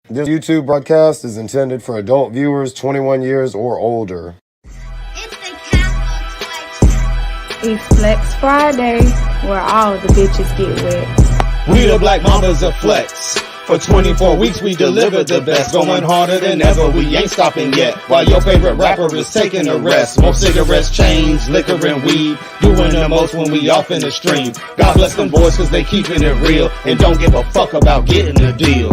This YouTube broadcast is intended for adult viewers 21 years or older. It's Flex Friday, where all the bitches get wet. We the Black Mamas of Flex. For 24 weeks we delivered the best, going harder than ever, we ain't stopping yet. While your favorite rapper is taking a rest, more cigarettes, chains, liquor and weed, doing the most when we off in the stream. God bless them boys cause they keeping it real, and don't give a fuck about getting a deal.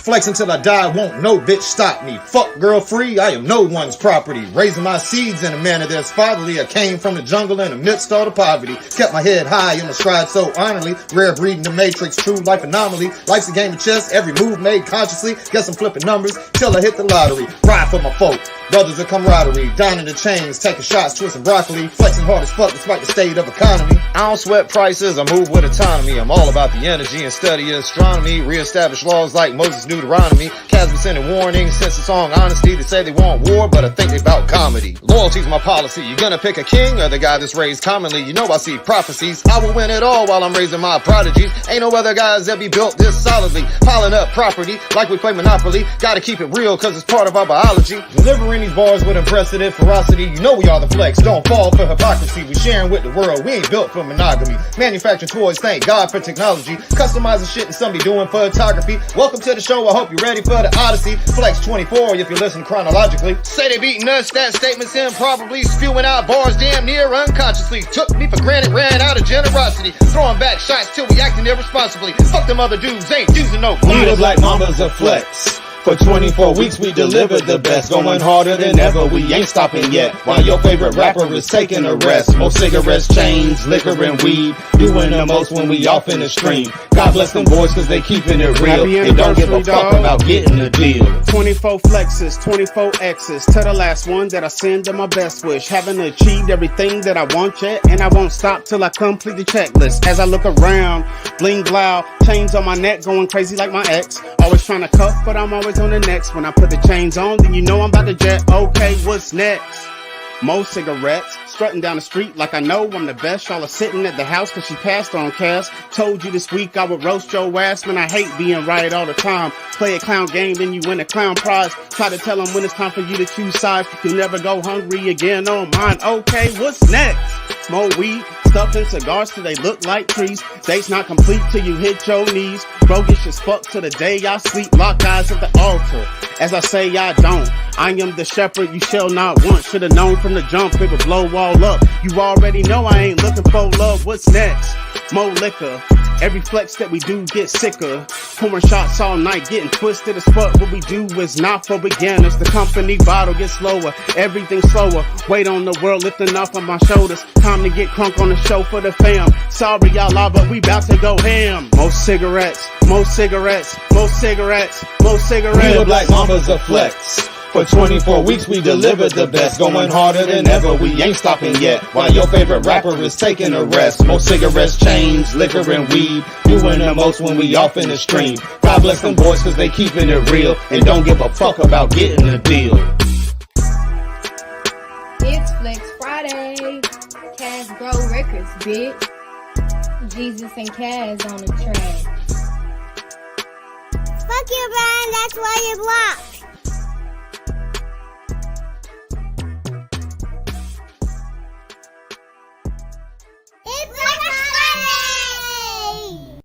Flex until I die, won't no bitch stop me. Fuck girl free, I am no one's property. Raising my seeds in a manner that's fatherly. I came from the jungle in the midst of the poverty. Kept my head high in my stride so honorably. Rare breed in the matrix, true life anomaly. Life's a game of chess, every move made consciously. Guess I'm flipping numbers till I hit the lottery. Ride for my folk, brothers of camaraderie. Down in the chains, taking shots, twisting broccoli. Flexing hard as fuck despite the state of economy. I don't sweat prices, I move with autonomy. I'm all about the energy and study astronomy. Reestablish laws like Moses' Deuteronomy. Casper sending warnings since the song Honesty. They say they want war, but I think they bout comedy. Loyalty's my policy. You gonna pick a king or the guy that's raised commonly? You know I see prophecies. I will win it all while I'm raising my prodigies. Ain't no other guys that be built this solidly. Piling up property like we play Monopoly. Gotta keep it real cause it's part of our biology. Delivering these bars with unprecedented ferocity. You know we are the Flex. Don't fall for hypocrisy. We sharing with the world. We ain't built for monogamy. Manufacturing toys. Thank God for technology. Customizing shit and some be doing photography. Welcome to the show. I hope you're ready for the Odyssey. Flex 24 if you listen chronologically. Say they beating us, that statement's improbably. Spewing out bars damn near unconsciously. Took me for granted, ran out of generosity. Throwing back shots till we acting irresponsibly. Fuck them other dudes, ain't using no We the Black Mamas of Flex. For 24 weeks we delivered the best, going harder than ever, we ain't stopping yet. While your favorite rapper is taking a rest, more cigarettes, chains, liquor and weed, doing the most when we off in the stream. God bless them boys cause they keeping it real, and don't give a fuck about getting a deal. 24 flexes, 24 X's, to the last one that I send to my best wish. Haven't achieved everything that I want yet, and I won't stop till I complete the checklist. As I look around, bling blow, chains on my neck going crazy like my ex. Always trying to cuff, but I'm always on the next. When I put the chains on, then you know I'm about to jet. Okay, what's next? More cigarettes, strutting down the street like I know I'm the best. Y'all are sitting at the house cause she passed on cash. Told you this week I would roast your ass. Man, I hate being right all the time. Play a clown game, then you win a clown prize. Try to tell them when it's time for you to choose sides. You'll never go hungry again on mine. Okay, what's next? More weed, stuff in cigars till they look like trees. Date's not complete till you hit your knees. Roguish as fuck till the day I sleep. Lock eyes at the altar. As I say, I don't. I am the shepherd you shall not want. Should've known from the jump it would blow all up. You already know I ain't looking for love. What's next? More liquor. Every flex that we do gets sicker. Pouring shots all night, getting twisted as fuck. What we do is not for beginners. The company bottle gets slower, everything slower. Weight on the world lifting off of my shoulders. Time to get crunk on the show for the fam. Sorry y'all are, but we bout to go ham. More cigarettes, more cigarettes, more cigarettes, more cigarettes. We the Black Mamas of Flex. For 24 weeks we delivered the best, going harder than ever, we ain't stopping yet. While your favorite rapper is taking a rest, more cigarettes, chains, liquor and weed, doing the most when we off in the stream. God bless them boys cause they keeping it real, and don't give a fuck about getting a deal. It's Flex Friday. Kaz Grow Records, bitch. Jesus and Kaz on the track. Fuck you, Brian. That's why you're blocked. It's Black Friday!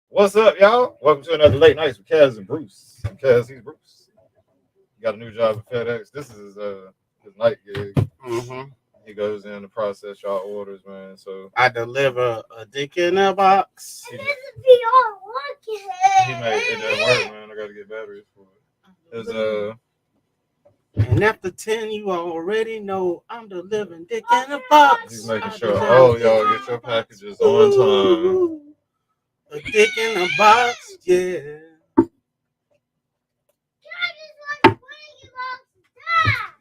What's up, y'all? Welcome to another Late Nights with Kaz and Bruce. I'm Kaz, he's Bruce. He got a new job at FedEx. This is his night gig. Mm-hmm. He goes in to process y'all orders, man. So I deliver a dick in a box. he made it didn't work, man. I gotta get batteries for it. There's And after 10, you already know I'm delivering dick in a box. he's making sure all y'all get your packages on time. A dick in a box, yeah.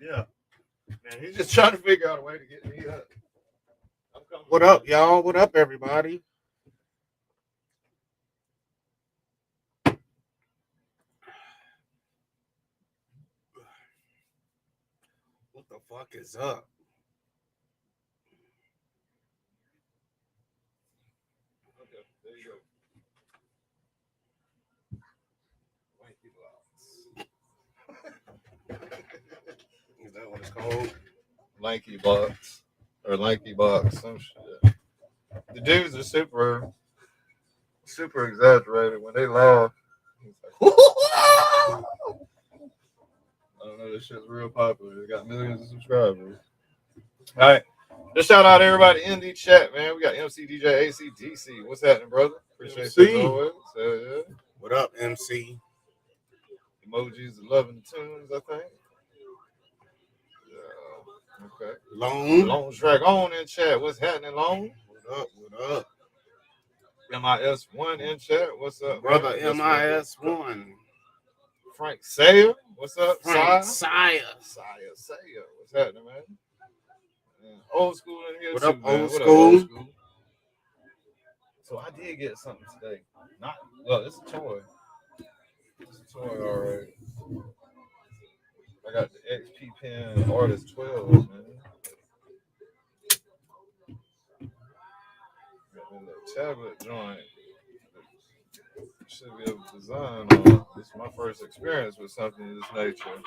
Yeah. Man, he's just trying to figure out a way to get me up. What up, y'all? What up, everybody? What the fuck is up? you go. Lanky box. Is that what it's called? Lanky box. Or lanky box, some shit. The dudes are super exaggerated when they laugh. Like, I don't know, this shit's real popular. They got millions of subscribers. All right. Just shout out everybody in the chat, man. We got MC DJ ACDC. What's happening, brother? Appreciate you as always. Yeah. What up, MC? Emojis of loving the tunes, I think. Okay. Long track on in chat. What's happening, Long? What up? MIS1 in chat. What's up, brother? Man? MIS1. Frank Sayer. What's up? Frank Sayer. What's happening, man? Old school in here. What too, up, man? old What school? Up, old school? So I did get something today. It's a toy. It's a toy, all right. I got the XP Pen Artist 12, man. Got a little tablet joint. Should be able to design on. This is my first experience with something of this nature.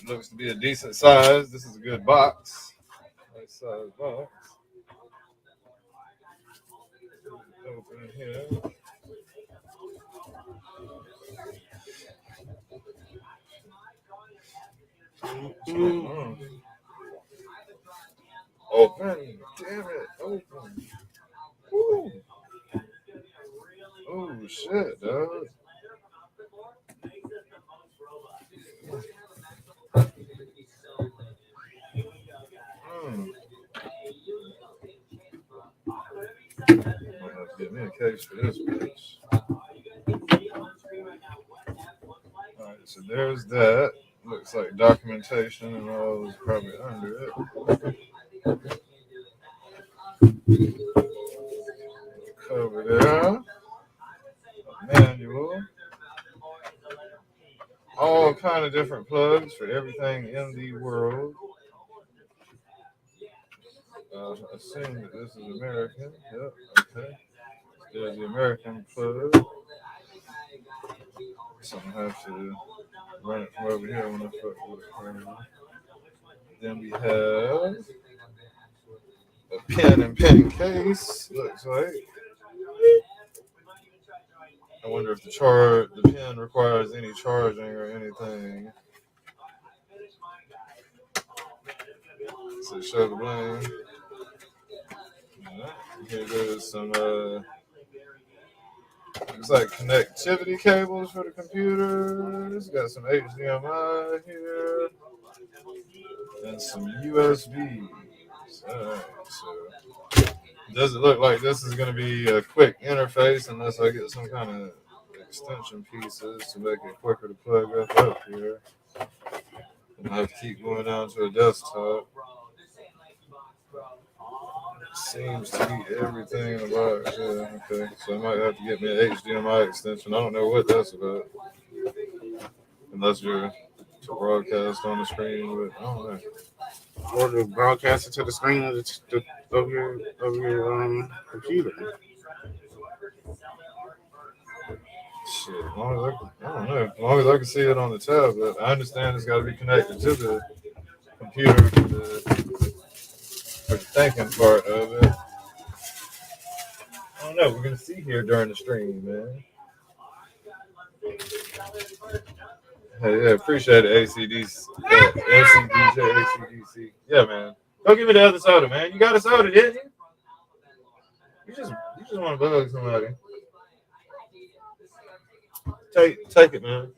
Looks to be a decent size. This is a good box. Nice size box. Open here. Open. Damn it. Open. Woo. Oh, shit, dog. I'm gonna have to get me a case for this bitch. Alright, so there's that. Looks like documentation and all is probably under it. Cover there. A manual. All kind of different plugs for everything in the world. Assume that this is American. Yep, okay. There's the American plug. So I'm gonna have to run it from over here when I fuck with it. Then we have a pen and pen case, looks like. I wonder if the pen requires any charging or anything. So show the bling. Here goes some looks like connectivity cables for the computers. Got some HDMI here and some USBs. Alright, so does it look like this is going to be a quick interface unless I get some kind of extension pieces to make it quicker to plug up here. And I have to keep going down to a desktop. Seems to be everything in the box. Yeah, okay. So I might have to get me an HDMI extension. I don't know what that's about. Unless you're to broadcast on the screen, but I don't know. Or to broadcast it to the screen of your computer. Shit, as long as I don't know. As long as I can see it on the tablet, I understand it's got to be connected to the computer for the thinking part of it. I don't know. We're gonna see here during the stream, man. Hey, yeah, appreciate it, ACDC, MCDJ, ACDC. Yeah, man. Go give me the other soda, man. You got a soda, didn't you? You just want to bug somebody. Take it, man.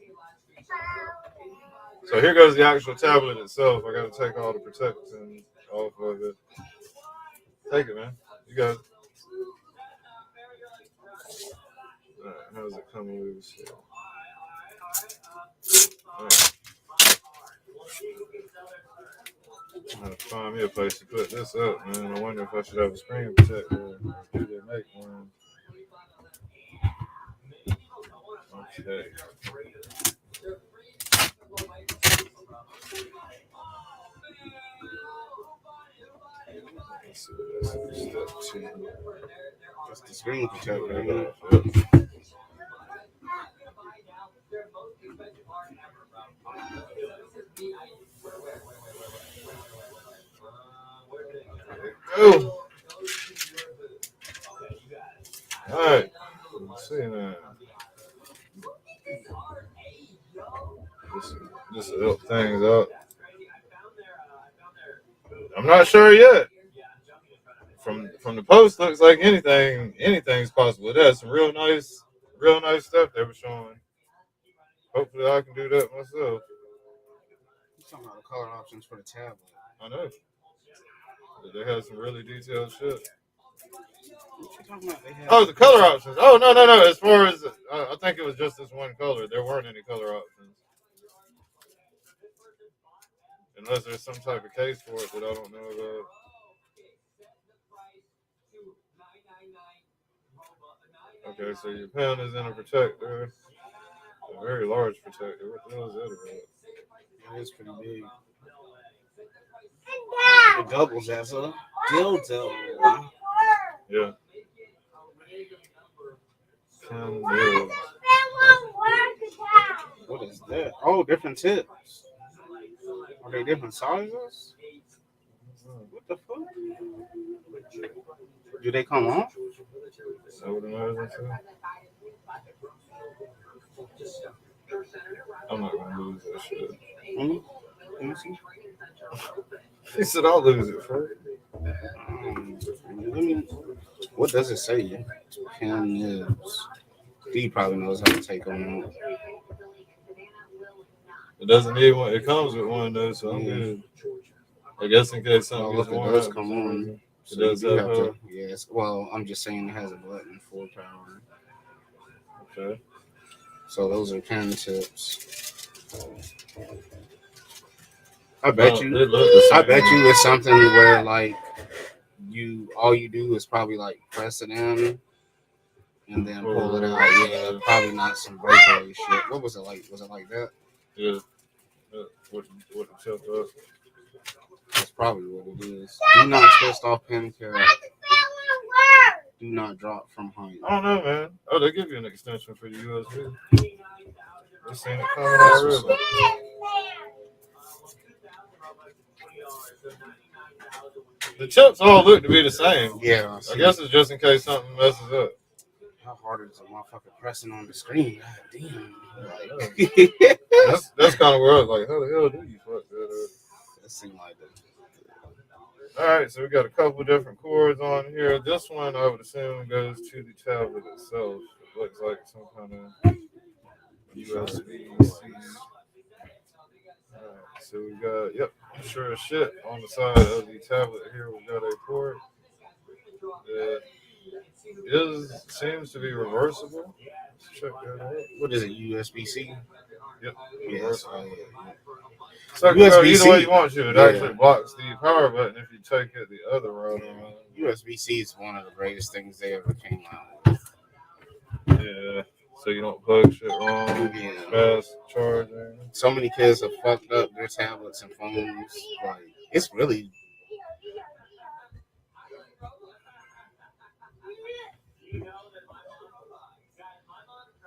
So here goes the actual tablet itself. I got to take all the protection off of it. Take it, man. You got it. All right, how's it coming loose here? All right. I'm going to find me a place to put this up, man. I wonder if I should have a screen protector. Do they make one? Okay. Let's see, step 2. That's the screen protector. Ain't it? Oh, all right. Let's see now. This will help things out. I'm not sure yet. From the post, looks like anything's possible. That's some real nice stuff they were showing. Hopefully, I can do that myself. You talking about the color options for the tablet? I know. But they have some really detailed shit. What you talking about? They have Oh, the color options. Oh, no. As far as, I think it was just this one color. There weren't any color options. Unless there's some type of case for it that I don't know about. Okay, so your pen is in a protector. A very large protector. What the hell is that about? It is pretty big. It doubles as a dildo. Yeah. Pen nibs. What is that? Oh, different tips. Are they different sizes? What the fuck? Do they come off? I would imagine so. I'm not gonna lose that shit. Let me see. He said I'll lose it, Fred. What does it say? Pen nibs. He probably knows how to take them out. It doesn't need one. It comes with one though, so I'm good. I guess in case something Well, gets look, it worn does out, come on. it So you does do have have power. to. Yes. Well, I'm just saying it has a button for power. Okay. So those are pen tips. I bet you. They look the same. I bet you it's something where like all you do is probably like press it in and then pull it out. Yeah, probably not some breakaway shit. What was it like? Was it like that? Yeah. What the tip up? That's probably what it is. Do not twist off pen cap. Do not drop from height. I don't know, man. Oh, they give you an extension for your USB. They seen it coming already. The chips all look to be the same. Yeah. I guess it's just in case something messes up. How hard is a motherfucker pressing on the screen? God damn. That's kind of where I was like, how the hell do you fuck that up? That seemed like that. All right, so we got a couple different cords on here. This one, I would assume, goes to the tablet itself. It looks like some kind of USB-C. All right, so we got, sure as shit, on the side of the tablet here, we got a port that seems to be reversible. Let's check that out. What is it? USB-C? Yep. Yes. So USB-C. either way you want to, it actually blocks the power button if you take it the other route around. USB-C is one of the greatest things they ever came out with. Yeah, so you don't plug shit wrong. Yeah. Fast charging. So many kids have fucked up their tablets and phones. Like, it's really.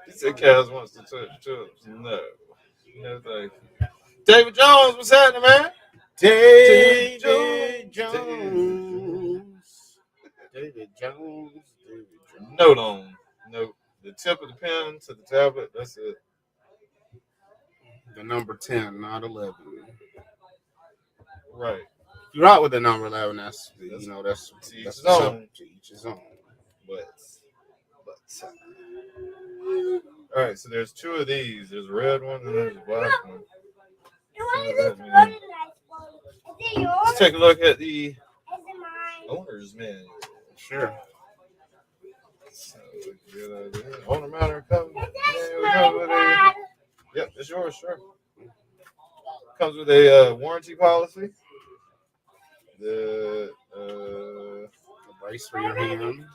He said Kaz wants to touch chips. No, thank you. David Jones, what's happening, man? David Jones. Note on. Note. The tip of the pen to the tablet, that's it. The number 10, not 11. Right. If you rock with the number 11, that's to each his own. To each his own. But all right, so there's two of these. There's a red one and there's a black one. Let's take a look at the owner's manual. Sure. So, good idea. Owner manual comes with a. Yep, it's yours, sure. Comes with a warranty policy. The brace for your hand.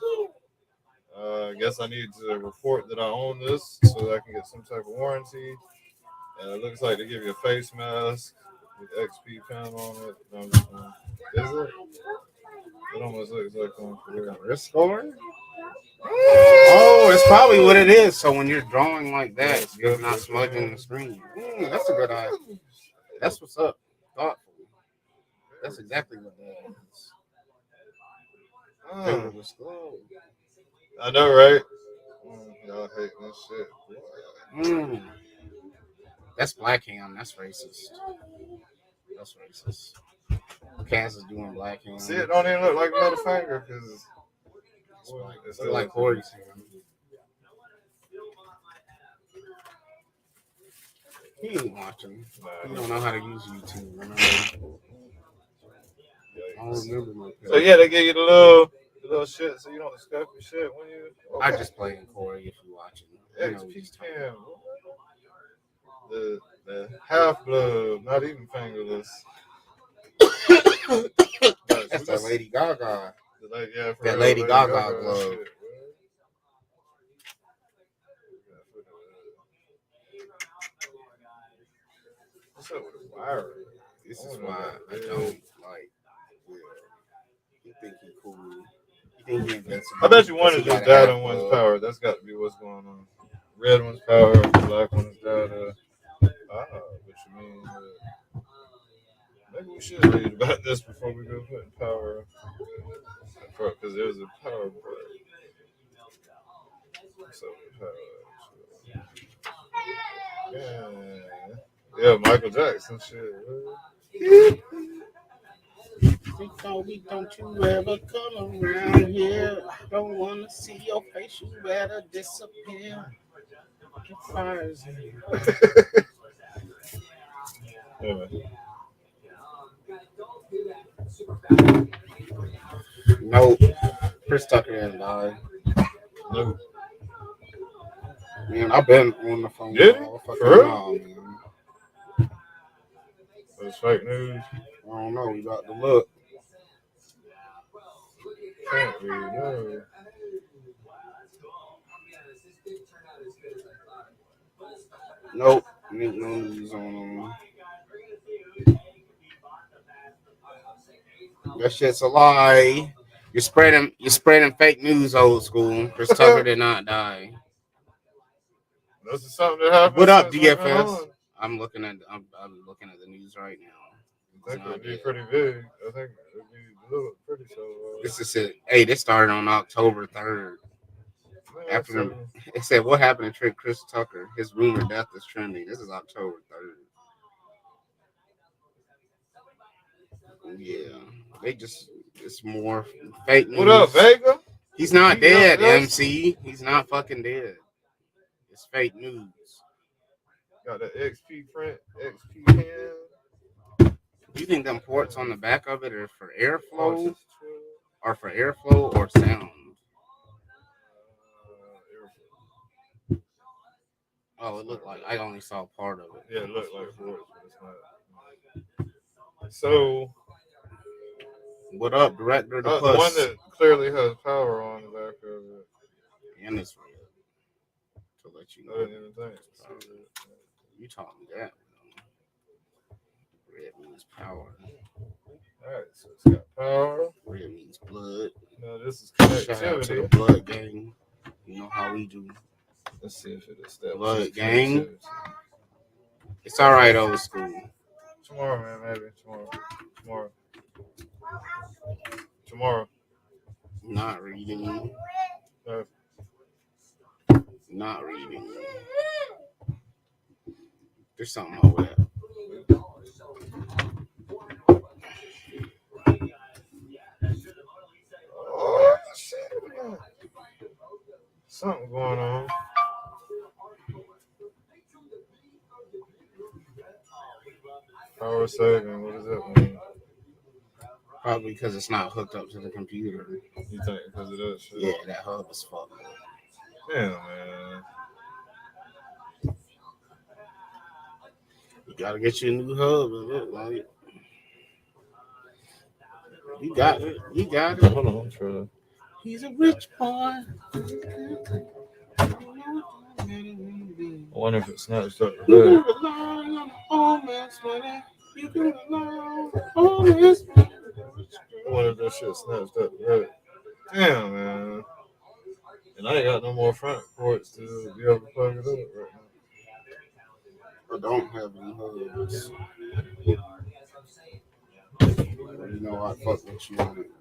I guess I need to report that I own this so that I can get some type of warranty. It looks like they give you a face mask with XP pen on it. No, I'm just gonna, is it? It almost looks like one for real. Wrist score? Oh, it's probably what it is. So when you're drawing like that, you're not smudging the screen. That's a good eye. That's what's up. Thoughtful. That's exactly what that is. Fingerless glove. I know, right? Y'all hate this shit. That's black hand. That's racist. That's racist. Cass is doing black hand. See, it don't even look like middle finger because it's like Corey's hand. He ain't watching. He don't know how to use YouTube. Remember? I don't remember my So yeah, they give you the little shit so you don't scuff your shit when you. Okay. I just play in Corey if you're watching. XP cam. The half glove, not even fingerless. That's that Lady Gaga. Yeah, that Lady Gaga glove. What's up with the wiring? This is why I don't like Will. You think he cool? You think he invincible? I bet you one is just data and one's power. That's got to be what's going on. Red one's power, black one's data. What you mean? Maybe we should read about this before we go putting power. Because there's a power break. So yeah, Michael Jackson shit. Don't you ever come around here. I don't want to see your face. You better disappear. It fires here. Nope. Chris Tucker didn't die. Nope. Man, I've been on the phone. Did he? For real? Man. It's fake news. I don't know. We got to look. Can't read, no. Nope. Ain't no news on them. That shit's a lie. You're spreading fake news, old school. Chris Tucker did not die. This is something that happened. What up, DFS? I'm looking at the news right now. I think it'd be pretty big. I think it'd be pretty so. This is it. Hey, this started on October 3rd. After it said what happened to Chris Tucker, his rumored death is trending. This is October 3rd. Yeah, it's more fake news. What up, Vega? He's not dead, MC. He's not fucking dead. It's fake news. Got the XP print, XP hand. Do you think them ports on the back of it are for airflow, or sound? Oh, it looked like I only saw part of it. Yeah, it looked like ports, but it's not. So, what up, Director? The one that clearly has power on the back of it. And it's red. To let you know. I didn't even think. You taught me that. Red means power. Alright, so it's got power. Red means blood. No, this is connectivity. Shout out to the blood gang. You know how we do. Let's see if it establishes blood gang. It's all right, old school. Tomorrow, man, maybe tomorrow. Not reading. Not reading. There's something over there. Oh, shit. Something going on. Power saving, what does that mean? Probably because it's not hooked up to the computer. You think because of that shit? Yeah, that hub is fucked. Damn, man. You gotta get you a new hub. Like, you got it. You got it. Hold on, I'm trying. He's a rich boy. I wonder if it snatched up You today. can rely on all man's money. You can rely on all man's money. I wonder if that shit snatched up. Right. Damn, man. And I ain't got no more front ports to be able to plug it up right now. I don't have any hubs. You know I fuck with you on it.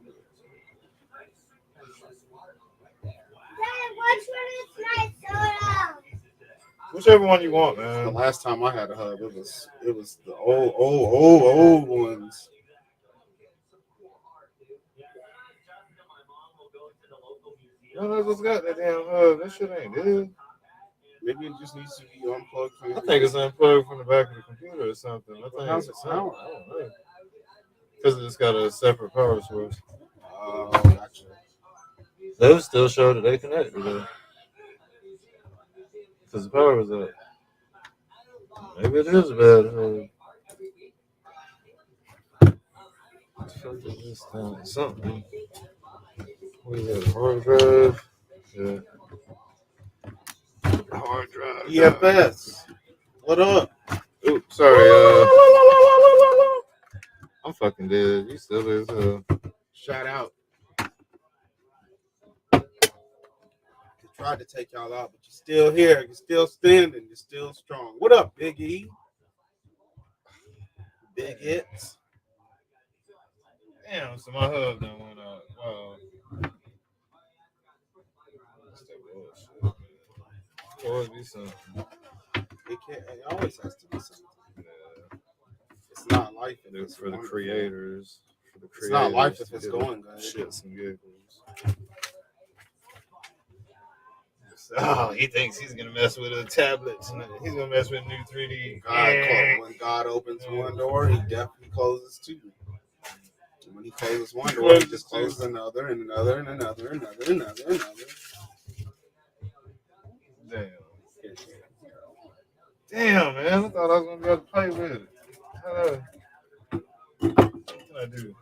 Dad, which one is my soda? Whichever one you want, The man. last time I had a hub, it was the old ones. Y'all just got that damn hub. That shit ain't dead. Maybe it just needs to be unplugged. I think it's unplugged from the back of the computer or something. I think How's it it's sound? I don't know. Because it's got a separate power source. Oh, gotcha. Those still show that they connected though. Because the power was up. Maybe it is a bad hub. What the fuck is this thing? Something. What is that? Hard drive? Yeah. Hard drive. EFS. What up? Oops, sorry. I'm fucking dead. You still is. Shout out. Tried to take y'all out, but you're still here. You're still standing. You're still strong. What up, Big E? Big hits. Damn, so my hub done went out. Wow. That's that bullshit. Always be something. It always has to be something. Yeah. It's not life if It's it's for the wonderful. creators. For the creators. It's not life if it's to going good. Shits and giggles. Oh, he thinks he's gonna mess with a tablet tonight. He's gonna mess with new 3D. When God opens one door, he definitely closes two. And when he closes one door, he just closes another and another and another and another and another and another. Damn. Damn, man. I thought I was gonna be able to play with it. What can I do?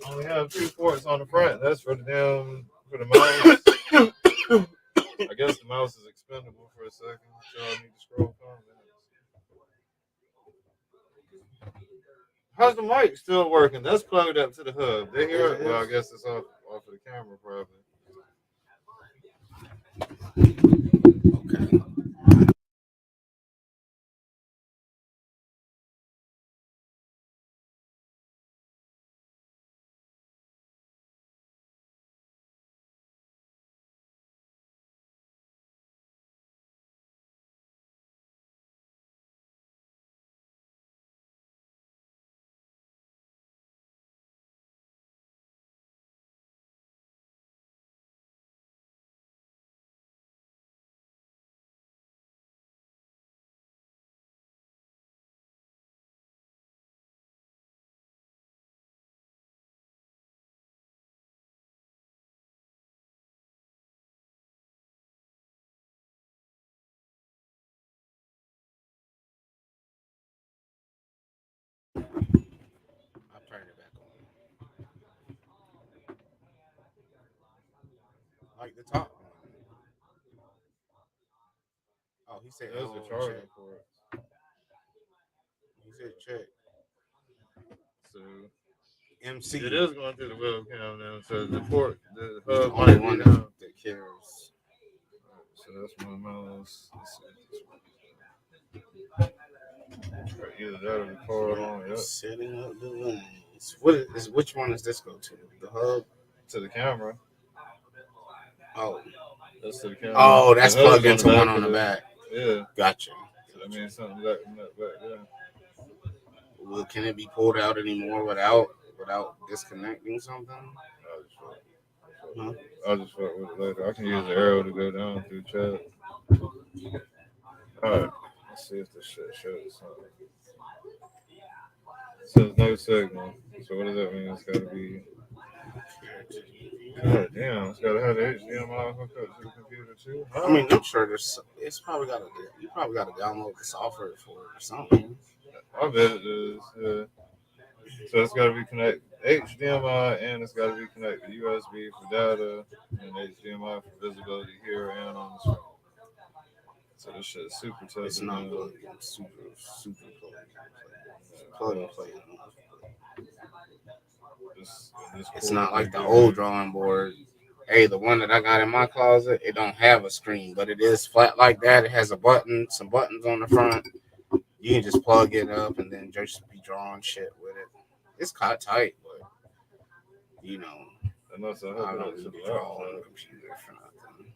I only have 2 ports on the front. That's for the mouse. I guess the mouse is expendable for a second. So I need to scroll comments. How's the mic still working? That's plugged up to the hub. They hear it? Well, I guess it's off of the camera probably. Okay. I'll turn it back on. Like the top one. Oh, he said Those are charging ports. He said check. So MC. it is going through the webcam now. So the port, the He's the hub only might one be down. that cares. So that's my mouse. Either that or the cord on. Yep. Setting up the lanes. Which one does this go to? The hub? To the camera. Oh. That's to the camera. Oh, that's The hub's plugged into one on the back. Yeah. Gotcha. So that means something back there. Well, can it be pulled out anymore without disconnecting something? I'll just fuck with it later. I can use the arrow to go down through chat. Alright. Let's see if this shit shows something. It says no signal. So what does that mean? It's gotta be. God damn, it's gotta have the HDMI hooked up to the computer too. I mean, I'm sure it's probably you probably got to download the software for it or something. I bet it is. Yeah. So it's gotta be connected HDMI and it's gotta be connected USB for data and HDMI for visibility here and on the screen. So this shit is super tough. It's not good. Super plug and play. It's not like the old drawing board. Hey, the one that I got in my closet, it don't have a screen, but it is flat like that. It has a button, some buttons on the front. You can just plug it up and then just be drawing shit with it. It's kind of tight, but you know, Unless I I hook it don't up to need the to draw on the laptop. computer for nothing.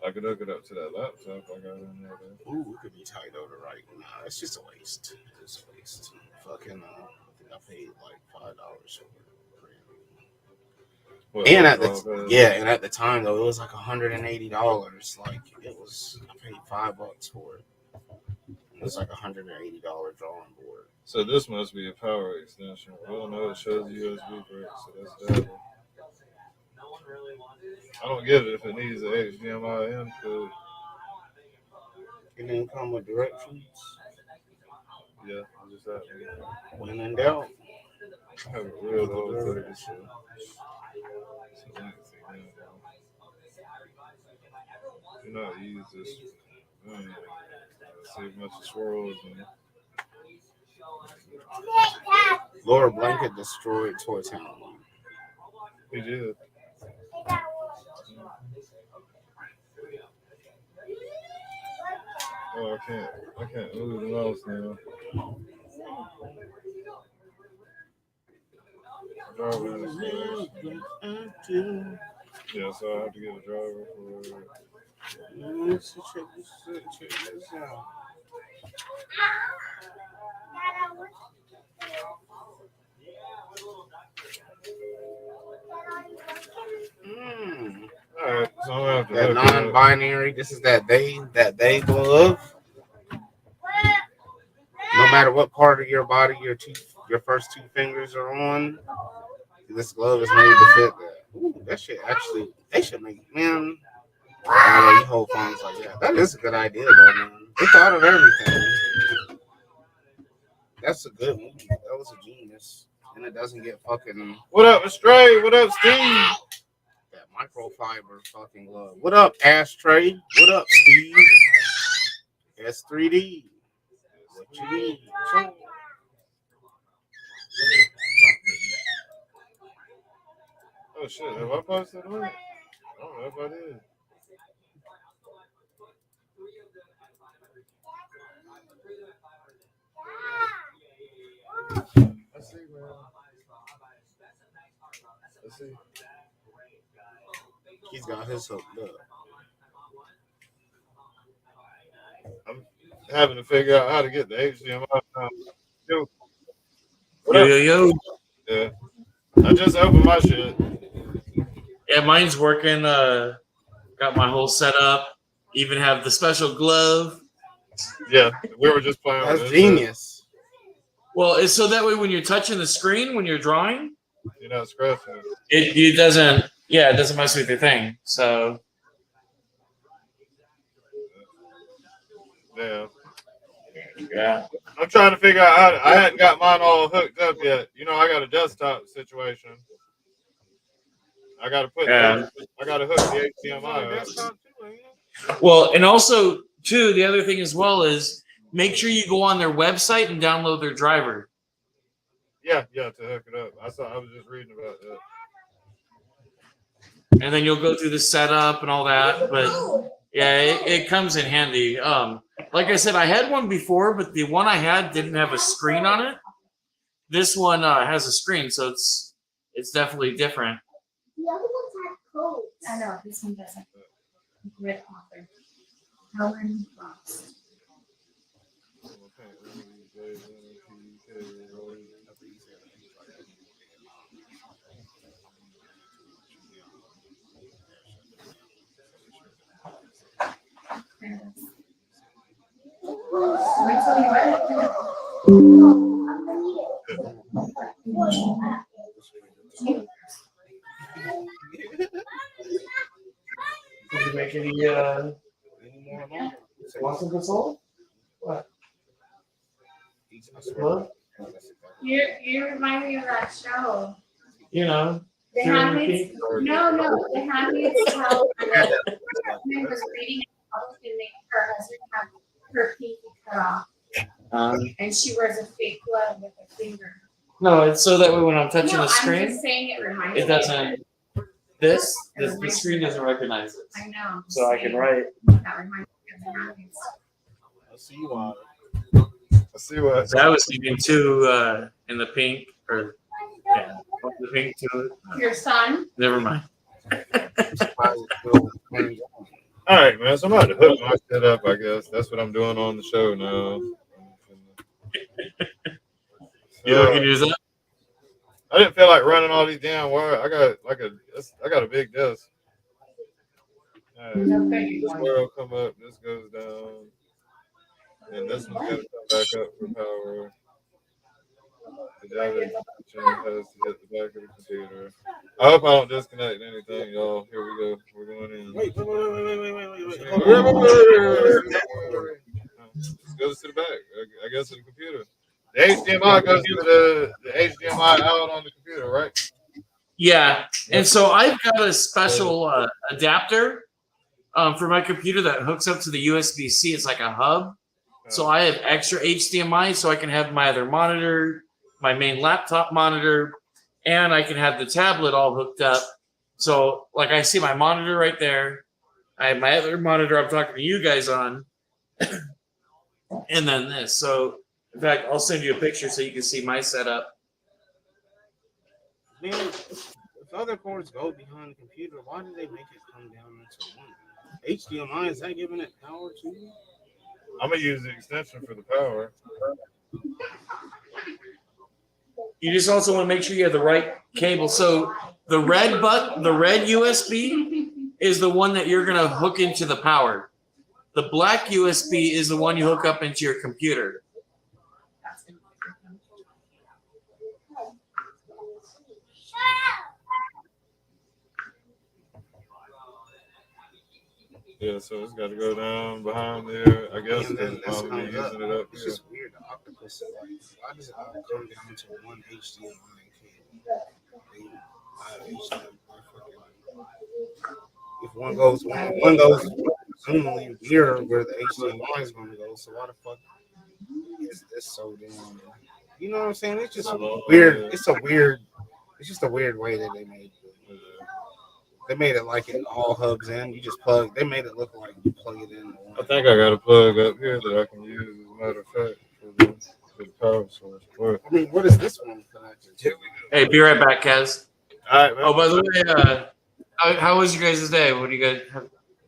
I could hook it up to that laptop I got in there. Though. Ooh, it could be tight over right now. It's just a waste. It's a waste. Fucking, I think I paid like $5 for it. What, And that at the draw pad? yeah, and at the time though, it was like $180. Like it was, I paid $5 for it. It was like $180 drawing board. So this must be a power extension. Well, no, it shows USB brick, so that's data. I don't get it if it needs an HDMI input. It didn't come with directions. Yeah, I just have to. When in doubt. I have a real old thing. So let me see now. Do not use this. See a bunch of swirls and Laura Blanket destroyed Toy Town. he did. Oh, I can't move the mouse now. Driver installation. Yeah, so I have to get a driver for it. Let's check this out. Alright, so I'm gonna have to That hook it up. non-binary. This is that they glove. No matter what part of your body your first two fingers are on, this glove is made to fit that. Ooh, that shit actually, they should make, man. You hold phones like that. That is a good idea, though, man. They thought of everything. That's a good one. That was a genius. And it doesn't get fucking. What up, Stray? What up, Steve? That microfiber fucking glove. What up, Ashtray? What up, Steve? S3D. What you need? Oh shit, have I posted a link? I don't know if I did. Let's see, man. Let's see. He's got his hooked up. I'm having to figure out how to get the HDMI. Yo. Yo. Yeah. I just opened my shit. Yeah, mine's working. Got my whole setup. Even have the special glove. Yeah, we were just playing That's with genius. Well, it's so that way when you're touching the screen, when you're drawing, You're not scratching it. it doesn't. Yeah, it doesn't mess with your thing. So yeah. I'm trying to figure out how I hadn't got mine all hooked up yet. You know, I got a desktop situation. I got to put I got to hook the HDMI up. Well, and also too, the other thing as well is make sure you go on their website and download their driver. Yeah, to hook it up. I was just reading about that. And then you'll go through the setup and all that. But yeah, it comes in handy. Like I said, I had one before, but the one I had didn't have a screen on it. This one has a screen, so it's definitely different. The other ones had codes. I know, this one doesn't. Grid author. Helen Frost. Wait till you read it. I'm gonna eat it. Did you make any loss of control? What? What? You remind me of that show. You know. The Handmaid's. No. The Handmaid's Tale. The woman was reading a book and make her husband have her pinky cut off, and she wears a fake glove with a finger. No, it's so that way when I'm touching No, the I'm screen, just saying it reminds it me. doesn't. The screen doesn't recognize it. I know. So I can write. That reminds me of the habits. I see water. I see what. So I was thinking two in the pink or yeah, the pink too. Your son? Never mind. All right, man. So I'm about to hook my shit up. I guess that's what I'm doing on the show now. You looking yours up? I didn't feel like running all these damn wires. I got a big desk. All right. This will come up. This goes down, and this one's gonna come back up for power. The data extension has to hit the back of the computer. I hope I don't disconnect anything, y'all. Here we go. We're going in. Wait. This goes to the back. I guess to the computer. The HDMI goes to the HDMI out on the computer, right? Yeah, and so I've got a special adapter for my computer that hooks up to the USB-C. It's like a hub. So I have extra HDMI so I can have my other monitor, my main laptop monitor, and I can have the tablet all hooked up. So like I see my monitor right there. I have my other monitor I'm talking to you guys on. And then this. So in fact, I'll send you a picture so you can see my setup. Man, if other cords go behind the computer, why do they make it come down into one? HDMI, is that giving it power too? I'm gonna use the extension for the power. You just also want to make sure you have the right cable. So the red USB is the one that you're gonna hook into the power. The black USB is the one you hook up into your computer. Yeah, so it's got to go down behind there. I guess And then because this I'm comes up. using it up It's here. just weird. The octopus is like, why does it all come down to one HDMI cable? If one goes, presumably near where the HDMI is going to go. So why the fuck is this so damn? You know what I'm saying? It's just weird. It's just a weird way that they made it. They made it like it all hubs in. You just plug. They made it look like you plug it in. I think I got a plug up here that I can use as a matter of fact for the power source. But, I mean, what is this one connected to? Hey, be right back, Kaz. all right, man. Oh, by the way, how was your guys' day? What do you guys?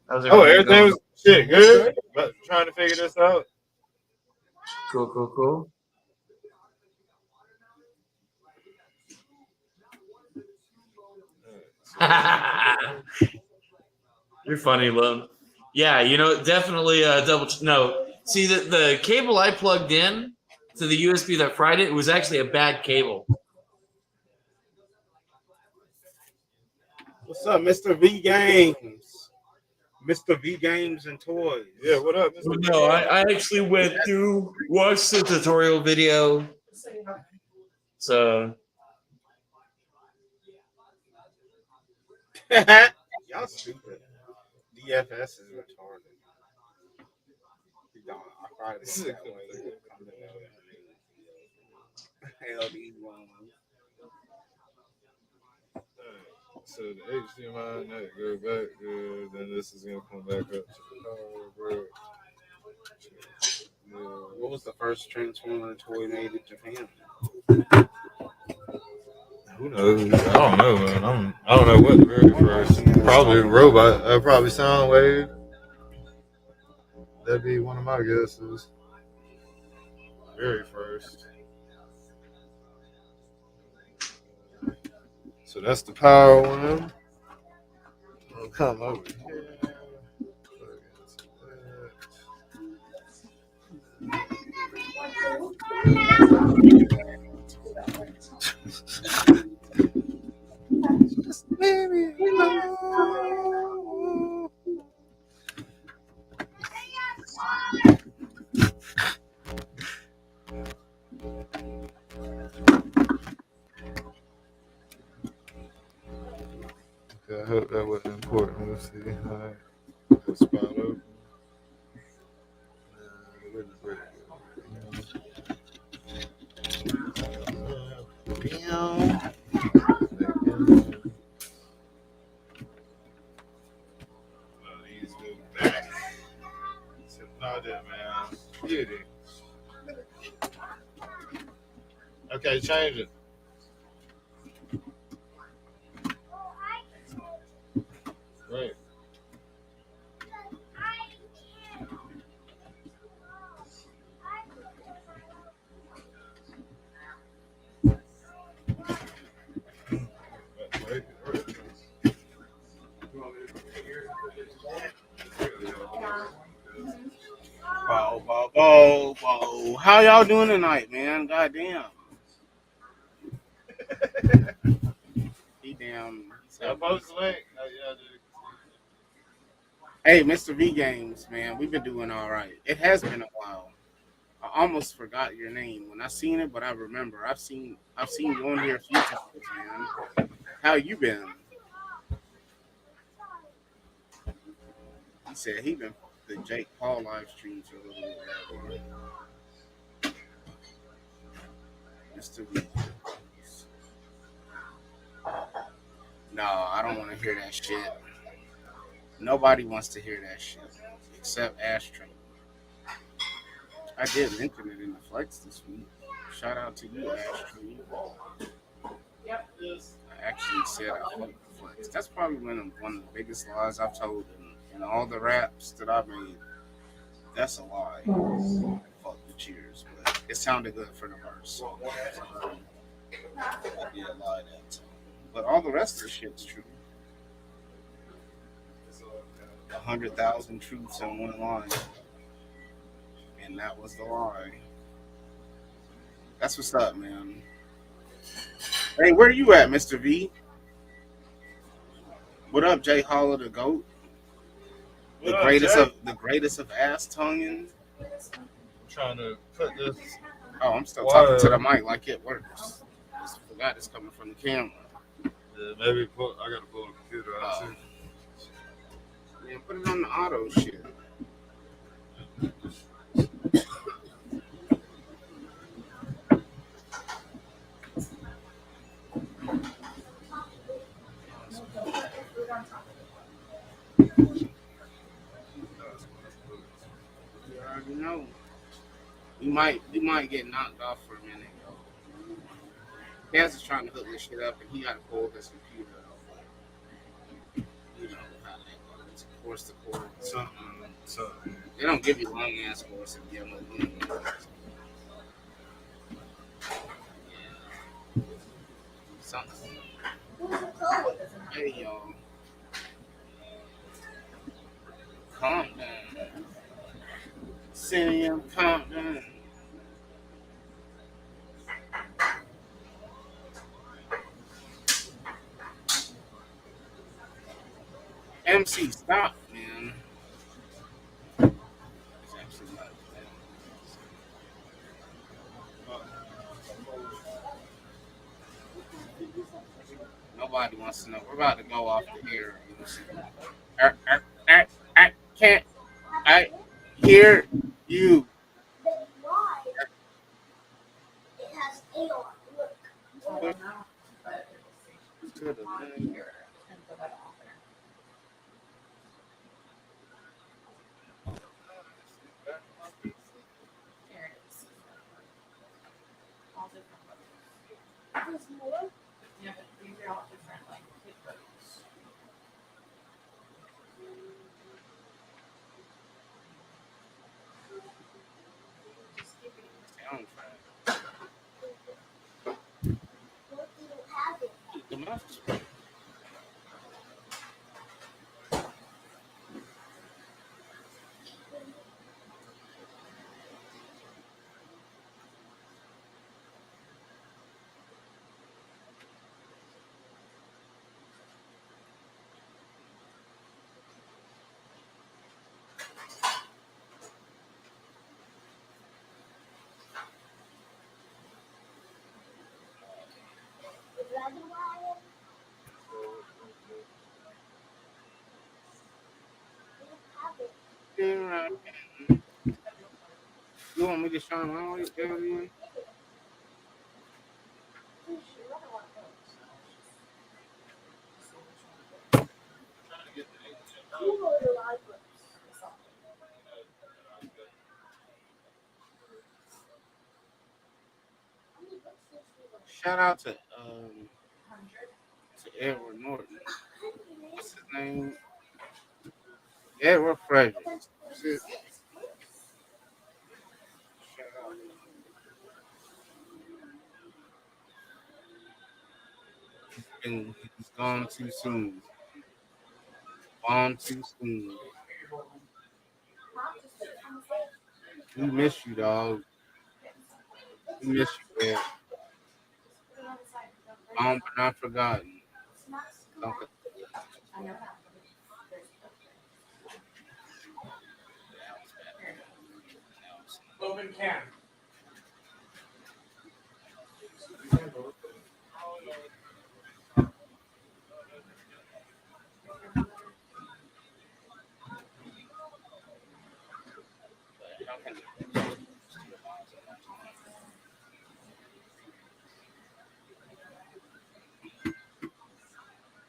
How's Everything going? was shit good. But trying to figure this out. Cool. You're funny, Lum. Yeah, definitely double. No, see the cable I plugged in to the USB that fried it was actually a bad cable. What's up, Mr. V Games? Mr. V Games and Toys. Yeah, what up, Mr. No, I actually went through, watched the tutorial video. So Y'all stupid. DFS is retarded. Hell, these ones. So the HDMI net go back good. Then this is gonna come back up to the power brick. Yeah. What was the first Transformer toy made in Japan? Who knows? I don't know, man. I don't know what the very first. Probably a robot. Probably Soundwave. That'd be one of my guesses. Very first. So that's the power one. I'll come over here. Just leave me alone. Okay, I hope that wasn't important. Let's see. All right. That spot open. Where's the break? like that, man. Beauty. Okay, change it. Right. Whoa. How y'all doing tonight, man? Goddamn. He damn. Yeah, post the link. Yeah, dude. Hey, Mr. V Games, man, we've been doing all right. It has been a while. I almost forgot your name when I seen it, but I remember. I've seen you on here a few times, man. How you been? He said he been the Jake Paul live streams for a little bit. Mr. V. No, I don't want to hear that shit. Nobody wants to hear that shit except Ashtray. I did mention it in the flex this week. Shout out to you, Ashtray. I actually said I fucked the flex. That's probably one of the biggest lies I've told in all the raps that I've made. That's a lie. Fuck the cheers, but it sounded good for the verse. I did lie that time. But all the rest of the shit's true. 100,000 truths in one line. And that was the lie. That's what's up, man. Hey, where you at, Mr. V? What up, Jay Holler the GOAT? The greatest of ass tonguing. I'm trying to put this. Oh, I'm still talking to the mic like it works. Just forgot it's coming from the camera. Yeah, maybe I gotta pull the computer out too. Man, put it on the auto shit. You already know. We might get knocked off for a minute. Kaz is trying to hook this shit up, and he got to pull this computer out. You know how that goes. Course to course. Something. They don't give you long ass courses. Yeah, something. Hey y'all, calm down. Senior, calm down. MC, stop, man. It's actually not Nobody wants to know. We're about to go off the air. I can't. I hear you. It has A on. Look. There's more. Yeah, but these are all different, like, pictures. Soundtrack. What do you have it? The mouth is Rather wire. You have it. You want me to shine my light down here? You go to the library. Shout out to Edward Norton. What's his name? Edward Fredericks. Shit. Shout out. And he's gone too soon. Gone too soon. We miss you, dog. We miss you, man. Gone but not forgotten. Okay. Open can.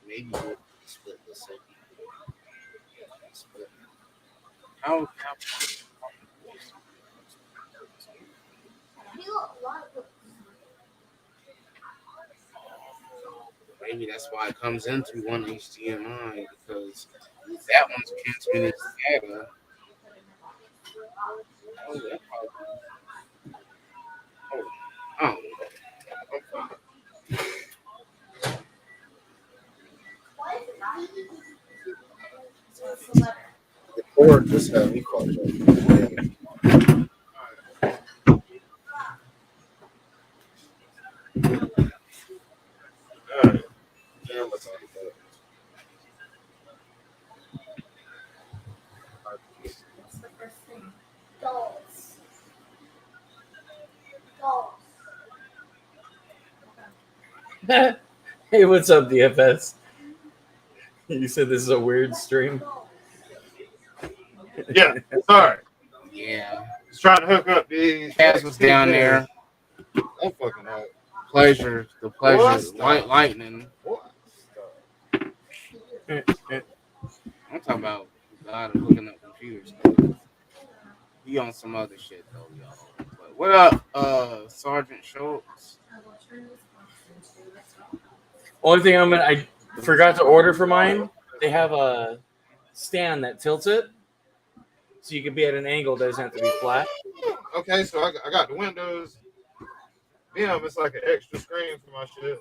Maybe we'll split this up. How maybe that's why it comes into one HDMI because that one's transmitting data. Oh, that probably, the cord just had me fucked up. Alright. Yeah, let's talk about it. What's the first thing? Dolls. Dolls. Hey, what's up, DFS? You said this is a weird stream. Yeah, sorry. Yeah. Just trying to hook up these. Kaz was down there. I'm fucking out. The pleasure, What? white lightning. What? I'm talking about God hooking up computers. He on some other shit though, y'all. But what up, Sergeant Schultz? Only thing I forgot to order for mine. They have a stand that tilts it, so you can be at an angle. It doesn't have to be flat. Okay, so I got the Windows. Damn, it's like an extra screen for my shit.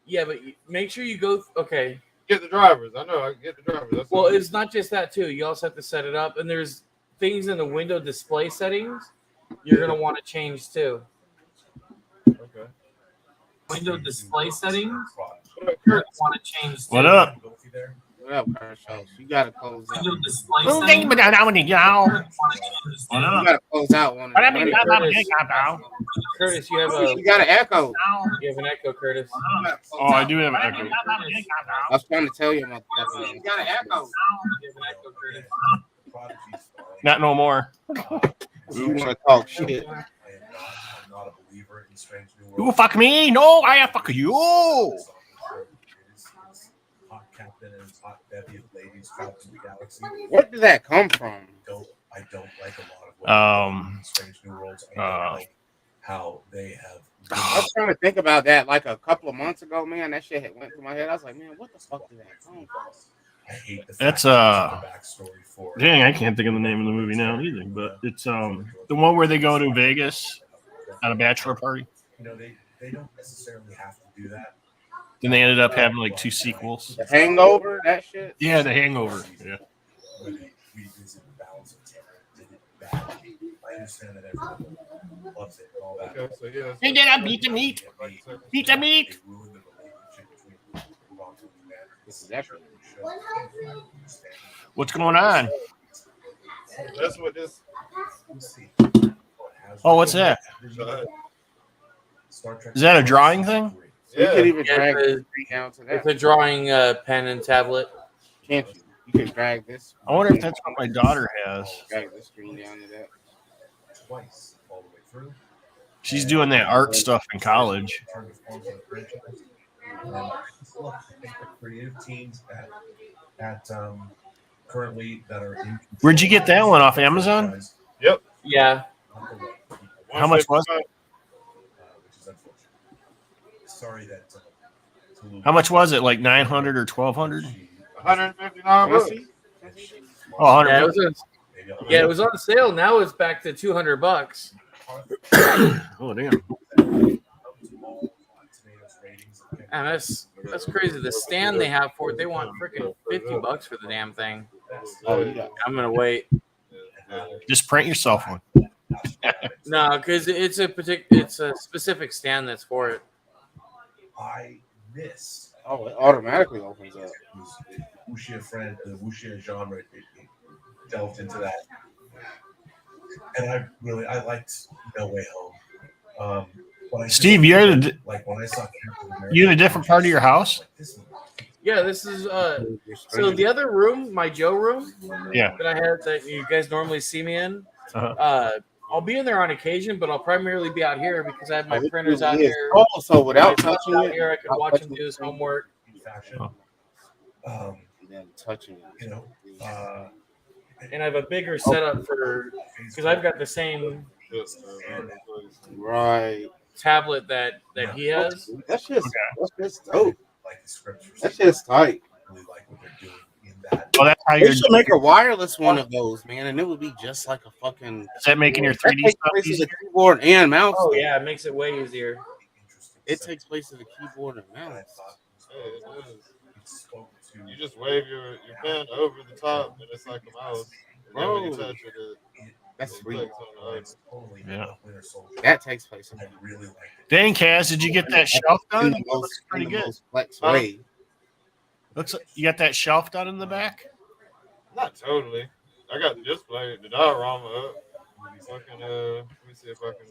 Yeah, but make sure you go. Okay. Get the drivers. I know. I get the drivers. That's Well, all. it's not just that too. You also have to set it up, and there's things in the window display settings you're gonna want to change too. Okay. Window display settings. What You're gonna want to change. What too. up? What up, Kershaw? You gotta close out. Window display What settings. up? You gotta close out one of them. Curtis, you have a You got an echo. you have an echo, Curtis. Oh, I do have an echo. I was trying to tell you about that. You got an echo. You have an echo, Curtis. Not no more. You want to talk shit? I'm not a believer in strange new worlds. You fuck me? No, I fuck you. Hot captain and his hot bevy of ladies traveling the galaxy. Where did that come from? I don't like a lot of what Um, in strange new worlds. I don't like how they have. I was trying to think about that like a couple of months ago, man. That shit had went through my head. I was like, man, what the fuck did that come from? I hate the That's, fact that the backstory for. Dang, I can't think of the name of the movie now either. But it's the one where they go to Vegas on a bachelor party. You know, they don't necessarily have to do that. Then they ended up having like 2 sequels. The Hangover, that shit. Yeah, The Hangover. Yeah. When they revisit the balance of terror, did it badly. I understand that everyone loves it and all that. Okay, so yeah. Hey, get up, beat the meat. Beat the meat. They ruined the relationship between the wrongful humanity. This is actually. What's going on? That's what this. Oh, what's that? Is that a drawing thing? You Yeah. could even Yeah, drag it's this screen down to It's that. a drawing pen and tablet. Can't you? You can drag this. I wonder if that's what my daughter has. Drag this screen down to that. Twice all the way through. She's doing that art stuff in college. Return to form for the franchise. Look, I think the creative teams at currently that are in. Where'd you get that one off Amazon? Yeah. How much was it? Which is unfortunate. sorry that. How much was it? Like 900 or 1200? $159. Oh, Yeah, 100. it was on sale. Now it's back to $200. Oh, damn. And that's crazy. The stand they have for it, they want freaking $50 for the damn thing. Oh, yeah. I'm gonna wait. Just print yourself one. No, because it's a specific stand that's for it. I miss. Oh, it automatically opens up. Wuxia friend, the Wuxia genre, it delved into that, and I liked No Way Home. Steve, you're in like when I saw you in a different part of your house? Yeah, this is so the other room, my Joe room, Yeah. that I had that you guys normally see me in. I'll be in there on occasion, but I'll primarily be out here because I have my printers out here. Oh, so without touching out it, here, I can watch him do his homework. And then touching it, you know. And I have a bigger setup for because I've got the same right tablet that he has. That's just dope. That's just tight. Oh, that's how They you're should make a wireless one of those, man, and it would be just like a fucking. Is that making your 3D that stuff takes place easier? as a keyboard and mouse. Oh yeah, it makes it way easier. It takes place as a keyboard and mouse. You just wave your pen over the top, and it's like a mouse. And then when you touch it, That's sweet. Yeah. That takes place. Dang, Kaz, did you get that shelf done? In It the looks pretty good. most flex way. Looks like you got that shelf done in the back? Not totally. I got the display, the diorama up. Fucking, let me see if I can.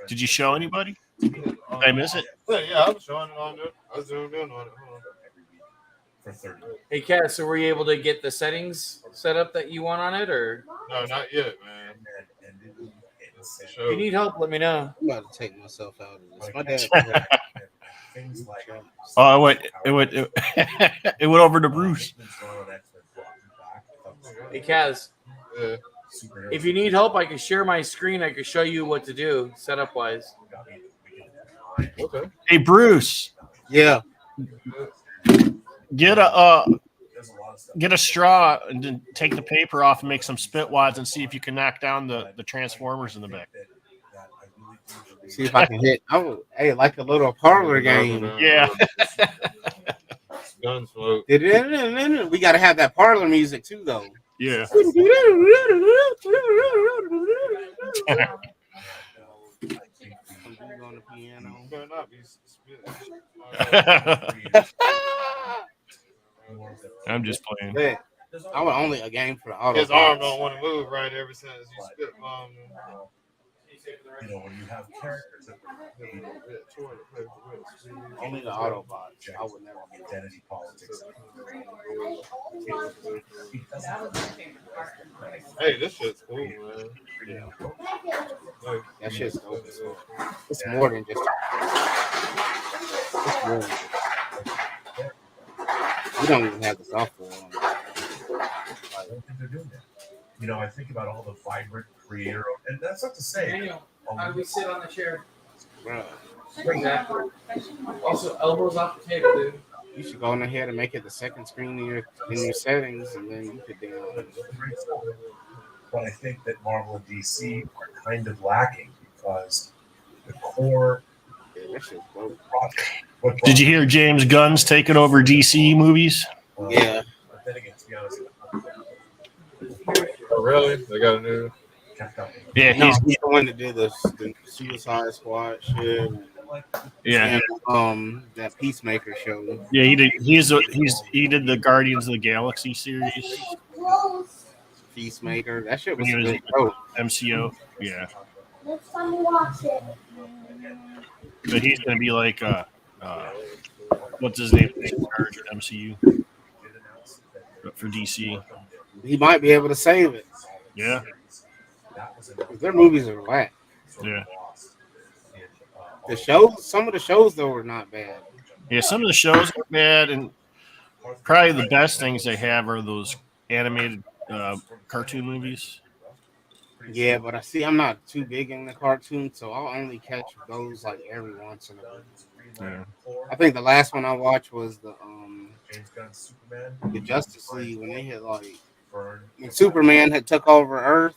Did you show anybody? Did I miss it? Yeah, I was showing it on there. I zoomed in on it. Hold on. For 30. Hey, Kat, so were you able to get the settings set up that you want on it, or? No, not yet, man. If you need help, let me know. I'm about to take myself out of this. My dad. Things like Oh, it went over to Bruce. Hey, Kaz, Yeah. if you need help, I can share my screen. I can show you what to do setup wise. Okay. Hey, Bruce, Yeah. get a straw and then take the paper off and make some spit wads and see if you can knock down the transformers in the back. See if I can hit. Oh, hey, like a little parlor game. Yeah. Gunsmoke. We got to have that parlor music too, though. Yeah. On the piano. Better not be spitting. I'm just playing. Yeah. I want only a game for the auto. His arm don't want to move right ever since you spit bomb him. You know, when you have characters that Only the Autobots. I would never be identity politics. Hey, this shit's cool, man. Yeah. Like, That shit's dope as well. It's more than just. It's more than just. We don't even have the software on. I don't think they're doing that. You know, I think about all the vibrant creator, and that's not to say. Daniel, how do we sit on the chair? Bruh. Exactly. Also, elbows off the table, dude. You should go on ahead and make it the second screen in your settings, and then you could down. But I think that Marvel and DC are kind of lacking because the core. Yeah, that shit's dope. Did you hear James Gunn's taking over DC movies? Yeah. But then again, to be honest, oh, really? They got a new. Yeah, No, he's the one that did the Suicide Squad shit. yeah, And, that Peacemaker show. yeah. He did. He did the Guardians of the Galaxy series. Peacemaker. That shit When was he was good. Oh, MCO. Yeah, Let's fun watch it. but he's gonna be like what's his name in charge of MCU for DC. he might be able to save it. Yeah, Their movies are whack. yeah, The shows, some of the shows though, were not bad. yeah. Some of the shows are bad, and probably the best things they have are those animated cartoon movies. Yeah, but I see I'm not too big in the cartoon, so I'll only catch those like every once in a while. Yeah. I think the last one I watched was the Justice League when they had like when Superman had took over Earth.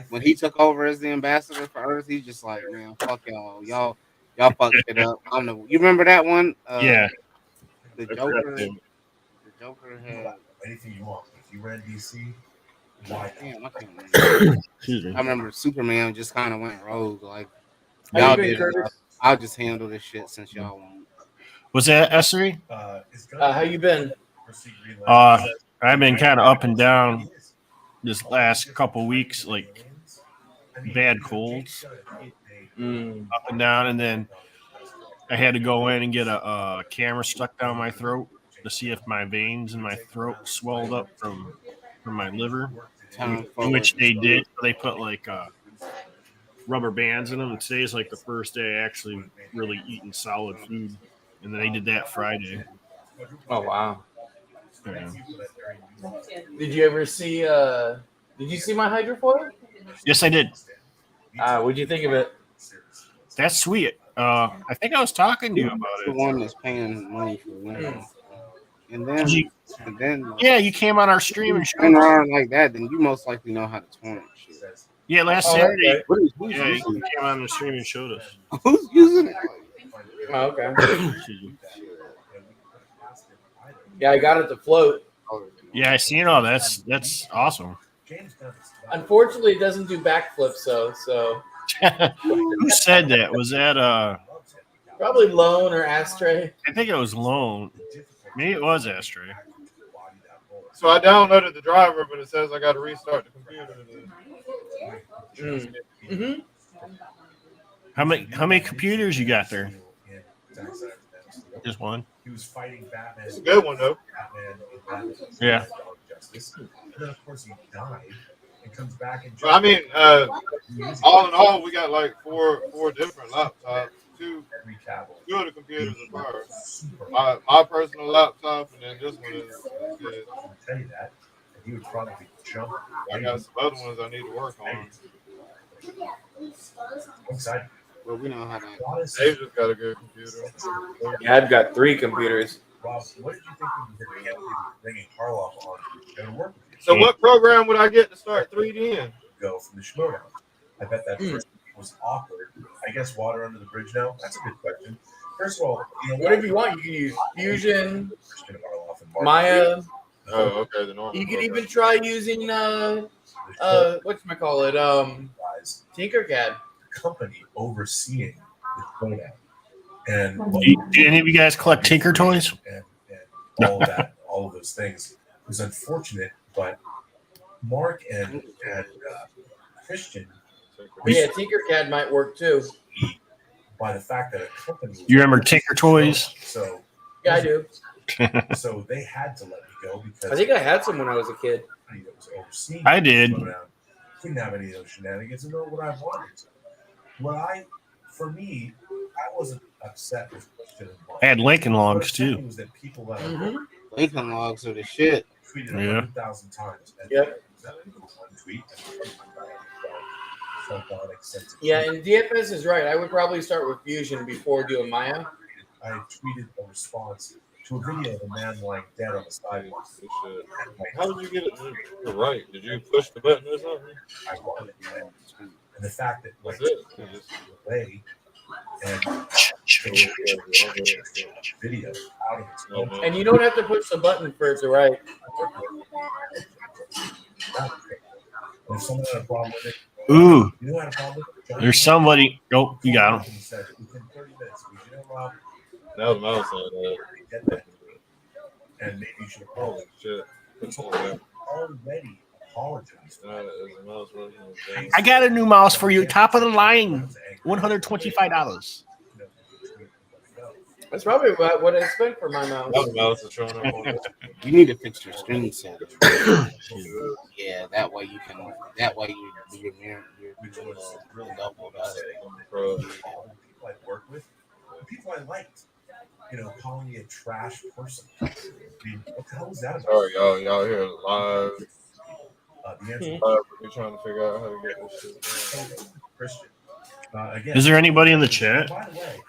When he took over as the ambassador for Earth, he's just like, man, fuck y'all fuck shit up. I'm the. You remember that one? Yeah. The I forgot Joker. to- The Joker had. Anything you want. If you ran DC, why? Damn, I can't remember. Excuse me. I remember Superman just kind of went rogue. Like How you y'all been, did it. Curtis? I'll just handle this shit since y'all won't. Was that S3? How you been? I've been kind of up and down this last couple weeks, like bad colds, up and down, and then I had to go in and get a camera stuck down my throat to see if my veins in my throat swelled up from my liver, which they did. They put like rubber bands in them, and today's like the first day I actually really eating solid food, and then they did that Friday. Oh wow! Yeah. Did you ever see? Did you see my hydrofoil? Yes, I did. What'd you think of it? That's sweet. I think I was talking to you about The it. one that's paying money for women. And then Yeah, you came on our stream and if showed you us. around like that, then you most likely know how to torrent shit. Yeah, last Oh, Saturday. okay. Who's Yeah, you using came on the stream and showed us. it? Who's using it? Oh, okay. Excuse me. Yeah, I got it to float. Yeah, I seen all that's awesome. Unfortunately, it doesn't do backflips, though. So Who said that? Was that probably Lone or Ashtray. I think it was Lone. Maybe it was Ashtray. So I downloaded the driver, but it says I got to restart the computer. Mm-hmm. How many computers you got there? Just one. He was fighting Batman. It's a good one though. Yeah. And then of course he died and comes back and. But I mean, all in all, we got like four different laptops. Two of the computers are ours. My personal laptop, and then this one is good. Tell you that, and he would probably jump. I got some other ones I need to work on. I'm excited. Well, we know how to. Dave just got a good computer. Yeah, I've got 3 computers. Rob, what did you think when you heard bringing Harloff on to work with you? So what program would I get to start 3D in? Go from the Schmodown. I bet that first was awkward. I guess water under the bridge now? That's a good question. First of all, Whatever you want, you can use Fusion, Maya. Oh, okay. The normal. You could even try using whatchamacallit, Tinkercad. Company overseeing the Schmodown. And Do any of you guys collect Tinker toys? And all of that, all of those things. It was unfortunate, but Mark and Christian. Yeah, Tinkercad might work too. By the fact that a company. You remember Tinker Toys? So yeah, I do. So they had to let me go because I think I had some when I was a kid. That was overseeing I did. Couldn't have any of those shenanigans and know what I wanted. For me, I wasn't upset with Christian and Mark. I had Lincoln Logs too. Was that people that Lincoln Logs are the shit. tweeted Yeah. 100,000 times. And Yep. one tweet. Yeah, and DFS is right. I would probably start with Fusion before doing Maya. I tweeted a response to a video of a man lying dead on the sidewalk. How did you get it to right? Did you push the button or something? I wanted it. And the fact that That's it. away and video out of its own. And you don't have to push the button for it to write. If someone had a problem with it, Ooh, you know, had a problem with it. there's somebody. Oh, you got him. He said within 30 minutes, you know, Rob, That was mouse on get that. And maybe you should have called Holy it. shit. It's already apologized. I got a new mouse for you, top of the line, $125. That's probably what I spent for my mouse. That mouse is showing up on it. You need to fix your screen set. Yeah, that way you can. That way you're really double about it. People I work with, people I liked, calling me a trash person. I mean, what the hell is that about? Sorry, y'all here live. The answer we're trying to figure out how to get this shit done. Christian. Again, Is there anybody in the chat? by the way,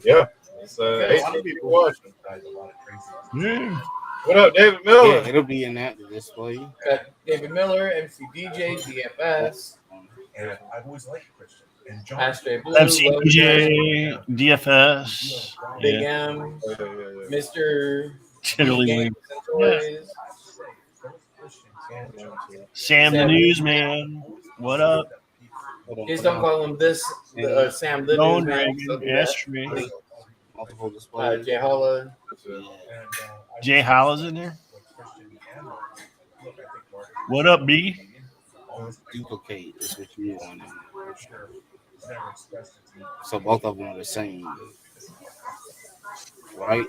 Yeah. It's a 18 lot of people people. watching. a lot of crazy. Yeah. What up, David Yeah, Miller? it'll be in that display. Got David Miller, MC DJ, DFS, And I've always liked Christian. And John Ashtray Blue, FCJ, DFS, Big yeah, M, Yeah. Mr. Tiddly Games Wing. and Toys. Sam the Sam. Newsman. What up? Please don't call him this, Sam the Lone Newsman. Dragon, Ashtray. Multiple displays. Jay Holla. Jay Hollow's in there. What up, B? Duplicate is what you want. So both of them are the same, right?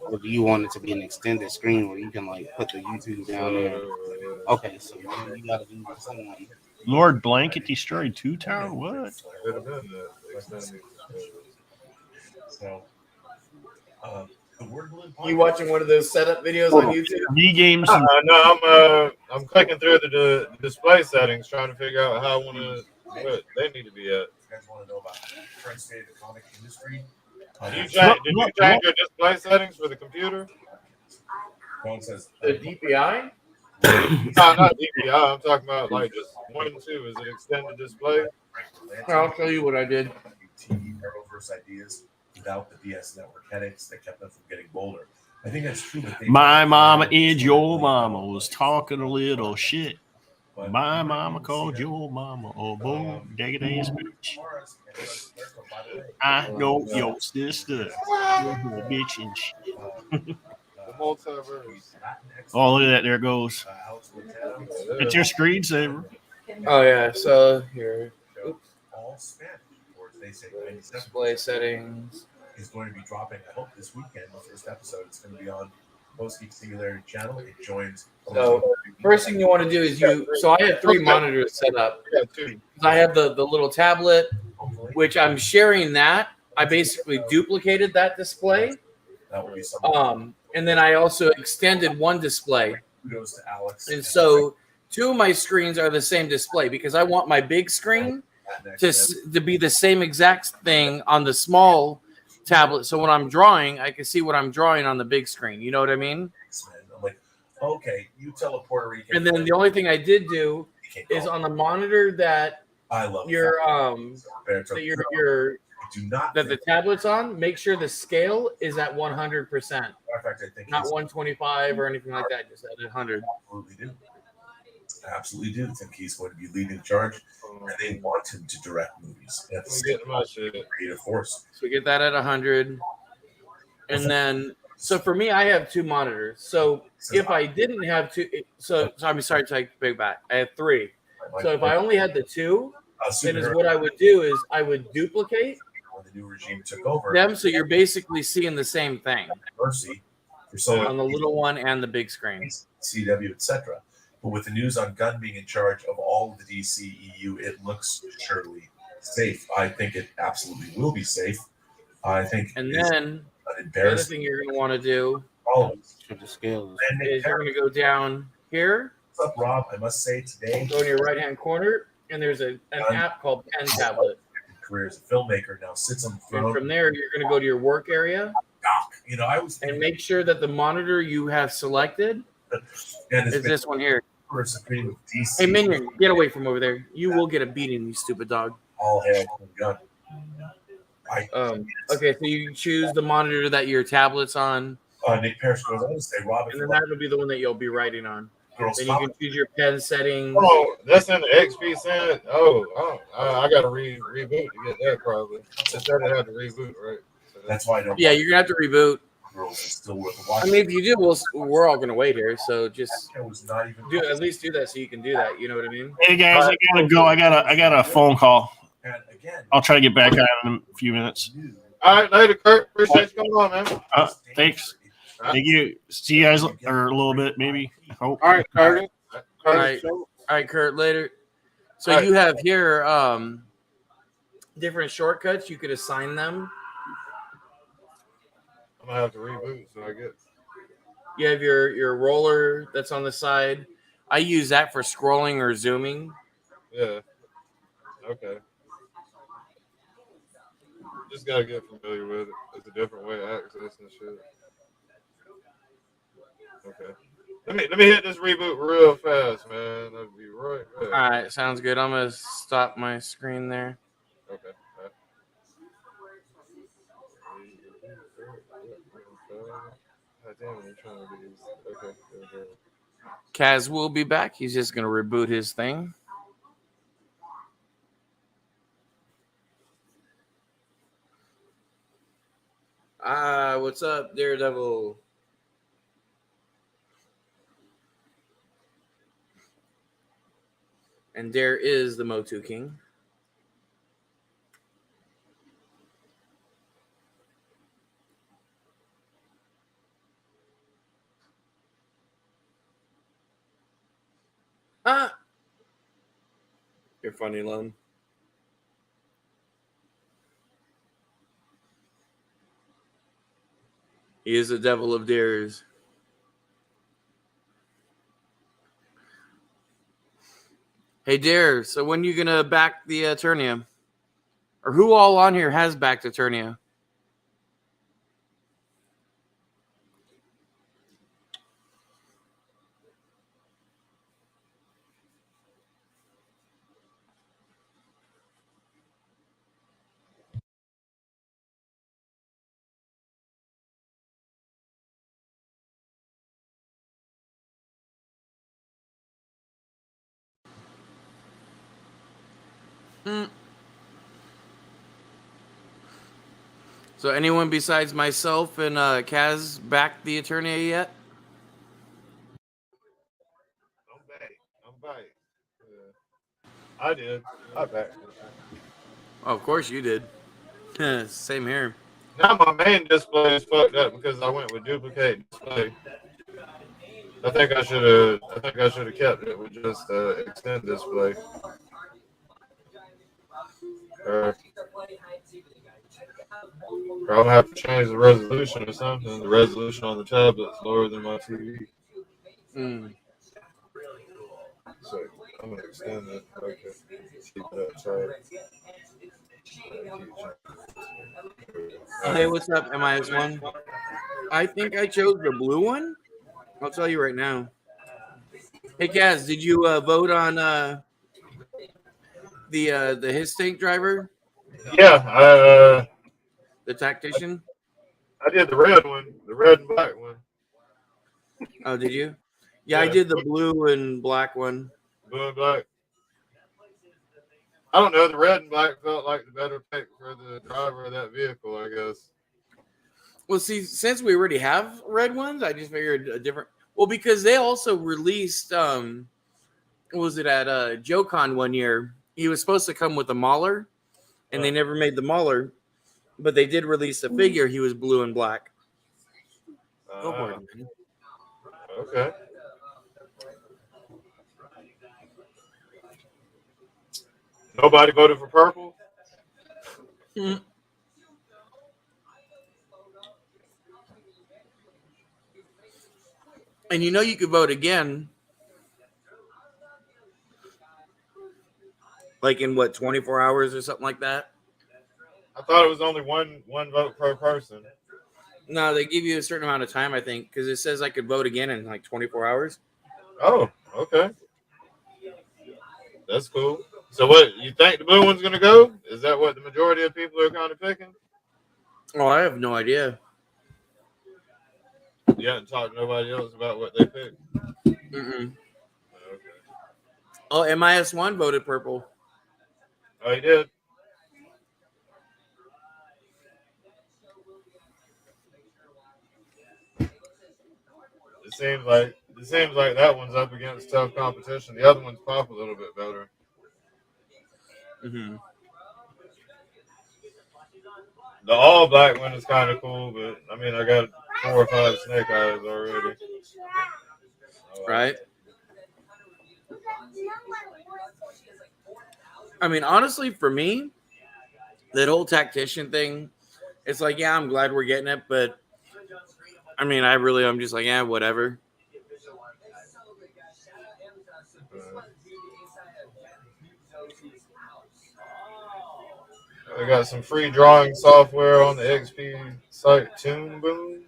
Or do you want it to be an extended screen where you can like put the YouTube down there? Okay, so you gotta do something. Lord Blanket destroyed 2 Tower? What? So, the word balloon. You watching one of those setup videos on YouTube? V games. No, I'm clicking through the display settings, trying to figure out how I want to. What they need to be at. You guys want to know about the current state of the comic industry? Did you change your display settings for the computer? John says The DPI? No, not DPI. I'm talking about like just 1 and 2. Is it extended display? I'll show you what I did. TV Arrowverse ideas without the BS network headaches that kept them from getting bolder. I think that's true. My mama and your mama was talking a little shit. My mama called your mama a bull dagged ass bitch. I know your sister. You're a bitch and shit. The multiverse. Oh, look at that. There it goes. It's your screensaver. Oh, yeah. So, here. All Spanish, or as they say, Display settings. is going to be dropping. I hope this weekend, the first episode, it's going to be on Post Geek Singularity channel. It joins. So, first thing you want to do is so I have 3 monitors set up. I have the little tablet, which I'm sharing that. I basically duplicated that display. That would be and then I also extended one display. Kudos to Alex. And so 2 of my screens are the same display because I want my big screen to be the same exact thing on the small tablet. So when I'm drawing, I can see what I'm drawing on the big screen. You know what I mean? I'm like, okay, you tell a Puerto Rican. And then the only thing I did do is on the monitor that I love your that the tablet's on, make sure the scale is at 100%. Not 125 or anything like that, just at 100. Absolutely do think he's going to be leading the charge, and they want him to direct movies. That's creative force. So we get that at 100, and then so for me, I have 2 monitors. So if I didn't have 2, so I'm sorry to take big back. I have 3. So if I only had the 2, then is what I would do is I would duplicate when the new regime took over them, so you're basically seeing the same thing. Mercy for someone on the little one and the big screen, CW, etc. But with the news on Gunn being in charge of all of the DCEU, it looks surely safe. I think it absolutely will be safe. I think. And then the other thing you're going to want to do for the scale is you're going to go down here. What's up, Rob? I must say today. Go in your right-hand corner, and there's an app called Pen Tablet. Career as a filmmaker now sits on the throne. And from there, you're going to go to your work area. You know, I was and make sure that the monitor you have selected is this one here. Hey, Minion, get away from over there. You will get a beating, you stupid dog. All hail Gun. Okay, so you choose the monitor that your tablet's on. Nick Parrish goes, I would say, Robin. And then that'll be the one that you'll be writing on. Then you can choose your pen settings. Oh, that's in the XP set. I got to reboot to get that probably. It's better to have to reboot, right? So that's why I don't. Yeah, you're gonna have to reboot. Still worth I mean, if you do, we're all gonna wait here. So just at least do that so you can do that. You know what I mean? Hey guys, I gotta go. I got a phone call. I'll try to get back on in a few minutes. All right, later, Kurt. Appreciate you coming on, man. Thanks. Thank you. See you guys or a little bit, maybe. I hope. All right, Kurt. All right, Kurt. Later. So you have here different shortcuts. You could assign them. I'm gonna have to reboot, so I get. You have your roller that's on the side. I use that for scrolling or zooming. Yeah. Okay. Just gotta get familiar with it. It's a different way of accessing shit. Okay. Let me hit this reboot real fast, man. I'll be right All back. right, sounds good. I'm gonna stop my screen there. Okay. All right. God damn it, I'm trying to do this. Okay. There we go. Kaz will be back. He's just gonna reboot his thing. What's up, Daredevil? And there is the Motu King. You're funny, Lone. He is the devil of dares. Hey, Dare, so when you gonna back the Eternia? Or who all on here has backed Eternia? So anyone besides myself and Kaz backed the Eternia yet? I'm back. Yeah. I did. I backed it. Oh, of course you did. Same here. Now my main display is fucked up because I went with duplicate display. I think I should have. I think I should have kept it with just extend display. Or I'm gonna have to change the resolution or something. The resolution on the tablet's lower than my TV. So I'm gonna extend it. Okay. Keep it outside. Hey, what's up, MIS1? I think I chose the blue one. I'll tell you right now. Hey, Kaz, did you vote on the his tank driver? Yeah, The tactician? I did the red one, the red and black one. Oh, did you? Yeah, I did the blue and black one. Blue and black. I don't know. The red and black felt like the better pick for the driver of that vehicle, I guess. Well, see, since we already have red ones, I just figured a different. Well, because they also released, what was it at JoeCon one year? He was supposed to come with a Mauler, and they never made the Mauler, but they did release a figure. He was blue and black. Go for it, man. Okay. Nobody voted for purple? Mm. And you know you could vote again. Like in what, 24 hours or something like that? I thought it was only one vote per person. No, they give you a certain amount of time, I think, because it says I could vote again in like 24 hours. Oh, okay. That's cool. So what, you think the blue one's going to go? Is that what the majority of people are kind of picking? Oh, I have no idea. You haven't talked to nobody else about what they picked? Mm-mm. Okay. Oh, MIS1 voted purple. Oh, he did? It seems like that one's up against tough competition. The other one's pop a little bit better. Mm-hmm. The all black one is kind of cool, but I mean, I got 4 or 5 snake eyes already. Right. I mean, honestly, for me, that whole tactician thing, it's like, yeah, I'm glad we're getting it, but I mean, I'm just like, yeah, whatever. They got some free drawing software on the XP site, Toon Boom.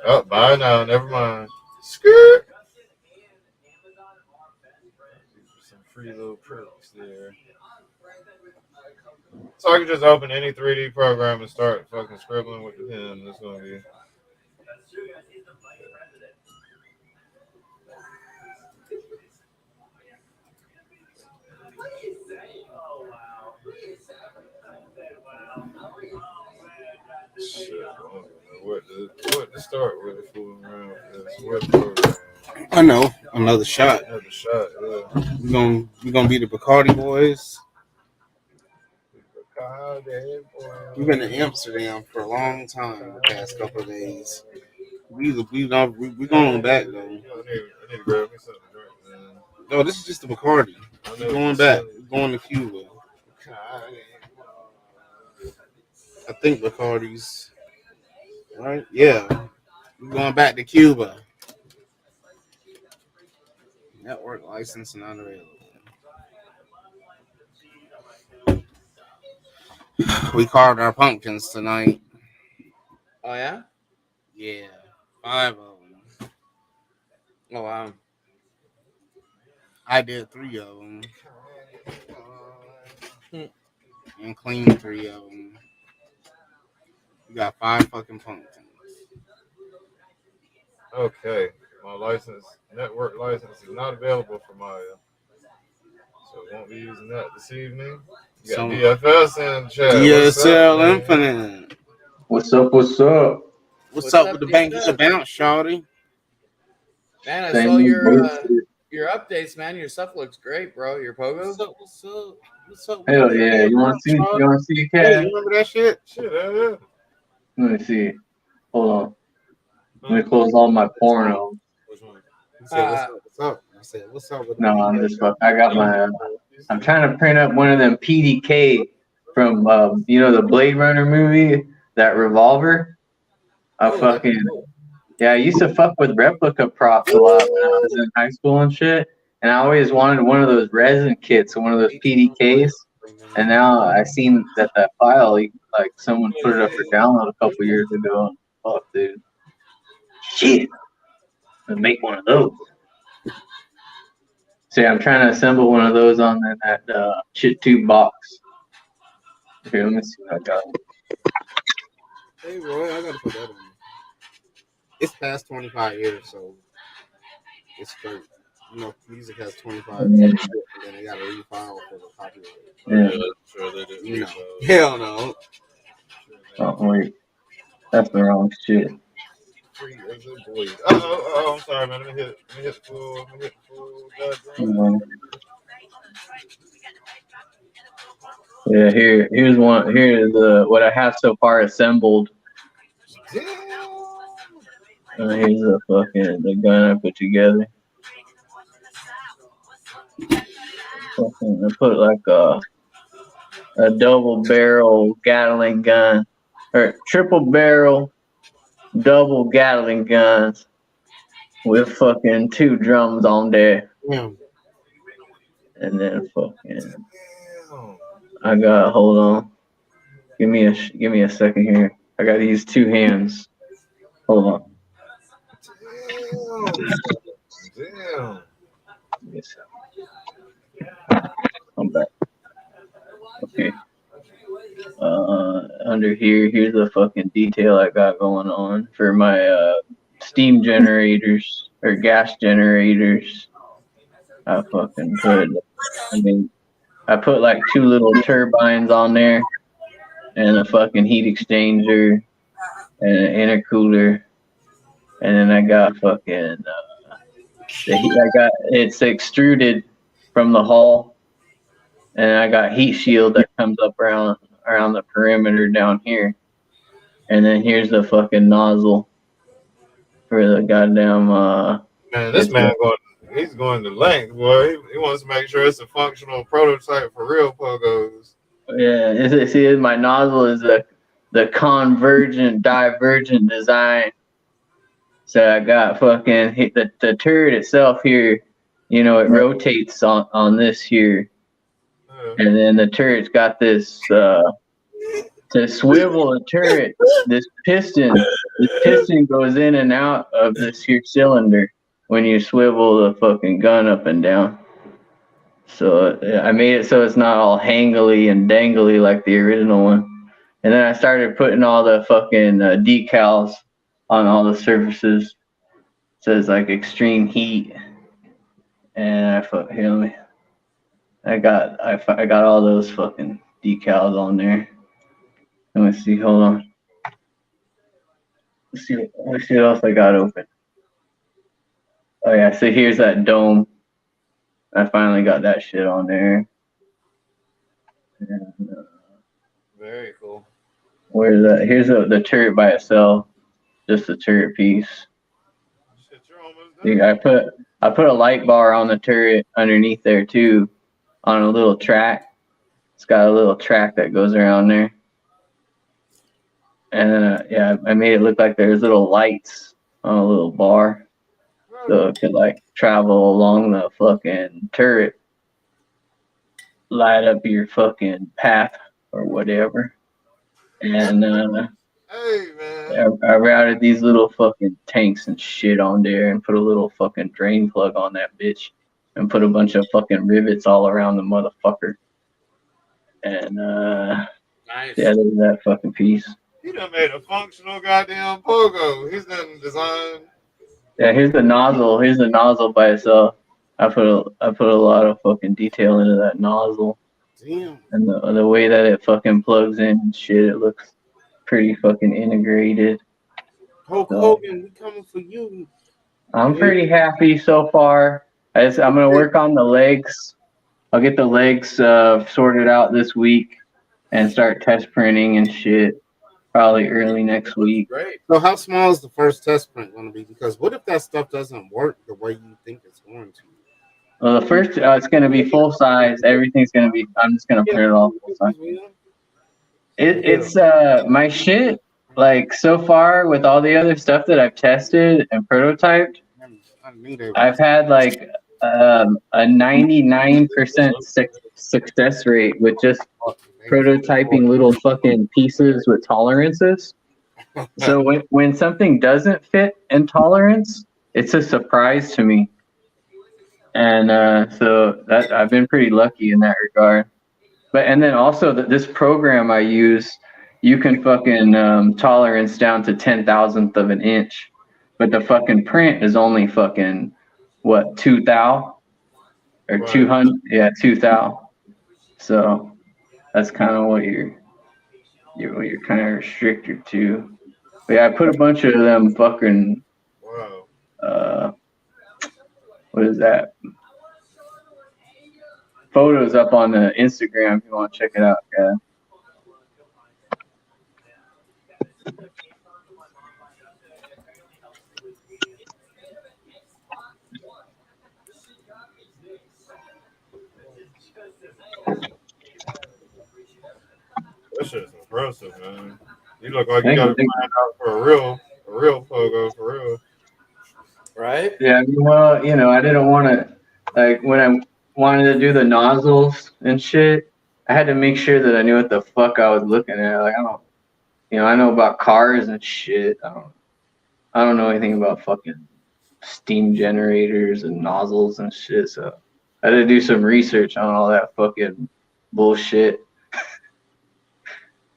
Oh, bye now. Never mind. Skirt. Some free little perks there. So I can just open any 3D program and start fucking scribbling with the pen. That's gonna be. Shit, I don't know what to start with fooling around with this. What program? I know. Another shot. Another shot, yeah. We're gonna be the Bacardi boys. We've been in Amsterdam for a long time the past couple of days. We going back though. I need to grab me something to drink, man. No, this is just the Bacardi. We're going back. We're going to Cuba. I think Bacardi's right. Yeah, we're going back to Cuba. Network license not available. We carved our pumpkins tonight. Oh yeah? Yeah, 5 of them. Oh wow. I did 3 of them. And cleaned 3 of them. We got 5 fucking pumpkins. Okay, my network license is not available for Maya, so won't be using that this evening. You got DFS in chat. DSL Infinite. What's up? What's up? What's up with the bank bounce, shawty? Man, I Same saw bullshit. your updates, man. Your stuff looks great, bro. Your pogos. What's up? Hell yeah! You want to see? You want to see, Hey, Cat? you remember that shit? Shit, yeah. Let me see. Hold on. Let me close all my porno. Which one? You said, what's up? I said, what's up with the No, I'm just fuck. I got my. I'm trying to print up one of them PDK from the Blade Runner movie, that revolver. I used to fuck with replica props a lot when I was in high school and shit. And I always wanted one of those resin kits, one of those PDKs. And now I seen that file, like someone put it up for download a couple years ago. And fuck, dude. Shit. I'm gonna make one of those. See, I'm trying to assemble one of those on that shit tube box. Here, let me see what I got. Hey, Roy, I gotta put that on. It's past 25 years, so it's straight. Music has 25 years, and then they gotta refile for the copyright. Yeah. Sure they did. You know. Hell no. Oh, wait. That's the wrong shit. Oh, I'm sorry, man. Let me hit full. Yeah, here's one. Here's what I have so far assembled. Here's the gun I put together. I put like a double barrel Gatling gun, or triple barrel double Gatling guns with fucking 2 drums on there. Yeah. And then I got, hold on. Give me a second here. I gotta use 2 hands. Hold on. Damn. Yes. I'm back. Okay. Under here's the fucking detail I got going on for my steam generators or gas generators. I put like 2 little turbines on there and a fucking heat exchanger and an intercooler. And then I got fucking it's extruded from the hull, and I got heat shield that comes up around the perimeter down here. And then here's the fucking nozzle for the goddamn man, this man he's going to length, boy. He wants to make sure it's a functional prototype for real pogos. Yeah, my nozzle is the convergent divergent design. So I got fucking the turret itself here you know, it rotates on this here, and then the turret's got this to swivel a turret. This piston goes in and out of this here cylinder when you swivel the fucking gun up and down. So I made it so it's not all hangly and dangly like the original one. And then I started putting all the fucking decals on all the surfaces. It says like extreme heat. And I got all those fucking decals on there. Let me see, hold on. Let's see what else I got open. Oh yeah, so here's that dome. I finally got that shit on there. And, Very cool. where's that? Here's the turret by itself, just the turret piece. Shit, you're almost done. See, I put a light bar on the turret underneath there too, on a little track. It's got a little track that goes around there. And then yeah, I made it look like there's little lights on a little bar, so it could like travel along the fucking turret, light up your fucking path or whatever. And Hey, man. I routed these little fucking tanks and shit on there and put a little fucking drain plug on that bitch and put a bunch of fucking rivets all around the motherfucker. And Nice. yeah, there's that fucking piece. He done made a functional goddamn pogo. He's done designed. Yeah, here's the nozzle. Here's the nozzle by itself. I put a lot of fucking detail into that nozzle. Damn. And the way that it fucking plugs in and shit, it looks pretty fucking integrated. Hulk Hogan, we coming for you. I'm pretty happy so far. I'm gonna work on the legs. I'll get the legs sorted out this week and start test printing and shit. Probably early next week. Great. So how small is the first test print going to be? Because what if that stuff doesn't work the way you think it's going to? Well, the first it's gonna be full size. Everything's gonna be. I'm just gonna print it all full size. It's my shit. Like so far with all the other stuff that I've tested and prototyped, I've had like a 99% success rate with just prototyping little fucking pieces with tolerances. So when something doesn't fit in tolerance, it's a surprise to me. And so that I've been pretty lucky in that regard. And then also this program I use, you can fucking tolerance down to 10,000th of an inch, but the fucking print is only fucking what 2 thou or 200? Yeah, 2 thou. So that's kind of what you're kind of restricted to. But yeah, I put a bunch of them fucking what is that? Photos up on the Instagram if you want to check it out, yeah. That shit's impressive, man. You look like you got to find out for a real pogo, for real. Right? Yeah, well, you know, I didn't want to, like, when I wanted to do the nozzles and shit, I had to make sure that I knew what the fuck I was looking at. Like, I know about cars and shit. I don't know anything about fucking steam generators and nozzles and shit. So I had to do some research on all that fucking bullshit.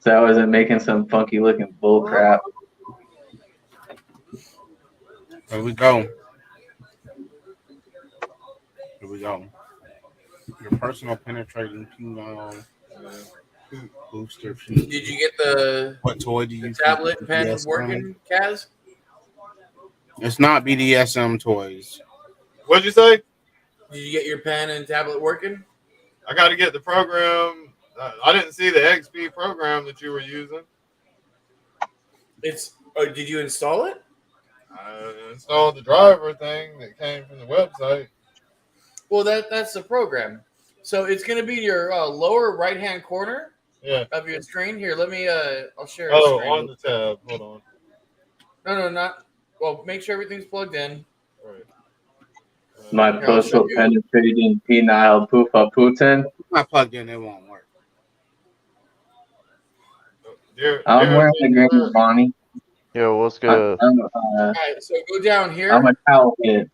So I wasn't making some funky looking bull crap. Here we go. Here we go. Your personal penetrating penile booster. Did you get the what toy do you tablet pen working, Kaz? It's not BDSM toys. What'd you say? Did you get your pen and tablet working? I got to get the program. I didn't see the XP program that you were using. Did you install it? I installed the driver thing that came from the website. Well, that's the program. So it's going to be your lower right-hand corner of your screen. Here, let me. I'll share. Oh, on the tab. Hold on. No, not. Well, make sure everything's plugged in. Right. My Here, I'll show postal you. penetrating penile poofa putin. Not plugged in, it won't work. I'm wearing a green Bonnie. Yo, what's good? All right, so go down here, I'm a towel kid.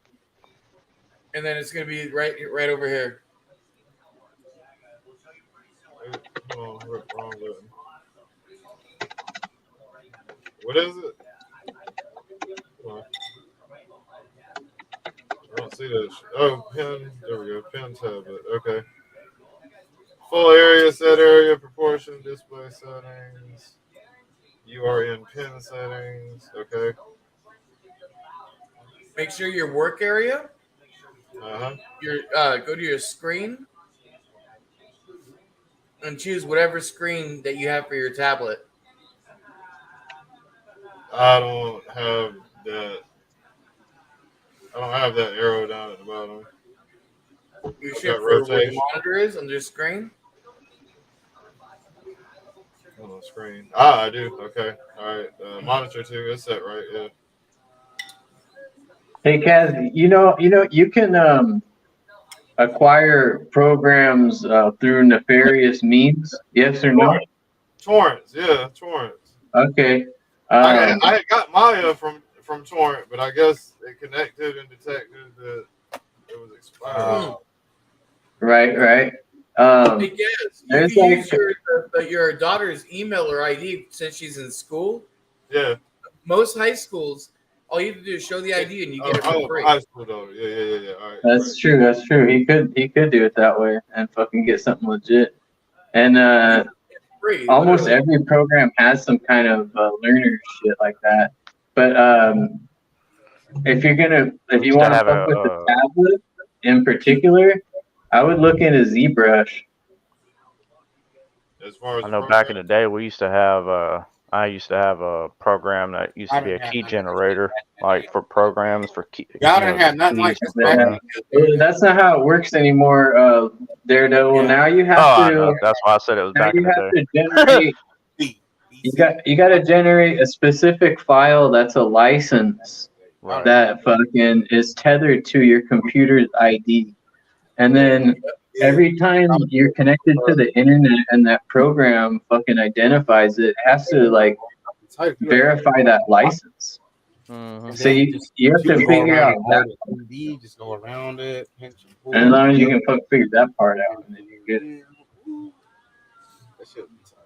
and then it's gonna be right over here. Hold on, wrong button. What is it? Hold on. I don't see that. Oh, pin. There we go. Pin tablet. Okay. Full area, set area, proportion, display settings. You are in pin settings. Okay. Make sure your work area. Uh-huh. Your go to your screen and choose whatever screen that you have for your tablet. I don't have that. I don't have that arrow down at the bottom. You I've should got for where the rotation monitor is on your screen. on the screen. Ah, I do. Okay. All right. Monitor 2 is set right. Yeah. Hey Kaz, you can acquire programs through nefarious means. Yes or no? Torrents. Yeah, torrents. Okay. I had got Maya from torrent, but I guess it connected and detected that it was expired. Right. Hey, Gaz, you there's can like use your daughter's email or ID since she's in school. Yeah. Most high schools, all you have to do is show the ID and you get it for free. High school though. Yeah. All right. That's true. That's true. He could do it that way and fucking get something legit. And Free, almost literally. every program has some kind of learner shit like that. But if you want to have fuck with the a, tablet in particular, I would look into ZBrush. As far as I know back in the day, I used to have a program that used to be a key generator, like for programs for key. Y'all didn't have nothing like keys this and back programs. That's not how it works anymore, Daredevil. Now you have I to. know. That's why I said it was Now back you in the have day. to generate. You got to generate a specific file that's a license Right. that fucking is tethered to your computer's ID, and then every time you're connected to the internet and that program fucking identifies it, has to like verify that license. Mm-hmm. So you have to figure out that. Just go around it, pinch and pull. And as long as you can fucking figure that part out, and then you're good. That shit be tight.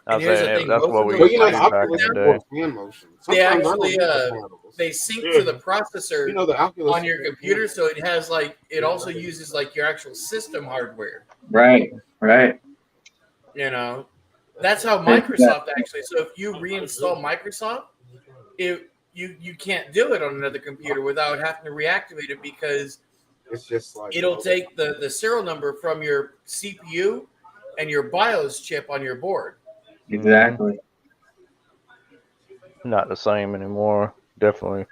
I was And here's saying the thing, that's most what of we those used to do back in Oculus the day. supports hand motion. They Sometimes I actually don't use the handles. they sync to the processor You know, the Oculus on your computer, so it has like it also uses like your actual system hardware. Right. You know, that's how Microsoft actually. So if you reinstall Microsoft, you can't do it on another computer without having to reactivate it because it's just like it'll take the serial number from your CPU and your BIOS chip on your board. Exactly. Not the same anymore. Definitely.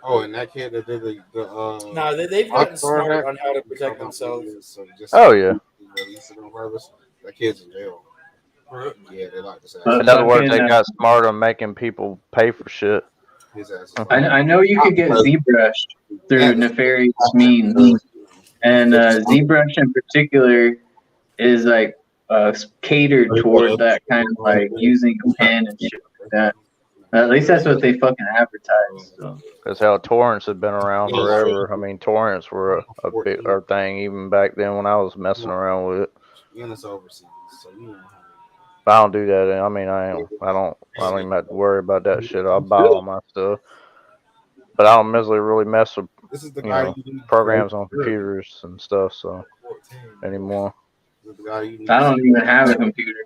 Oh, and that kid that did the No, they've gotten smart on how to protect themselves. So just Oh yeah. release it on purpose. That kid's in jail. Yeah, they like to say. But In other words, fucking, they got smart on making people pay for shit. His ass is I know you could get ZBrush through nefarious means, and ZBrush in particular is like catered toward that kind of like using a pen and shit like that. At least that's what they fucking advertise. So. Because how torrents have been around forever. I mean, torrents were a big thing even back then when I was messing around with it. And it's overseas, so you know. But I don't do that. I mean, I don't even have to worry about that shit. I'll buy all my stuff. But I don't really mess with This is the guy programs on computers and stuff anymore. I don't even have a computer.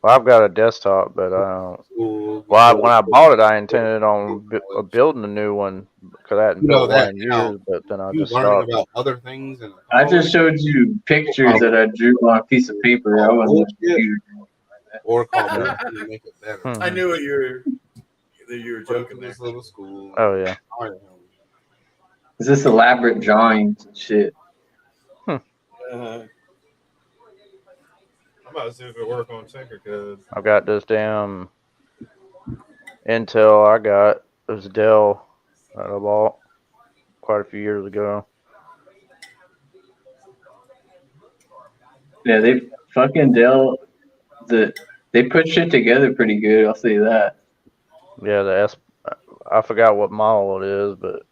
Well, I've got a desktop, but I don't. Well, when I bought it, I intended on building a new one because I hadn't built one in years. But then I just stopped. About other things, and I just showed you pictures that I drew on a piece of paper. I wasn't a computer. Or call to make it better. I knew what you were joking there. This little school. Oh yeah. Is this elaborate drawings and shit? I'm about to see if it work on Tinkercad. I've got this damn Intel. I got this Dell that I bought. quite a few years ago. Yeah, they fucking they put shit together pretty good. I'll say that. Yeah, I forgot what model it is, but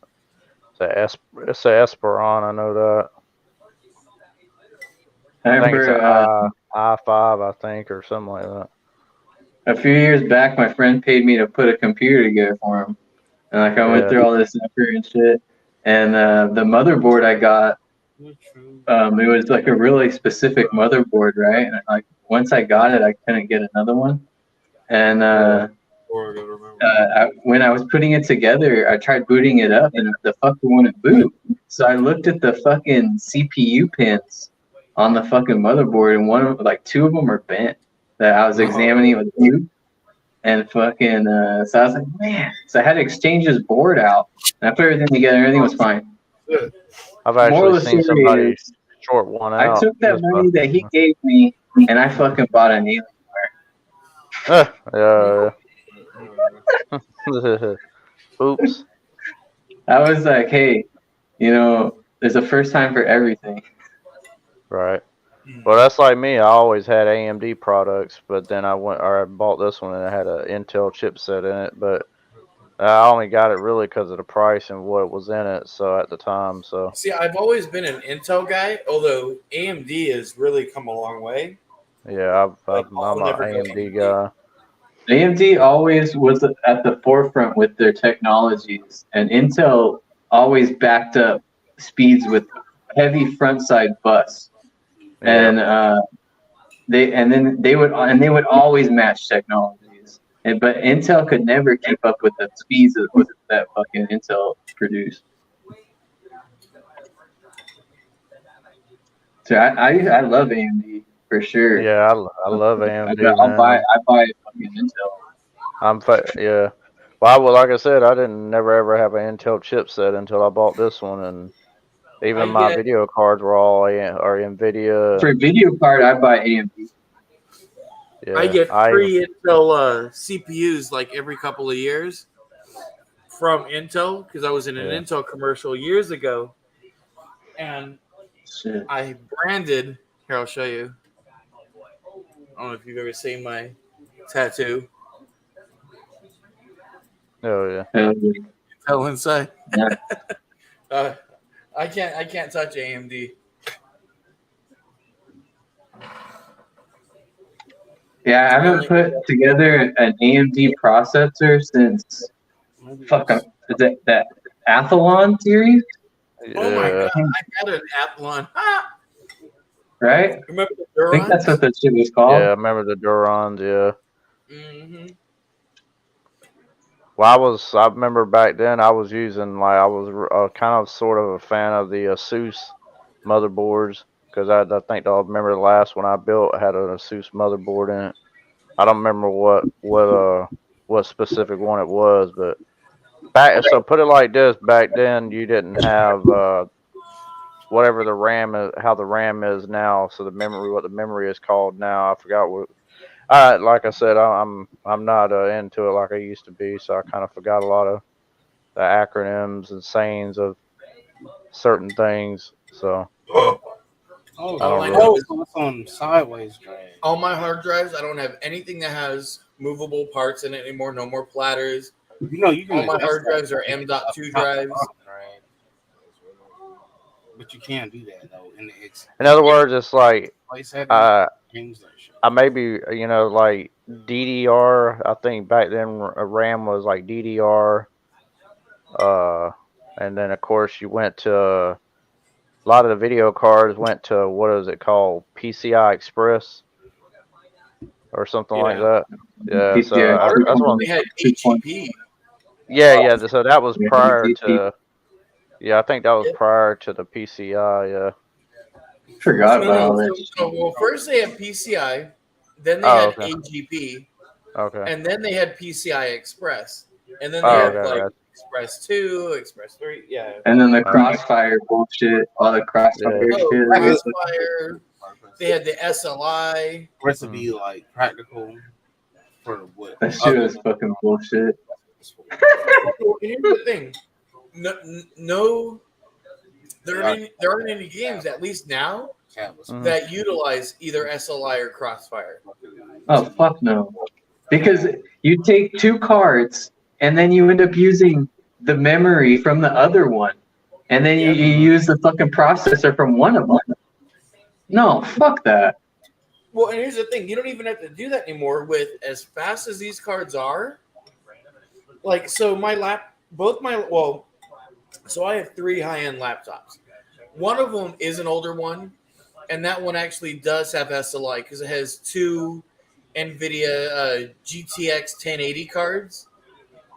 it's a Esperon. I know that. I I think it's an remember i5, I think, or something like that. a few years back, my friend paid me to put a computer together for him, and like I went Yeah. through all this effort and shit. And the motherboard I got, it was like a really specific motherboard, right? And like once I got it, I couldn't get another one. And when I was putting it together, I tried booting it up, and the fucker wouldn't boot. So I looked at the fucking CPU pins on the fucking motherboard, and like two of them are bent. That I was examining with you, and fucking. So I was like, man. So I had to exchange his board out, and I put everything together. And everything was fine. I've Moral actually of the seen story somebody is, short one I out. took that just money that he gave me, and I fucking bought an alien. yeah. Oops. I was like, hey, there's a first time for everything. Right. Well, that's like me. I always had AMD products, but then I bought this one and it had an Intel chipset in it. But I only got it really because of the price and what was in it. So at the time, See, I've always been an Intel guy, although AMD has really come a long way. yeah, I'm all an never go AMD guy. AMD always was at the forefront with their technologies, and Intel always backed up speeds with heavy front side bus, and they would always match technologies, but Intel could never keep up with the speeds that fucking Intel produced. So I love AMD for sure. Yeah, I love AMD, I'll buy man. fucking Intel. Yeah. Well, like I said, I didn't never ever have an Intel chipset until I bought this one, and even my video cards were all NVIDIA. For video card, I buy AMD. Yeah, I get free Intel CPUs like every couple of years from Intel because I was in an Intel commercial years ago, and I branded. Here, I'll show you. I don't know if you've ever seen my tattoo. Oh yeah. Intel inside. I can't touch AMD. Yeah, I haven't put together an AMD processor since that Athlon series. Yeah. Oh my god, I got an Athlon. Right? Remember the I think that's what that shit was called. Yeah, I remember the Durons. Yeah. Mm-hmm. Well, I remember back then I was using I was kind of sort of a fan of the ASUS motherboards because I think I remember the last one I built had an ASUS motherboard in it. I don't remember what specific one it was, but so put it like this: back then you didn't have whatever the RAM is, how the RAM is now. So what the memory is called now, I forgot what. Like I said, I'm not into it like I used to be, so I kind of forgot a lot of the acronyms and sayings of certain things. So I don't know it's on sideways drive. All my hard drives, I don't have anything that has movable parts in it anymore. No more platters. You can all my hard drives are M.2 drives. Right. But you can't do that though. In other words, it's like I maybe like DDR. I think back then RAM was like DDR. And then of course you went to a lot of the video cards went to what is it called, PCI Express or something like that. Yeah, so that's what we had HEP. Yeah. So that was prior to. Yeah, I think that was prior to the PCI. Yeah. Forgot about all that. Well, first they had PCI, then they had AGP, and then they had PCI Express, and then they had Express 2, Express 3, yeah. And then the Crossfire bullshit, all the Crossfire shit. Crossfire. They had the SLI. For it to be like practical for what? That shit was fucking bullshit. Here's the thing. no, there aren't any games, at least now, that utilize either SLI or Crossfire. Oh fuck no! Because you take two cards and then you end up using the memory from the other one, and then you use the fucking processor from one of them. No, fuck that. Well, and here's the thing: you don't even have to do that anymore. With as fast as these cards are, like so, so I have 3 high-end laptops. One of them is an older one, and that one actually does have SLI because it has 2 NVIDIA GTX 1080 cards,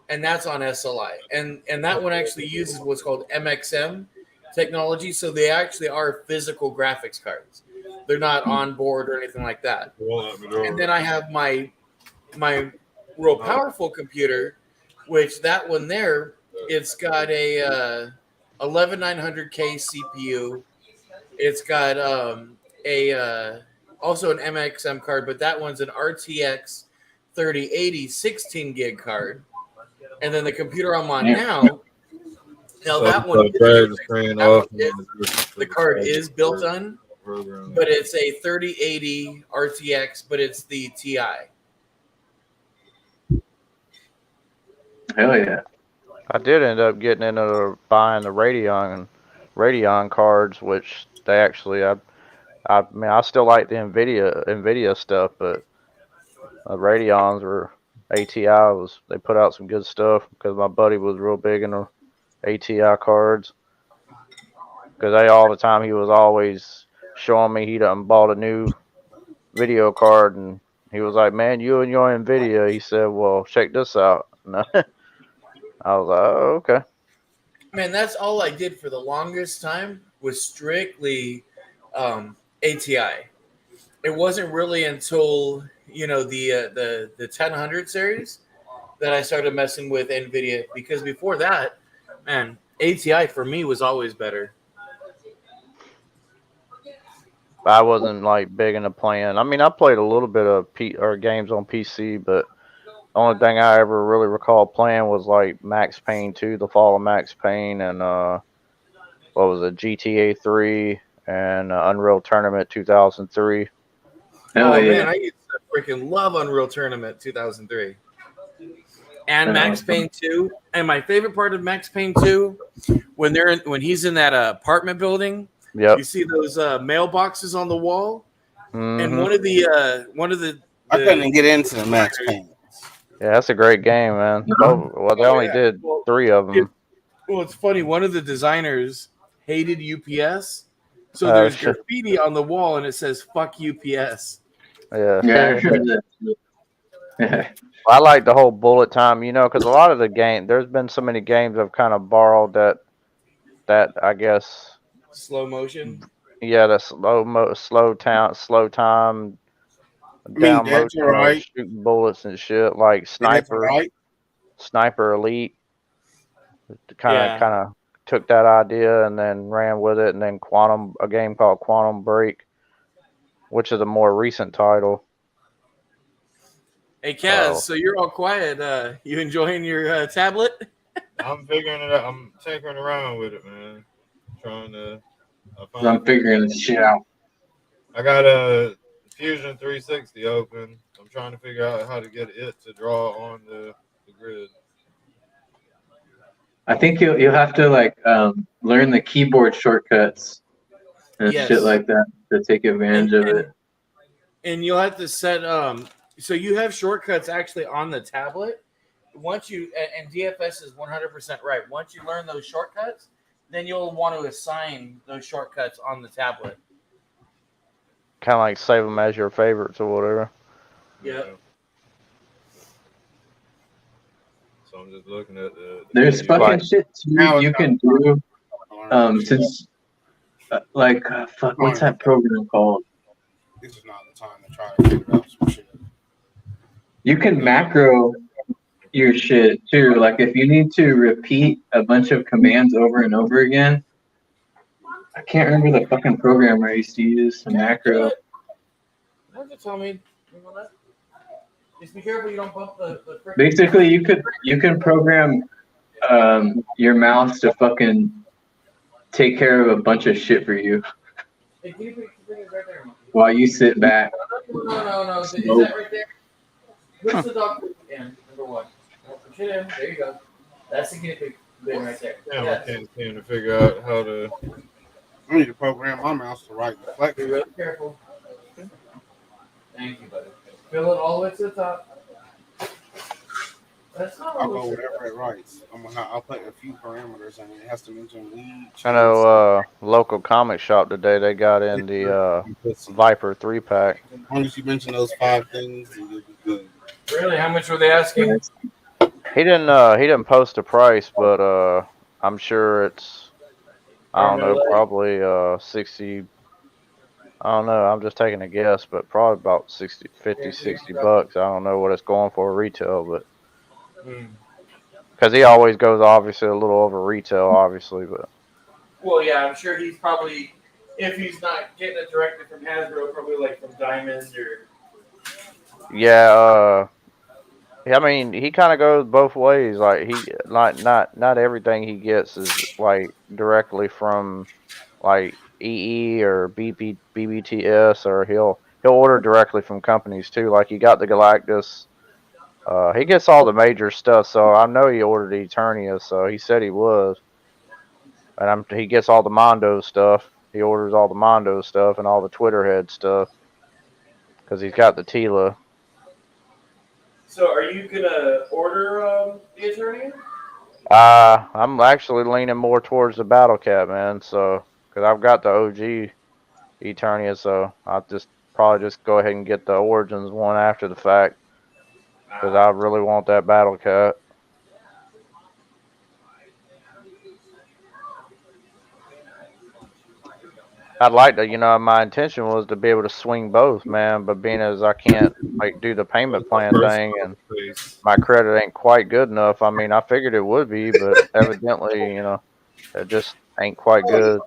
and that's on SLI. And that one actually uses what's called MXM technology, so they actually are physical graphics cards. They're not on board or anything like that. And then I have my real powerful computer, which that one there, it's got a 11900K CPU. It's got also an MXM card, but that one's an RTX 3080 16 gig card. And then the computer I'm on now that one, the card is built on, but it's a 3080 RTX, but it's the TI. Hell yeah. I did end up getting into buying the Radeon cards, which they actually I mean I still like the Nvidia stuff, but the Radeons were they put out some good stuff because my buddy was real big into ATI cards. Because all the time he was always showing me he done bought a new video card, and he was like, "Man, you and your Nvidia." He said, "Well, check this out." I was like, "Oh, okay." Man, that's all I did for the longest time was strictly ATI. It wasn't really until the 1000 series that I started messing with NVIDIA, because before that, man, ATI for me was always better. I wasn't like big into playing. I mean, I played a little bit of games on PC, but the only thing I ever really recall playing was like Max Payne 2, The Fall of Max Payne, and what was it, GTA 3, and Unreal Tournament 2003. Man, I used to freaking love Unreal Tournament 2003. And Max Payne 2. And my favorite part of Max Payne 2, when he's in that apartment building, you see those mailboxes on the wall, and one of the I couldn't get into the Max Payne. Yeah, that's a great game, man. Well, they only did 3 of them. It's funny. One of the designers hated UPS, so there's graffiti on the wall, and it says "fuck UPS." Yeah. I like the whole bullet time, because a lot of the game, there's been so many games I've kind of borrowed that I guess slow motion. Yeah, the slow time, down motion, shooting bullets and shit like Sniper Elite. Kind of took that idea and then ran with it, and then a game called Quantum Break, which is a more recent title. Hey Kaz, so you're all quiet. You enjoying your tablet? I'm figuring it out. I'm tinkering around with it, man. I'm figuring this shit out. I got a Fusion 360 open. I'm trying to figure out how to get it to draw on the grid. I think you'll have to learn the keyboard shortcuts and shit like that to take advantage of it. And you'll have to set so you have shortcuts actually on the tablet. Once you and DFS is 100% right. Once you learn those shortcuts, then you'll want to assign those shortcuts on the tablet. Kind of like save them as your favorites or whatever. Yep. So I'm just looking at There's fucking shit too you can do. Since fuck, what's that program called? This is not the time to try to figure out some shit. You can macro your shit too. Like if you need to repeat a bunch of commands over and over again. I can't remember the fucking program I used to use to macro. Why don't you tell me? Just be careful you don't bump the Basically, you can program your mouse to fucking take care of a bunch of shit for you Hey, can you bring it right there, monkey? while you sit back. No. Is that right there? Push the dog food in, number one. Push it in. There you go. That's the guinea pig bin right there. Damn, Yes. I can't seem to figure out how to. I need to program my mouse to right Be deflection. really careful. Thank you, buddy. Fill it all the way to the top. That's not I'll what go it whatever it writes. I'll put a few parameters in it. It has to mention weed. I know local comic shop today, they got in the Viper 3-pack. As long as you mention those 5 things, then you'll be good. Really? How much were they asking? He didn't post a price, but I'm sure it's, I don't know, probably 60. I don't know, I'm just taking a guess, but probably about 50, 60 bucks. I don't know what it's going for retail, but because he always goes obviously a little over retail, obviously, but Well, yeah, I'm sure he's probably, if he's not getting it directly from Hasbro, probably like from Diamond or. yeah, I mean, he kind of goes both ways. Like he, like not everything he gets is like directly from like EE or BBTS, or he'll order directly from companies too. Like he got the Galactus. He gets all the major stuff, so I know he ordered Eternia, so he said he was. And he gets all the Mondo stuff. He orders all the Mondo stuff and all the Twitterhead stuff because he's got the Tila. So, are you gonna order the Eternia? I'm actually leaning more towards the Battle Cat, man. So, because I've got the OG Eternia, so I'll probably just go ahead and get the Origins one after the fact because I really want that Battle Cat. I'd like to, my intention was to be able to swing both, man. But being as I can't like do the payment plan thing and my credit ain't quite good enough. I mean, I figured it would be, but evidently, it just ain't quite good.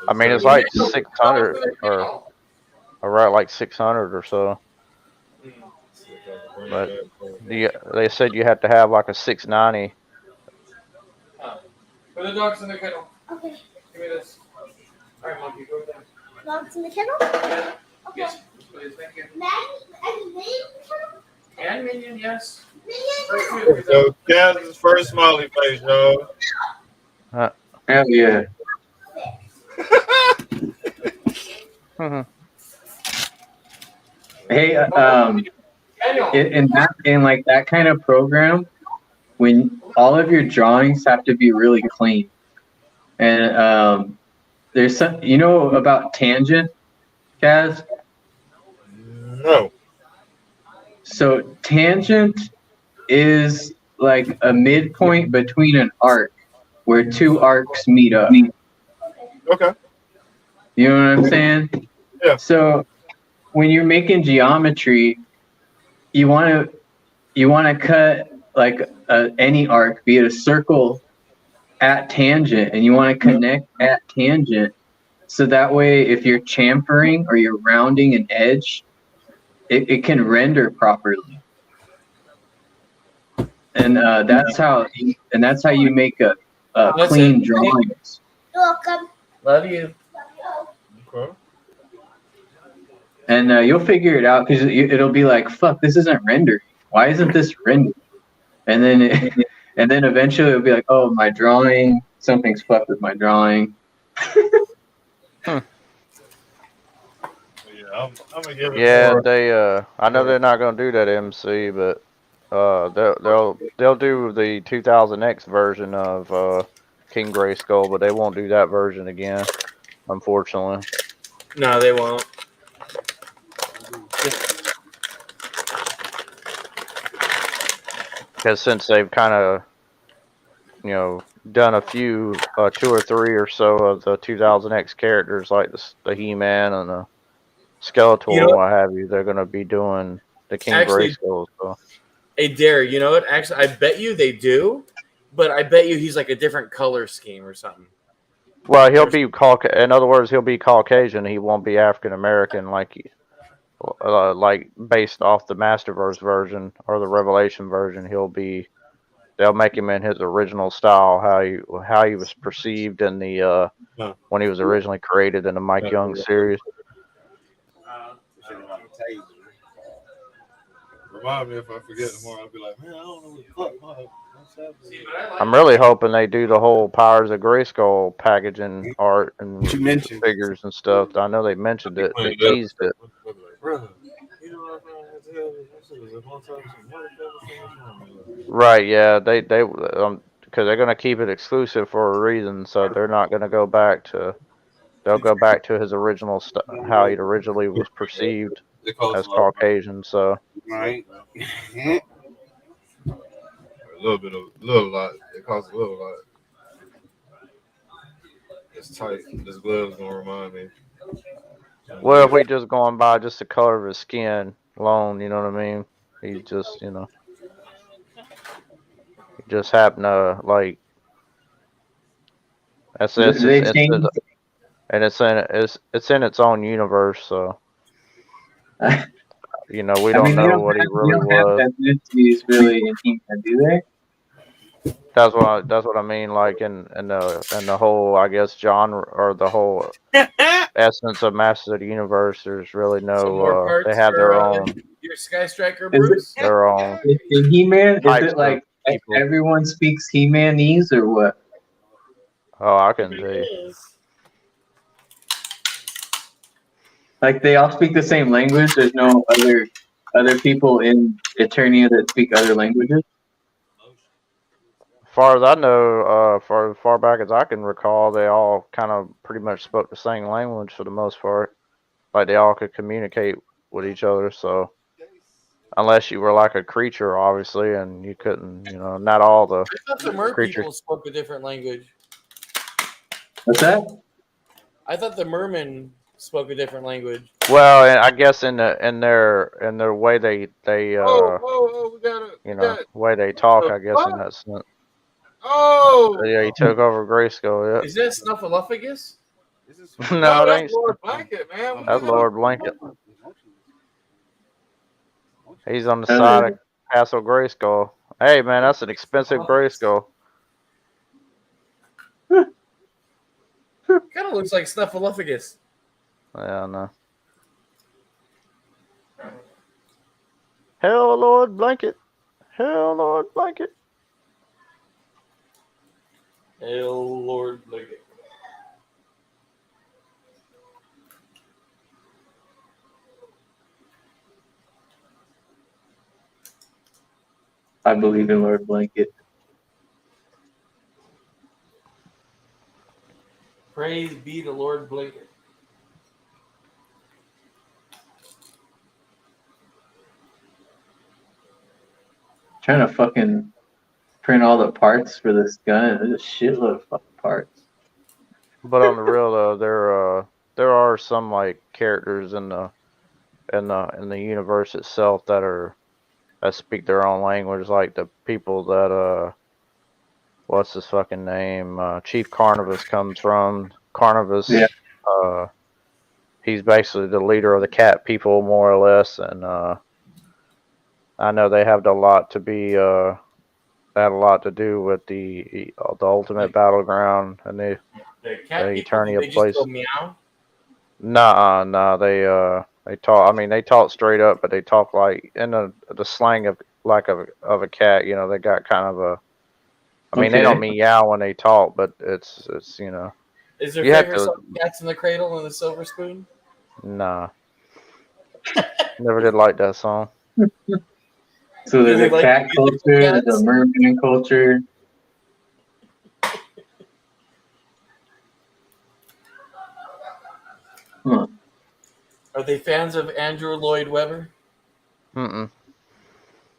I mean, it's like 600 or right, like 600 or so. But they said you have to have like a 690. Put the dogs in the kennel. Okay. Give me this. All right, monkey, go there. Dogs in the kennel? Yeah. Okay. Yes, please, thank you. Minion? And Minion, yes. Minion? So, Kansas first smiley face, y'all. Hell yeah. Hey, in like that kind of program, when all of your drawings have to be really clean, and there's some, about tangent, Kaz? No. So tangent is like a midpoint between an arc where 2 arcs meet up. Okay. You know what I'm saying? Yeah. So when you're making geometry, you want to cut like any arc, be it a circle, at tangent, and you want to connect at tangent, so that way if you're chamfering or you're rounding an edge, it can render properly. And that's how you make a clean drawing. You're welcome. Love you. Okay. And you'll figure it out because it'll be like, fuck, this isn't rendering. Why isn't this rendered? And then eventually it'll be like, oh, my drawing, something's fucked with my drawing. I'm gonna give it. Yeah, I know they're not gonna do that MC, but they'll do the 2000X version of King Grayskull, but they won't do that version again, unfortunately. No, they won't. Because since they've kind of, done a few, 2 or 3 or so of the 2000X characters, like the He-Man and the Skeletor and what have you, they're going to be doing the King Grayskull. So. Hey, Dare, you know what? Actually, I bet you they do, but I bet you he's like a different color scheme or something. Well, he'll be in other words, he'll be Caucasian. He won't be African American like based off the Masterverse version or the Revelation version. He'll be they'll make him in his original style, how he was perceived in the when he was originally created in the Mike Young series. Remind me if I forget tomorrow. I'll be like, man, I don't know what the fuck. I'm really hoping they do the whole Powers of Grayskull packaging art and You mentioned figures and stuff. I know they mentioned it. They teased it. Right? Yeah. They because they're gonna keep it exclusive for a reason. So they're not gonna go back to. They'll go back to his original how he originally was perceived as Caucasian. So. right. Little lot. It costs a little lot. It's tight. This glove's gonna remind me. Well, if we just going by just the color of his skin alone, you know what I mean? He just, he just happened to like. That's Do it's, they it's, change? and it's in its own universe, so we I don't mean, know what he they really don't have was. ethnicities really in He-Man, do they? That's what I mean. Like in the whole, I guess, genre or the whole essence of Masters of the Universe. There's really Some more no. They parts have their for own your Sky Striker, Is Bruce. their own it in He-Man? Is types it of like people. everyone speaks He-Manese or what? Oh, I can see. Like they all speak the same language. There's no other people in Eternia that speak other languages. As far as I know, for as far back as I can recall, they all kind of pretty much spoke the same language for the most part. Like they all could communicate with each other. So unless you were like a creature, obviously, and you couldn't, not all the I thought the Mer creatures. people spoke a different language. What's that? I thought the Mermen spoke a different language. Well, and I guess in their way they We got it. way they talk, The I guess in fuck? that sense. Oh, Yeah, he took over Grayskull. Is that Snuffleupagus? Yeah. No, it that's ain't. Lord Blanket, man. What That's the hell? Lord Blanket. He's on the Oh, side of Castle Grayskull. Hey, man, that's an expensive Grayskull. Kind of looks like Snuffleupagus. Yeah, I know. Hell, Lord Blanket. Hell, Lord Blanket. Hail, Lord Blanket. I believe in Lord Blanket. Praise be to Lord Blanket. Trying to fucking print all the parts for this gun. There's a shitload of fucking parts. But on the real though, there are some like characters in the universe itself that speak their own language, like the people that what's his fucking name? Chief Carnivus comes from. Carnivus. Yeah. He's basically the leader of the cat people, more or less, and I know they have a lot to do with the ultimate battleground and the cat people, Eternia they place. just go meow? Nah, they talk. I mean, they talk straight up, but they talk like in the slang of a cat. They got kind of a. I mean, they don't meow when they talk, but it's. Is your you have favorite song Cats in the Cradle and the Silver Spoon? Nah. Never did like that song. So there's a cat culture, there's a merman culture. Huh. Are they fans of Andrew Lloyd Webber? Mm-mm.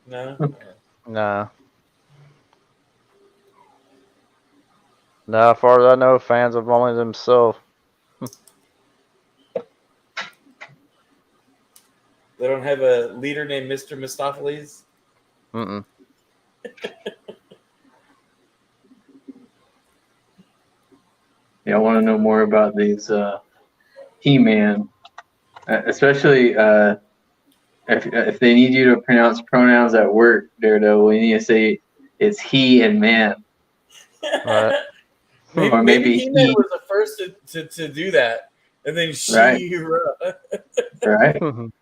No? Nah. Nah, as far as I know, fans of only themselves. They don't have a leader named Mr. Mistopheles? Mm-mm. Yeah, I want to know more about these He-Man, especially if they need you to pronounce pronouns at work, Daredevil. You need to say it's he and man. Right. Maybe He-Man was the first to do that, and then She-Ra. Right?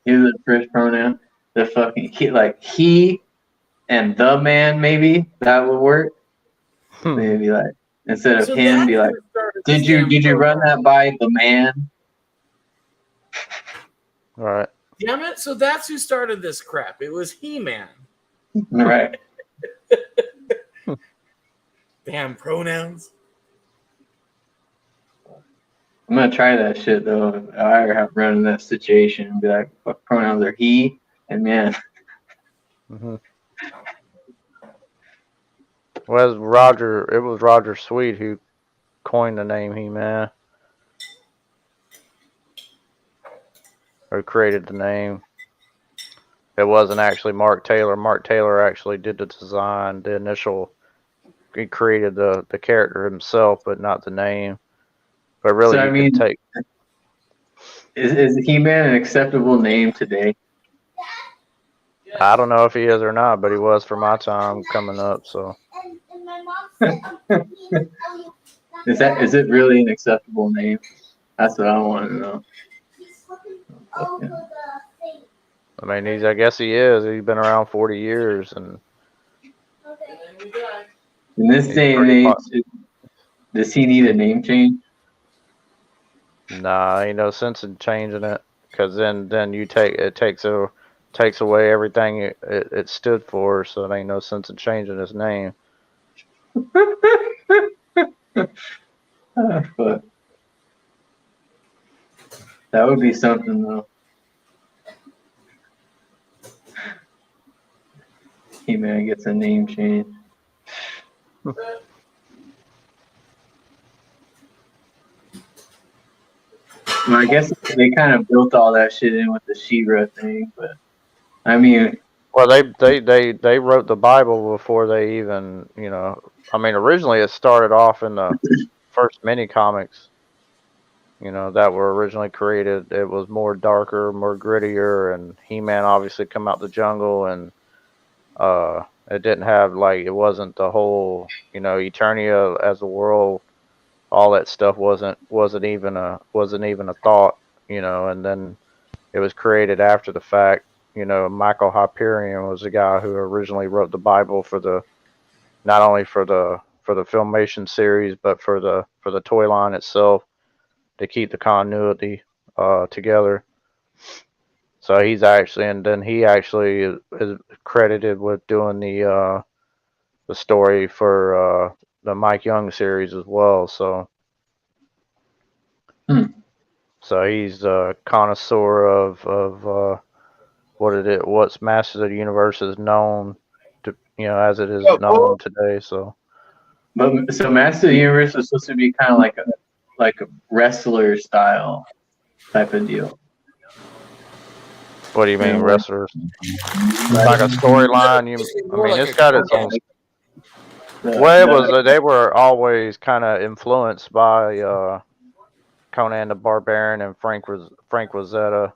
He's the first pronoun. The fucking he and the man, maybe that would work. Maybe like instead of So him, that's be like, who started did this you damn run that by the man? Right. Damn it! So that's who started this crap. It was He-Man. Right. Damn pronouns. I'm gonna try that shit though. If I ever have run in that situation and be like, what pronouns are he and man? Mm-hmm. Well, it was Roger Sweet who coined the name He-Man. Or created the name. It wasn't actually Mark Taylor. Mark Taylor actually did the design, the initial. He created the character himself, but not the name. But really, So, I mean, could take. Is He-Man an acceptable name today? I don't know if he is or not, but he was for my time coming up. So. Is it really an acceptable name? That's what I want to know. I mean, I guess he is. He's been around 40 years, and in this day and age, does he need a name change? Nah, ain't no sense in changing it, because then it takes away everything it stood for. So it ain't no sense in changing his name. But that would be something though. He-Man gets a name change. Well, I guess they kind of built all that shit in with the She-Ra thing, but I mean, well, they wrote the Bible before they even, I mean, originally it started off in the first mini comics, that were originally created. It was more darker, more grittier, and He-Man obviously come out the jungle, and it didn't have it wasn't the whole, Eternia as a world. All that stuff wasn't even a thought, and then it was created after the fact. Michael Hyperion was the guy who originally wrote the Bible not only for the Filmation series, but for the toy line itself, to keep the continuity together. So he actually is credited with doing the story for the Mike Young series as well. So. So he's a connoisseur of what's Masters of the Universe is known to, as it is known today. So, but so Masters of the Universe is supposed to be kind of like a wrestler style type of deal. What do you mean, wrestlers? Like a storyline? It's got its own. Well, they were always kind of influenced by Conan the Barbarian and Frank Rosetta.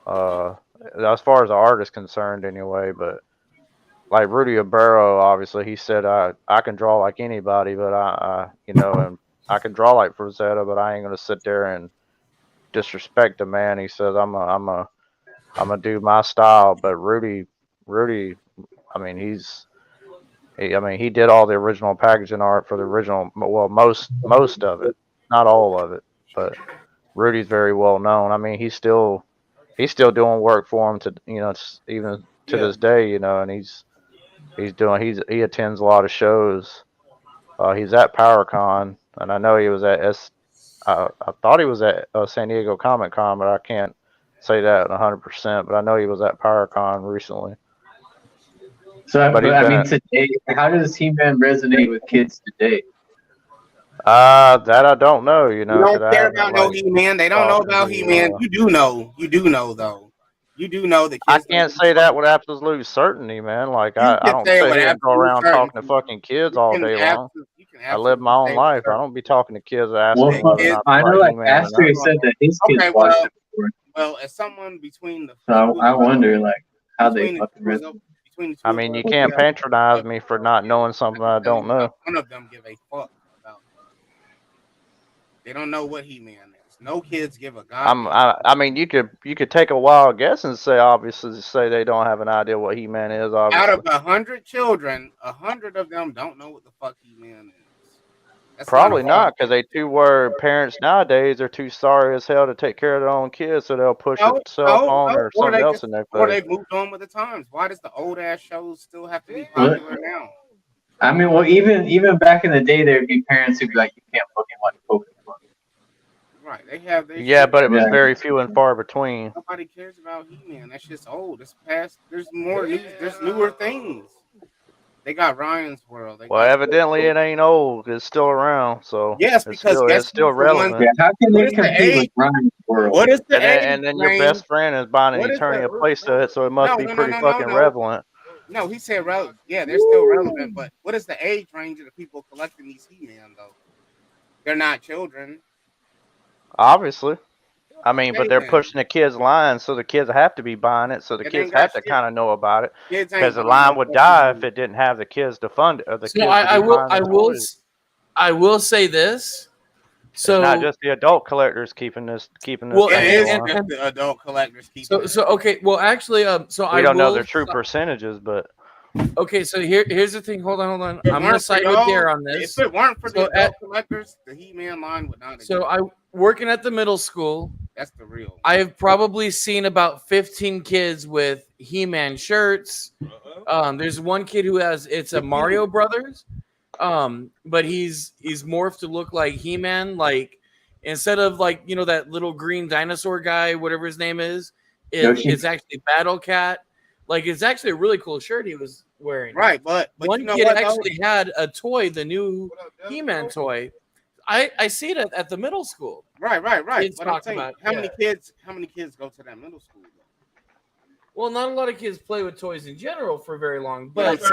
As far as the art is concerned, anyway. But like Rudy Obero, obviously, he said I can draw like anybody, but and I can draw like Rosetta, but I ain't gonna sit there and disrespect the man. He says I'm gonna do my style. But Rudy, I mean, he did all the original packaging art for the original. Well, most of it, not all of it, but Rudy's very well known. I mean, he's still doing work for him to even to this day, and he attends a lot of shows. He's at PowerCon, and I know he was at I thought he was at San Diego Comic Con, but I can't say that 100%. But I know he was at PowerCon recently. So, but I mean, today, how does He-Man resonate with kids today? That I don't know. You don't care about no He-Man. They don't know about He-Man. You do know. You do know, though. You do know that kids. I can't say that with absolute certainty, man. Like I don't sit here and go around talking to fucking kids all day long. I live my own life. I don't be talking to kids asking whether or not I know, like Astrid said that his kids watched it before. Well, as someone between the so I wonder like how they fucking between between the two I of mean, you us, can't patronize me for not knowing something I don't know. none of them give a fuck about. They don't know what He-Man is. No kids give a goddamn. I mean, you could take a wild guess and say obviously say they don't have an idea what He-Man is. Out Obviously, of 100 children, 100 of them don't know what the fuck He-Man is. That's probably not not, because they too were parents nowadays are too sorry as hell to take care of their own kids, so they'll push a cell phone or Or something they else just, in their or face. they moved on with the times. Why does the old ass shows still have to be What? popular now? I mean, well, even back in the day, there'd be parents who'd be like, "You can't fucking watch Pokemon." Right? They have their Yeah, shit. but it was Yeah. very few and far between. Nobody cares about He-Man. That shit's old. It's past. There's more news. There's newer things. They got Ryan's World. They Well, got evidently it ain't old. It's still around, so yes, because it's guess still who's the one? relevant. Yeah, how can What they is the compete with age? Ryan's World? What is the age And then your range? best friend is buying an What is Eternia the playset, so it must be pretty fucking no. relevant. No, he said relevant. Yeah, they're still relevant. But what is the age range of the people collecting these He-Man though? They're not children. Obviously. I mean, Okay, but they're then. pushing the kids' line, so the kids have to be buying it, so the It kids ain't got have to shit. kind of know about it, Kids ain't because the gonna line know would what die He-Man if it didn't have the kids to fund it, or the So kids to be buying the toys. I will say this. So It's not just the adult collectors keeping this Well, It thing is going. just the adult collectors keeping so it. okay. Well, actually, so We I don't know will. the true percentages, but Okay, so here's the thing. Hold on. If it I'm gonna weren't for side with y'all, Dare on this. if it weren't for the So adult collectors, the He-Man line would not exist. So I working at the middle school. That's the real. I have probably seen about 15 kids with He-Man shirts. There's one kid who has it's a Mario Brothers, but he's morphed to look like He-Man. Like instead of like that little green dinosaur guy, whatever his name is, Yoshi. it's actually Battle Cat. Like it's actually a really cool shirt he was wearing. Right, but one you know kid what, actually had a toy, the new He-Man toy. I see it at the middle school. Right. Kids But I'm talk saying, about how many kids go to that middle school? Though? Well, not a lot of kids play with toys in general for very long. But But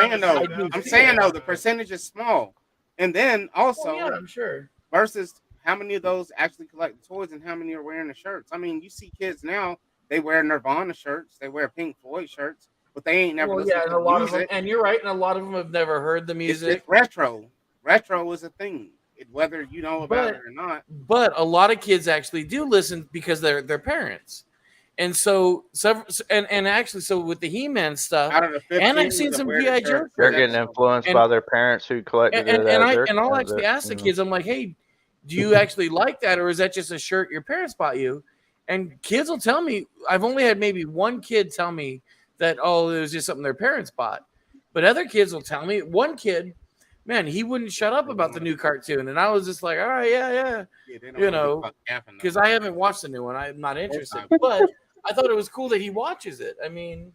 I'm saying though, the percentage is small. And then also, yeah, I'm sure. Versus how many of those actually collect the toys and how many are wearing the shirts. I mean, you see kids now, they wear Nirvana shirts, they wear Pink Floyd shirts, but they ain't never listened and to a lot music. of them, and you're right, and a lot of them have never heard the It's music. just retro. Retro is a thing, whether you know about it or not. But a lot of kids actually do listen because they're their parents. And so actually, so with the He-Man stuff, Out of the 15 and I've seen that some wear the GI shirt, Joe they're shirts. getting influenced And- by their parents who collected it. And I'll actually ask the kids, I'm like, hey, do you actually like that, or is that just a shirt your parents bought you? And kids will tell me. I've only had maybe one kid tell me that, oh, it was just something their parents bought. But other kids will tell me. One kid, man, he wouldn't shut up about the new cartoon, and I was just like, all right, yeah, because I haven't watched the new one. I'm not interested, but I thought it was cool that he watches it. I mean,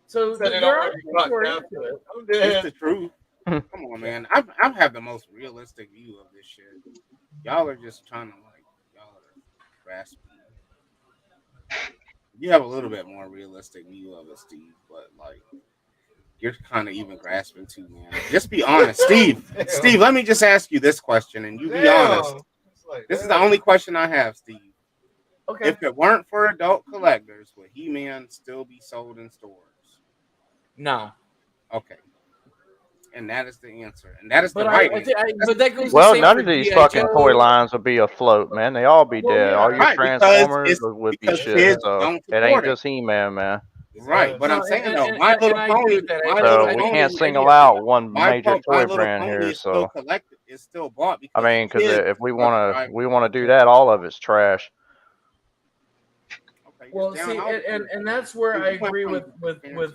so there are kids who are into it. It's the truth. Come on, man. I've had the most realistic view of this shit. Y'all are just trying to y'all are grasping. You have a little bit more realistic view of it, Steve, but you're kind of even grasping too, man. Just be honest, Steve. Steve, let me just ask you this question, and you be honest. This is the only question I have, Steve. Okay. If it weren't for adult collectors, would He-Man still be sold in stores? No. Okay. And that is the answer. And that is the right answer. But that goes Well, the same none for of these G.I. fucking Joe. toy lines would be afloat, man. They all be dead. yeah. All your Right, Transformers would be because shit. kids So don't it support ain't it. just He-Man, man. Right, but No, I'm saying and- though, and- My and Little I agree Pony, with that. My So Little we Pony, can't single out one major My toy Little brand Pony here. is still So collected. It's still bought I because mean, because kids if we are want to do that, all of it's trash. Well, see, and that's where I agree with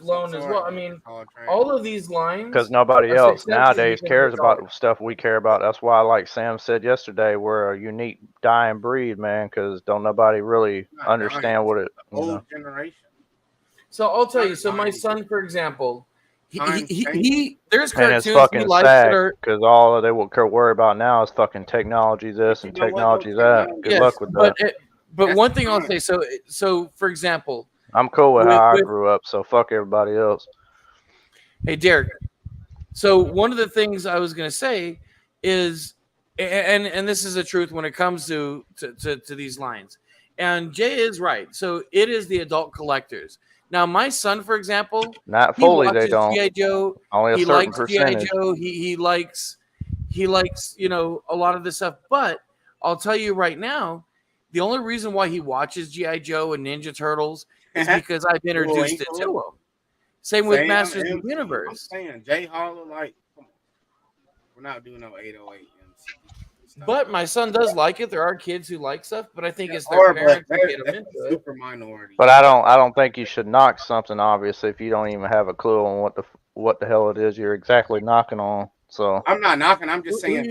Lone as well. I mean, all of these lines Because nobody are else successful nowadays because cares of about dollars. the stuff we care about. That's why, like Sam said yesterday, we're a unique dying breed, man. Because don't nobody really understand what it. old generation. So I'll tell you. So my son, for example, he there's And it's cartoons he fucking likes sad that are because all they will worry about now is fucking technology this and technology that. Good luck with that. But one thing I'll say. So for example, I'm cool with how I with- grew up, so fuck everybody else. Hey, Derek. So one of the things I was going to say is, and this is the truth when it comes to these lines, and Jay is right. So it is the adult collectors. Now, my son, for example, Not he fully, they watches don't. GI Joe. Only a He certain likes GI percentage. Joe. He likes a lot of this stuff. But I'll tell you right now, the only reason why he watches GI Joe and Ninja Turtles is because I've introduced it to him. Same with Masters of the Universe. I'm saying Jay Holler, like, come on. We're not doing no 808 stuff. But my son does like it. There are kids who like stuff, but I think it's their parents who get them into it. Super minority. But I don't think you should knock something obviously if you don't even have a clue on what the hell it is you're exactly knocking on. So I'm not knocking. I'm just saying.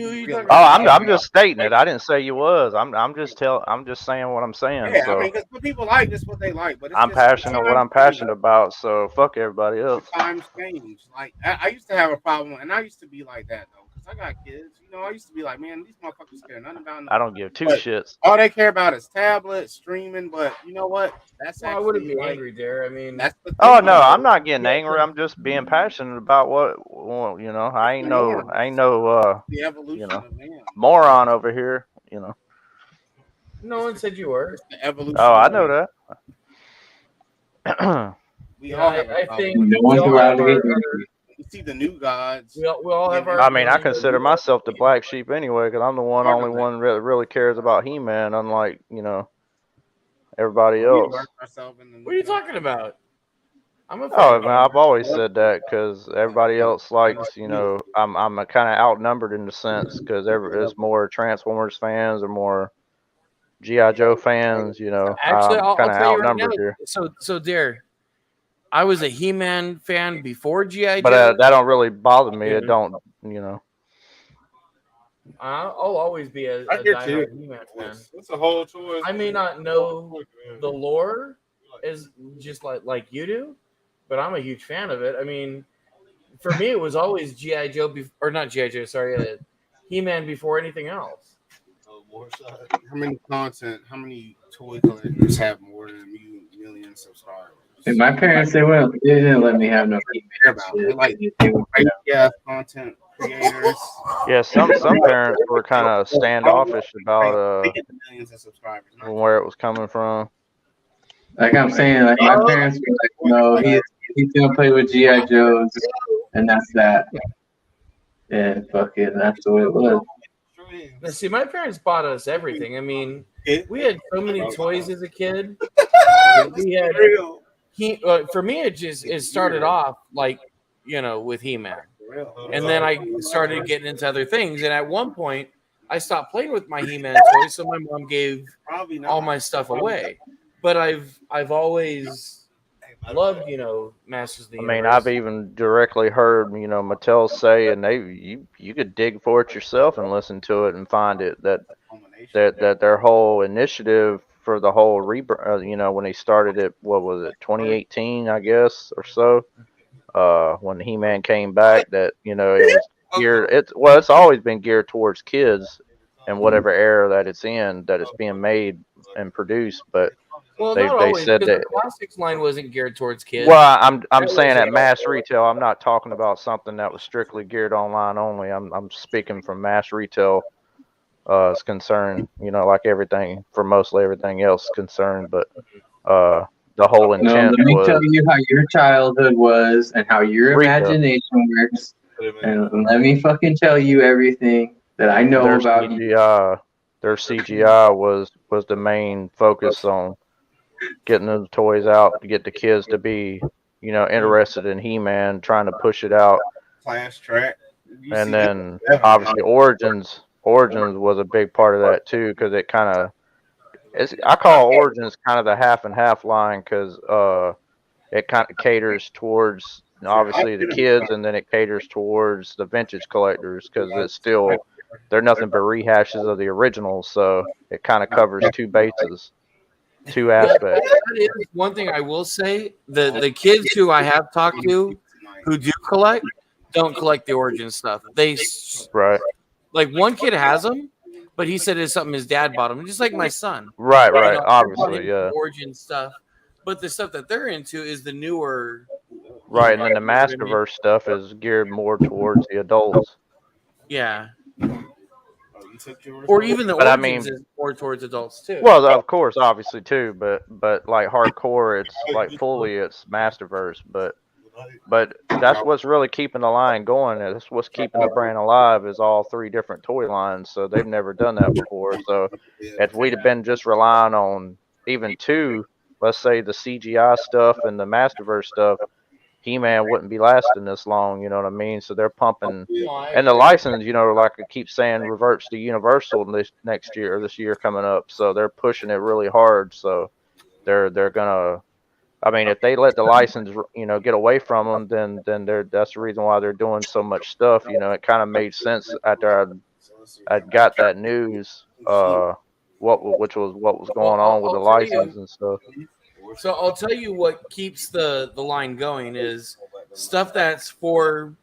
I'm just stating it. I didn't say you was. I'm just saying what I'm saying. Yeah, so I mean, because people like this, what they like. But it's I'm just passionate what I'm passionate about. So fuck everybody else. Times change. Like I used to have a problem, and I used to be like that though, because I got kids. You know, I used to be like, man, these motherfuckers care nothing about. I don't give two but shits. All they care about is tablets, streaming. But you know what? That's I actually wouldn't be like, angry there. I mean, that's the thing. Oh no, I'm not getting angry. I'm just being passionate about what you know. I ain't no the evolution you know of man. moron over here. You know. No one said you were. It's the evolution. Oh, I know that. We all have. I think No we one's all allowed have to our, get angry. You see the new gods. we all have our. I mean, I consider myself the black sheep anyway, because I'm the only one that really cares about He-Man, unlike everybody else. What are you talking about? I'm a fan. Oh man, I've always said that because everybody else likes, I'm kind of outnumbered in the sense because there's more Transformers fans or more GI Joe fans. Actually, I'm I'll kind of tell you right now. outnumbered here. So Dare, I was a He-Man fan before GI Joe. But that don't really bother me. It don't. I'll always be a I get diehard He-Man fan. It's a whole choice. I may not know the lore as just like you do, but I'm a huge fan of it. I mean, for me, it was always GI Joe or not GI Joe. Sorry, He-Man before anything else. How many toy collectors have more than a million subscribers? And my parents, they didn't let me have no He-Man shit. Like content creators. Yeah, some parents were kind of standoffish about millions of subscribers. where it was coming from. Like I'm saying, like my parents were like, no, he's gonna play with GI Joes, and that's that. Yeah, fuck it, that's the way it was. Now, see, my parents bought us everything. I mean, we had so many toys as a kid. We had for me, it started off like with He-Man, and then I started getting into other things. And at one point, I stopped playing with my He-Man toys, so my mom gave all my stuff away. But I've always loved Masters of the Universe. I mean, I've even directly heard Mattel say, and you could dig for it yourself and listen to it and find it that their whole initiative for the whole when they started it, what was it, 2018, I guess, or so, when He-Man came back, that it was geared. It's always been geared towards kids and whatever era that it's in, that it's being made and produced, but. Well, They not always, said because that. the classics line wasn't geared towards kids. Well, I'm saying at mass retail. I'm not talking about something that was strictly geared online only. I'm speaking from mass retail is concerned. Like everything for mostly everything else concerned. But the whole intent let me was tell you how your childhood was and how your retail. imagination works, and let me fucking tell you everything that I know Their about you. CGI, their CGI was the main focus on getting those toys out to get the kids to be, interested in He-Man, trying to push it out. Class track. And then obviously Origins was a big part of that too, because it kind of, I call Origins kind of the half and half line, because it kind of caters towards obviously the kids, and then it caters towards the vintage collectors, because it's still, they're nothing but rehashes of the originals, so it kind of covers two bases. Two aspects. That is one thing I will say. The kids who I have talked to who do collect don't collect the Origin stuff. Right. Like one kid has them, but he said it's something his dad bought him, just like my son. Right. Obviously, yeah. Origin stuff, but the stuff that they're into is the newer. Right, and then the Masterverse stuff is geared more towards the adults. Yeah. Or even the But I Origins mean, is more towards adults too. well, of course, obviously too, but like hardcore, it's like fully it's Masterverse, but that's what's really keeping the line going. That's what's keeping the brand alive is all three different toy lines. So they've never done that before. So if we'd have been just relying on even two, let's say the CGI stuff and the Masterverse stuff, He-Man wouldn't be lasting this long. You know what I mean? So they're pumping, No, I and the agree. license, like I keep saying, reverts to Universal this next year or this year coming up. So they're pushing it really hard. So they're gonna. I mean, if they let the license, get away from them, then that's the reason why they're doing so much stuff. It kind of made sense after I'd got that news, which was what was Well, going on with the I'll tell license you. and stuff. So I'll tell you what keeps the line going is stuff that's for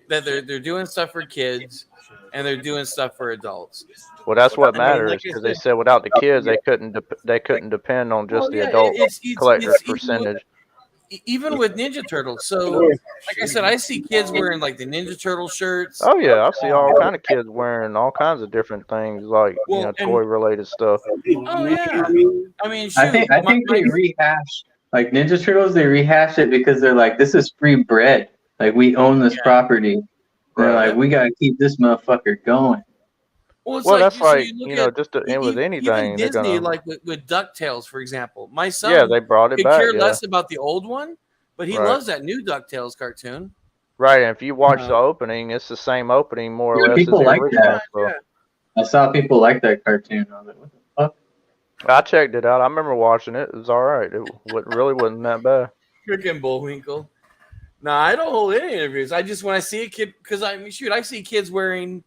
that they're doing stuff for kids and they're doing stuff for adults. Well, that's what I mean, like matters I because they said, said without the kids, they couldn't depend on just well, the yeah, adult collector's it's percentage. even with Ninja Turtles. So, like I said, I see kids wearing like the Ninja Turtle shirts. Oh yeah, I see all kind of kids wearing all kinds of different things, like Well, toy and related stuff. oh yeah, I mean, I shoot, think I my, think my they rehash like Ninja Turtles. They rehash it because they're like, this is free bread. Like we own this yeah. property. They're Right. like, we gotta keep this motherfucker going. Well, it's Well, like that's so like you look at just and with even anything, they're Disney, gonna. like with DuckTales, for example. My Yeah, son they brought it could back. care Yeah, less about the old one, but he right, loves that new DuckTales cartoon. right. And if you watch the Uh, opening, it's the same opening more or Yeah, less as people the like pretty that. original. much, So yeah. I saw people like that cartoon. I was like, what the fuck? I checked it out. I remember watching it. It was all right. Really wasn't that bad. Freaking Bullwinkle. No, I don't hold any interviews. I just when I see a kid, because I mean, shoot, I see kids wearing,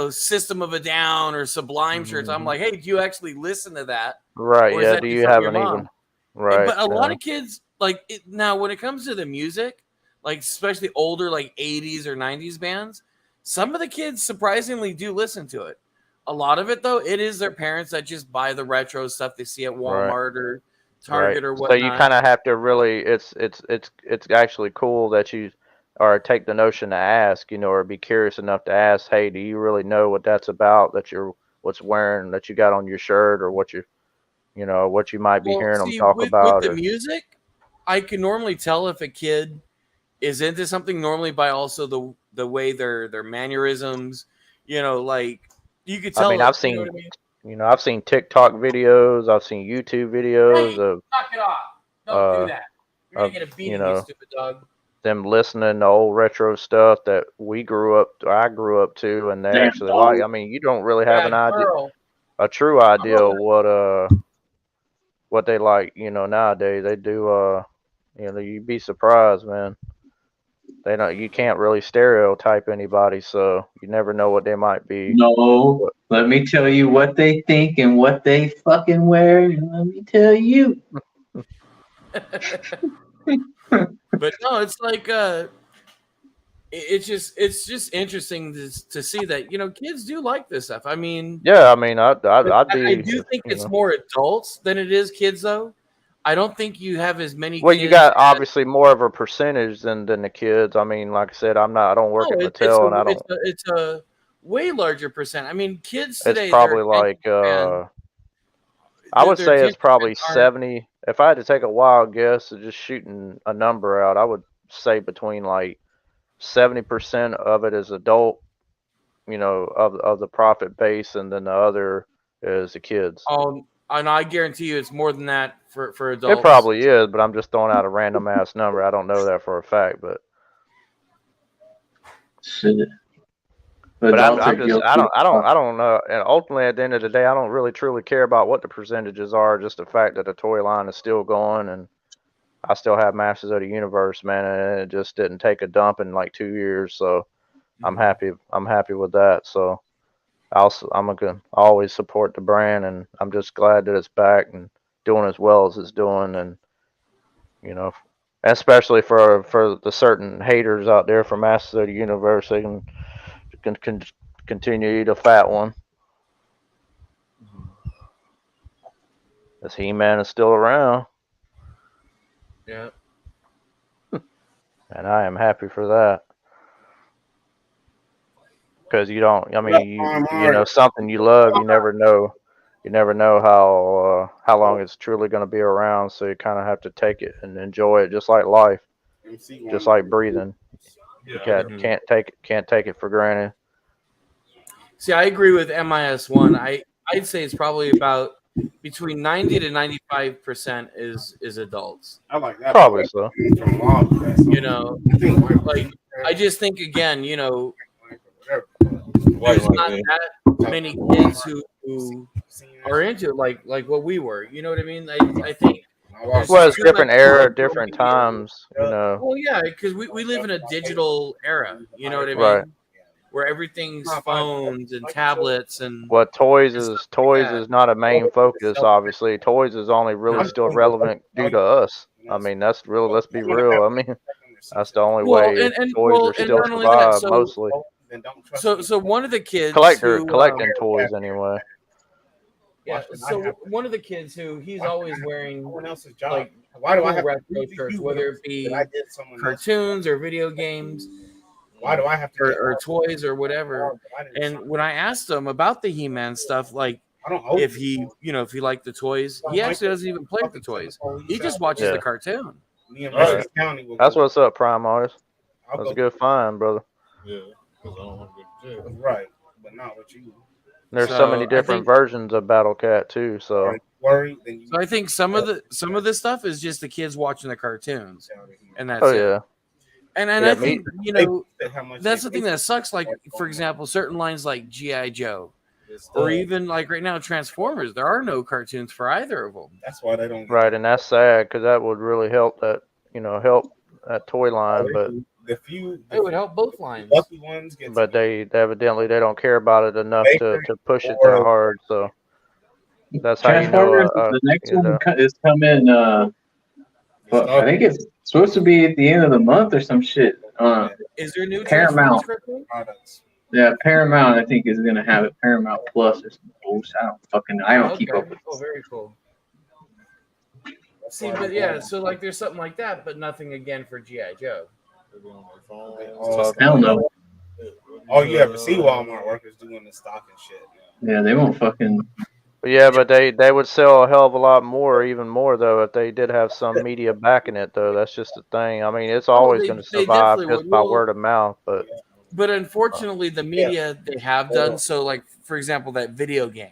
System of a Down or Sublime shirts. I'm Hmm. like, hey, do you actually listen to that, Right. or is Yeah. that Do just you from your haven't even? mom? Right. But a lot Yeah. of kids like it, now when it comes to the music, like especially older like 80s or 90s bands, some of the kids surprisingly do listen to it. A lot of it though, it is their parents that just buy the retro stuff they see at Right. Walmart or Right. Target or So you whatnot. kind of have to really. It's actually cool that you or take the notion to ask, or be curious enough to ask. Hey, do you really know what that's about? That you're what's wearing that you got on your shirt, or what you might be Well, hearing them see, talk with about, the or music, I can normally tell if a kid is into something normally by also the way their mannerisms, like you could I mean, tell it. I've You know what seen I mean? I've seen TikTok videos, I've seen YouTube videos Hey, knock it off! Don't do uh that. You're gonna of get a beating, you stupid dog. them listening to old retro stuff that I grew up to, and they Damn actually like. dog. I mean, you don't really have Yeah, an idea, girl. a true idea Girl. of what they like. Nowadays they do. You'd be surprised, man. They don't. You can't really stereotype anybody, so you never know what they might be. No, What- let me tell you what they think and what they fucking wear, and let me tell you. But no, it's like it's just interesting to see that kids do like this stuff. I mean, Yeah, I mean, I'd I be, do if, think it's more adults than it is kids, though. I don't think you have as many Well, you kids got obviously more of a percentage than the kids. I mean, like I said, I don't work no, at it's Mattel, a and I it's don't. a it's a way larger percent. I mean, kids It's today, their probably attention like span, I would their say it's attention probably spans aren't. 70. If I had to take a wild guess, of just shooting a number out, I would say between like 70% of it is adult, of the profit base, and then the other is the kids. And I guarantee you, it's more than that for It adults. probably is, but I'm just throwing out a random ass number. I don't know that for a fact, but Shit. I'm Adults are I'm just guilty. I don't know. And ultimately, at the end of the day, I don't really truly care about what the percentages are. Just the fact that the toy line is still going, and I still have Masters of the Universe, man, and it just didn't take a dump in like 2 years. So I'm happy. I'm happy with that. So I'm gonna always support the brand, and I'm just glad that it's back and doing as well as it's doing, and you know, especially for the certain haters out there for Masters of the Universe, they can continue to eat a fat one. As He-Man is still around, Yeah. and I am happy for that. because you don't. I mean, you Armor. know something you love. You never know. You never know how long it's truly going to be around. So you kind of have to take it and enjoy it, just like life, just like breathing. You can't take it for granted. See, I agree with MIS1. I'd say it's probably about between 90 to 95% is adults. I like that. Probably so. You know, like I just think again, you know, there's not that many kids who are into it like what we were. You know what I mean? I think there's Well, just it's too different much era, going different on. times. You know. Well, yeah, because we live in a digital era. You know what I mean? Right. Where everything's phones and tablets and What toys stuff like that. is not a main focus. Obviously, toys is only really still relevant due to us. I mean, that's real. Let's be real. I mean, that's the only Well, way and toys are and still not only that, survive mostly. so one of the kids Collecting toys anyway. yeah, so one of the kids who he's always wearing like Why do I cool have retro shirts, whether it be cartoons or video games, Why do I have to or toys or whatever? And when I asked him about the He-Man stuff, like if he liked the toys, he actually doesn't even play with the toys. He just watches the cartoon. Right. That's what's up, Prime Artist. That's a good find, brother. Yeah, because I don't want to go to jail. Right, but not with you. There's so many different versions of Battle Cat too. So So I think some of the stuff is just the kids watching the cartoons, and that's it. yeah. And Yeah, I think that's the thing that sucks. Like for example, certain lines like GI Joe, or even like right now Transformers. There are no cartoons for either of them. That's why they don't. Right, and that's sad because that would really help that help that toy line, but It would help both lines. Lucky ones get. but they evidently they don't care about it enough to push it that hard. So that's how you know. Transformers, the next one is coming. Well, I think it's supposed to be at the end of the month or some shit. Is there new Paramount? Transformers? Yeah, Paramount. I think is gonna have it. Paramount Plus or some bullshit. I don't keep up with. Oh, very cool. See, but yeah, so like there's something like that, but nothing again for GI Joe. Hell no. All you ever see Walmart workers doing is stock and shit. Yeah, they won't fucking. Yeah, but they would sell a hell of a lot more, even more though, if they did have some media backing it. Though that's just the thing. I mean, it's always going to survive just by word of mouth. But unfortunately, the media they have done so. Like for example, that video game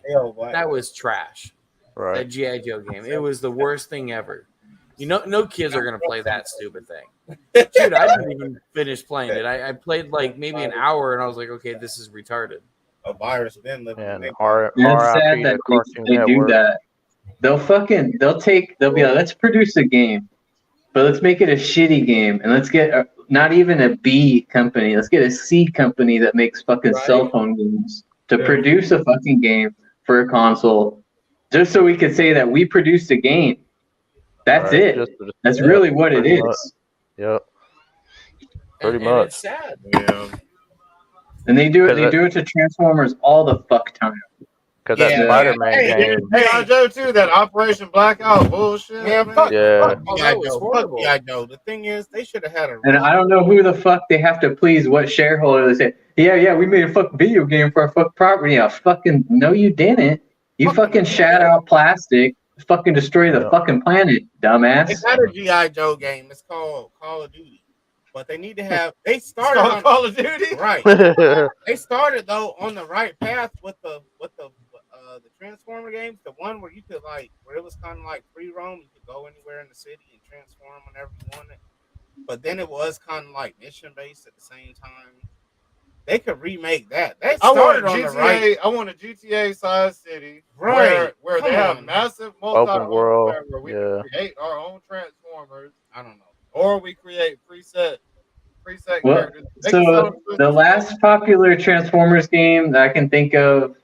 that was trash. Right. That GI Joe game, it was the worst thing ever. You know, no kids are gonna play that stupid thing. Dude, I didn't even finish playing it. I played like maybe an hour, and I was like, okay, this is retarded. A virus been living. And It's sad that they do that. They'll be like, let's produce a game, but let's make it a shitty game, and let's get not even a B company. Let's get a C company that makes fucking cell phone games to produce a fucking game for a console, just so we could say that we produced a game. That's it. That's really what it is. Yep. Pretty And much. it's sad. Yeah. And they do it. They do it to Transformers all the fuck time. Because that Spider-Man game. Hey, I Joe too. That Operation Blackout bullshit. Man, fuck. Yeah. Fuck G.I. Joe. The thing is, they should have had a. And I don't know who the fuck they have to please. What shareholder they say? Yeah, we made a fucking video game for our fuck property. Yeah, fucking no, you didn't. You fucking shat out plastic. Fucking destroy the fucking planet, dumbass. They got a G.I. Joe game. It's called Call of Duty. But they need to have. They started on Call of Duty. Right. They started though on the right path with the Transformer games. The one where you could where it was kind of like free roam. You could go anywhere in the city and transform whenever you wanted. But then it was kind of like mission based at the same time. They could remake that. They started on the right. I want a GTA size city, Right. Where they have massive Open world. where we can create our own Transformers. I don't know. Or we create preset Well, characters. so the last popular Transformers game that I can think of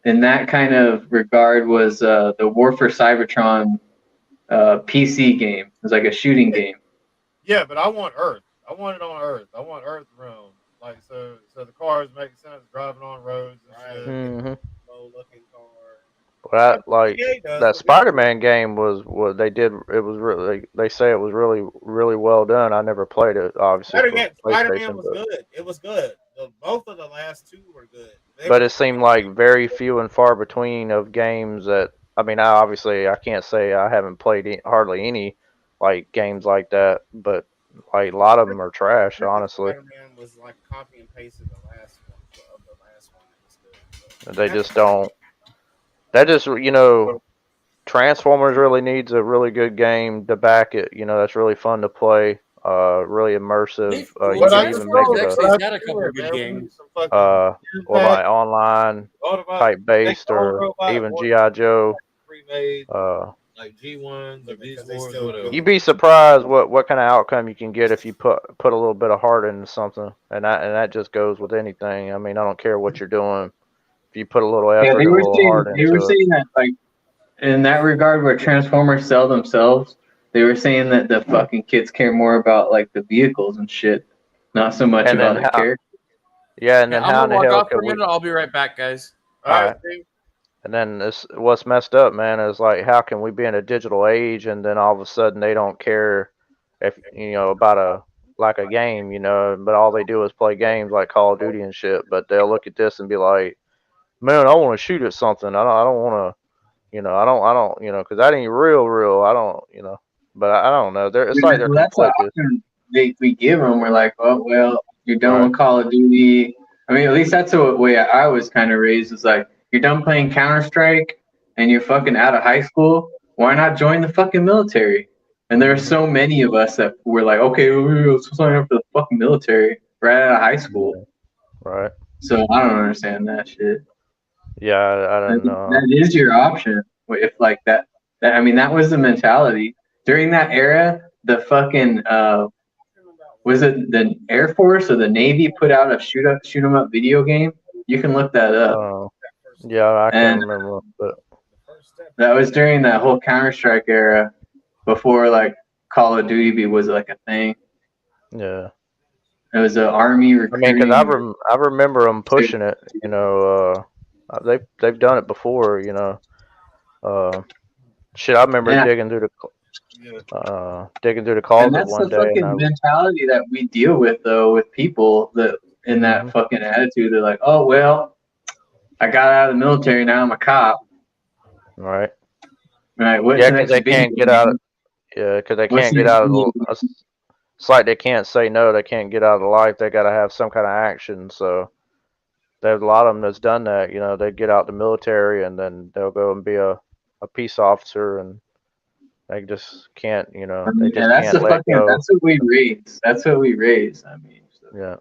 in that kind of regard was the War for Cybertron PC game. It was like a shooting game. Yeah, but I want Earth. I want it on Earth. I want Earth realm. Like so the cars make sense driving on roads and shit. Mm-hmm. Low looking car. Well, EA does, that but we don't. Spider-Man game was what they did. It was really they say it was really well done. I never played it, obviously for Spider-Man PlayStation, was good. It was good. Both of the last two were good. They but were it seemed like very few and far between of games that. I mean, I can't say I haven't played hardly any like games like that, but like a lot of them are trash, every honestly. Spider-Man was like copy and paste of the last one. Of the last one, it was good. They But just don't. That just Transformers really needs a really good game to back it. That's really fun to play. Really immersive. You But could I even just make told it him, a but Actually, I he's have got to a do couple it, good man. We need games. some fucking or pack, like online Autobot, type make based all or robot even or GI Joe. pre-made Uh, like G1s or because they V4s or still whatever. you'd be surprised what kind of outcome you can get if you put a little bit of heart into something, and that just goes with anything. I mean, I don't care what you're doing. If you put a little Yeah, effort and a little heart they were into it, saying that like in that regard where Transformers sell themselves, they were saying that the fucking kids care more about like the vehicles and shit, not so much and then about the how, character. yeah, and Yeah, then I'm how in gonna the log hell off for can a we? minute. I'll be right back, guys. All All right, right. And then what's messed up, man, is like how can we be in a digital age and then all of a sudden they don't care if about a game, but all they do is play games like Call of Duty and shit. But they'll look at this and be like, man, I want to shoot at something. I don't want to, I don't, because that ain't real. I don't, but I don't know. It's like they're Well, that's the conflicted. option we give them. We're like, oh well, you're done Right. with Call of Duty. I mean, at least that's the way I was kind of raised. Is like, you're done playing Counter Strike and you're fucking out of high school. Why not join the fucking military? And there are Mm-hmm. so many of us that were like, okay, let's sign up for the fucking military right out of high school. Right. So I don't understand that shit. Yeah, I don't know. That is your option. If like that I mean, that was the mentality during that era. The fucking was it the Air Force or the Navy put out a shoot 'em up video game? You can look that up. Yeah, I can't And remember, but that was during that whole Counter Strike era, before like Call of Duty was like a thing. yeah. It was an army I mean, because recruiting. I remember them pushing it. They've done it before. Uh, shit, I remember And digging through the and closet that's one the day, and fucking mentality that we deal with though, with people that in that Mhm. fucking attitude. They're like, oh well, I got out of the military, now I'm a cop. Right. Right, what's Yeah, the because next they video can't get out. game? Yeah, because they What's can't the get next out of video the. game? It's like they can't say no. They can't get out of life. They got to have some kind of action. So there's a lot of them that's done that. They get out the military and then they'll go and be a peace officer, and they just can't. They Yeah, just can't let go. that's what we raise. That's what we raise. I mean, so. Yeah.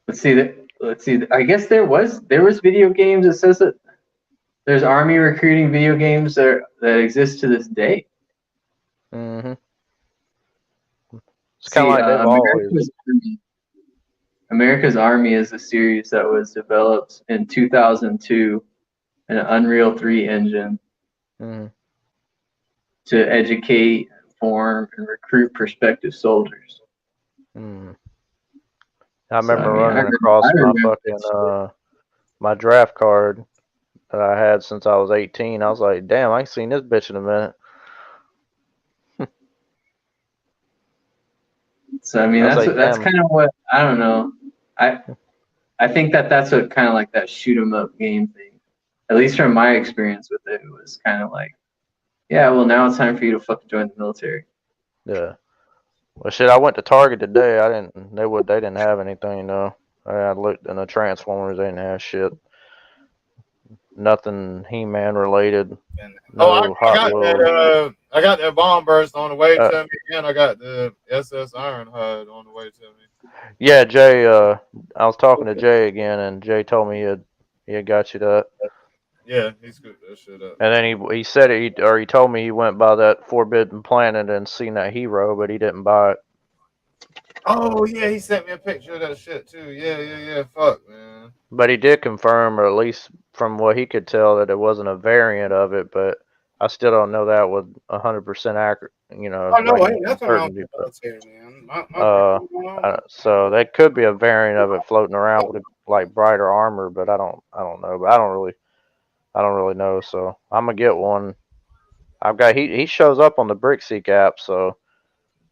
Let's see. I guess there was video games. It says that there's army recruiting video games that exist to this day. Mhm. It's kind of See, like they've always. America's Army is a series that was developed in 2002 in an Unreal 3 engine Mhm. to educate, inform, and recruit prospective soldiers. Mhm. I So I remember mean, running I across my remember fucking my draft card that I had since I was 18. I was like, damn, I ain't seen this bitch in a minute. So I mean, I was like, that's damn. kind of what I don't know. I think that's what kind of like that shoot 'em up game thing. At least from my experience with it, it was kind of like, yeah, well now it's time for you to fucking join the military. Yeah. Well, shit, I went to Target today. They didn't have anything though. I looked in the Transformers. They didn't have shit. Nothing He-Man related. I No Hot got Wheels. that. I got that bomb burst on the way Uh, to me, and I got the SS Ironhide on the way to me. yeah, Jay. I was talking to Jay again, and Jay told me he had got you that. Yeah, he scooped that shit up. And then he said he told me he went by that Forbidden Planet and seen that hero, but he didn't buy it. Oh yeah, he sent me a picture of that shit too. Yeah. Fuck, man. But he did confirm, or at least from what he could tell, that it wasn't a variant of it. But I still don't know that with 100% accurate, Oh no, like hey, that's what I'm certainty. But military, man. My so that could be a variant of it floating around with like brighter armor, but I don't know. But I don't really. I don't really know, so I'm gonna get one. I've got he shows up on the BrickSeek app, so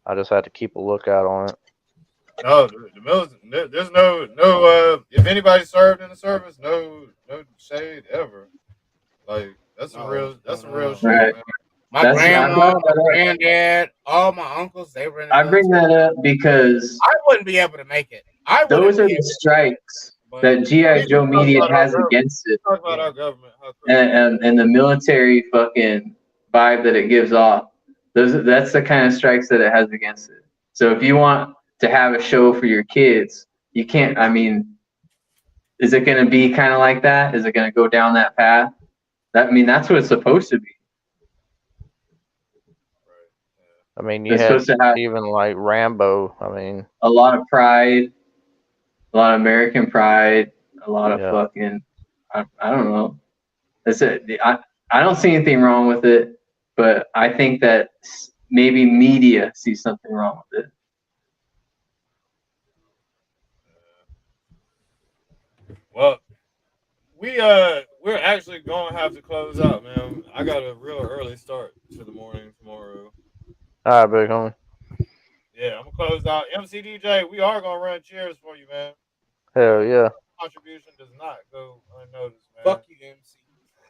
I just had to keep a lookout on it. No, the military. There's no. If anybody served in the service, no shade ever. Like that's some real shit, Right. man. My grandma, my granddad, all my uncles, they were in the I bring military. that up because I wouldn't be able to make it. those are the strikes that G.I. Joe media has against it. Talk about our government. And the military fucking vibe that it gives off. That's the kind of strikes that it has against it. So if you want to have a show for your kids, you can't. I mean, is it going to be kind of like that? Is it going to go down that path? That's what it's supposed to be. I mean, you had even like Rambo. I mean, a lot of pride, a lot of American pride, a lot of fucking. I don't know. That's it. I don't see anything wrong with it, but I think that maybe media sees something wrong with it. Well, we're actually going to have to close out, man. I got a real early start to the morning tomorrow. All right, big homie. Yeah, I'm gonna close out. MC DJ, we are gonna run cheers for you, man. Hell yeah. Contribution does not go unnoticed, man. Fuck you, MC.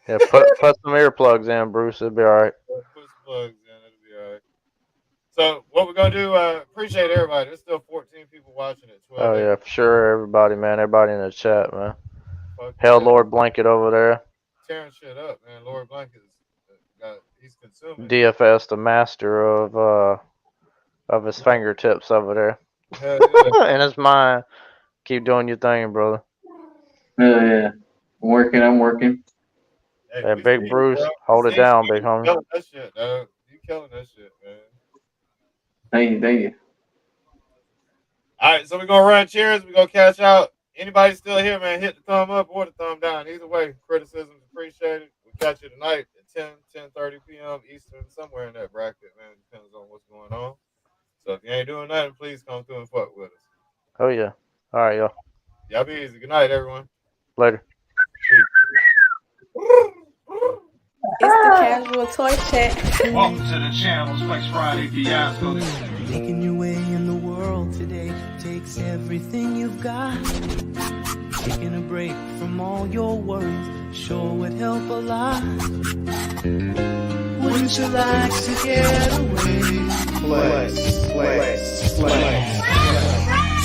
Yeah, put some earplugs in, Bruce. It'll be all right. Put some plugs in, it'll be all right. So what we're gonna do? Appreciate everybody. There's still 14 people watching it. 12 Oh yeah, for sure. Everybody, man. Everybody in the chat, man. Fuck Hell, yeah. Lord Blanket over there. Tearing shit up, man. Lord Blanket's he's consuming. DFS, the master of his fingertips over there. Hell yeah. And his mind. Keep doing your thing, brother. Yeah. I'm working. Hey, Big Bruce, hold it down, big homie. You killing that shit, dog. You killing that shit, man. Thank you. All right, so we're gonna run cheers. We're gonna cash out. Anybody still here, man? Hit the thumb up or the thumb down. Either way, criticism is appreciated. We'll catch you tonight at 10:30 p.m. Eastern, somewhere in that bracket, man. Depends on what's going on. So if you ain't doing nothing, please come through and fuck with us. Oh yeah. All right, y'all. Y'all be easy. Good night, everyone. Later. It's the Casual Toy Chat. Welcome to the channel, Flex Friday Fiasco. Making your way in the world today takes everything you've got. Taking a break from all your worries sure would help a lot. Wouldn't you like to get away? Flex.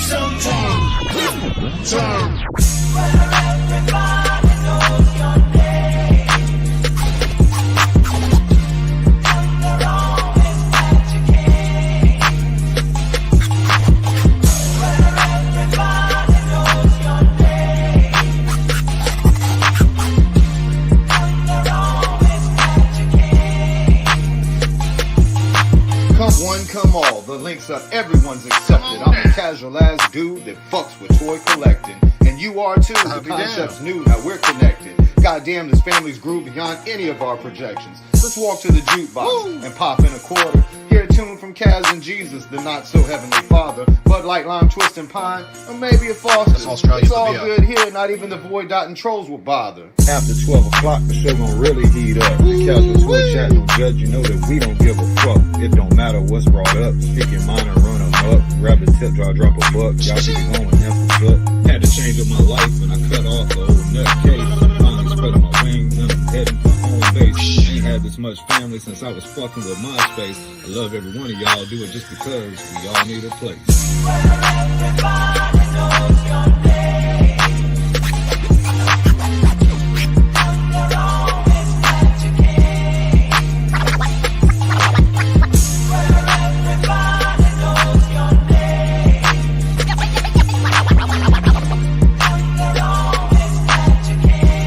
Sometimes. Everybody knows your name. They're always glad you came. Everybody knows your name. They're always glad you came. Come one, come all. The links up, everyone's accepted. I'm a casual ass dude that fucks with toy collecting. And you are too. The concept's new, now we're connected. Goddamn, this family's grew beyond any of our projections. Let's walk to the jukebox and pop in a quarter. Hear a tune from Kaz and Jesus, the not so heavenly father. Bud Light, Lime, Twist, and Pine, or maybe a Foster. It's all good here, not even the Void Dot and Trolls will bother. After 12 o'clock, the show gon' really heat up. The Casual Toy Chat don't judge, you know that we don't give a fuck. It don't matter what's brought up. Speak your mind and run them up. Grab a tip, drop a buck. Y'all keep it going, that's what's up. Had to change up my life when I cut off the old nutcase. Finally spreading my wings and I'm heading to home base. Ain't had this much family since I was fucking with MySpace. I love every one of y'all, do it just because we all need a place. Everybody knows your name. They're always glad you came. Everybody knows your name. They're always glad you came.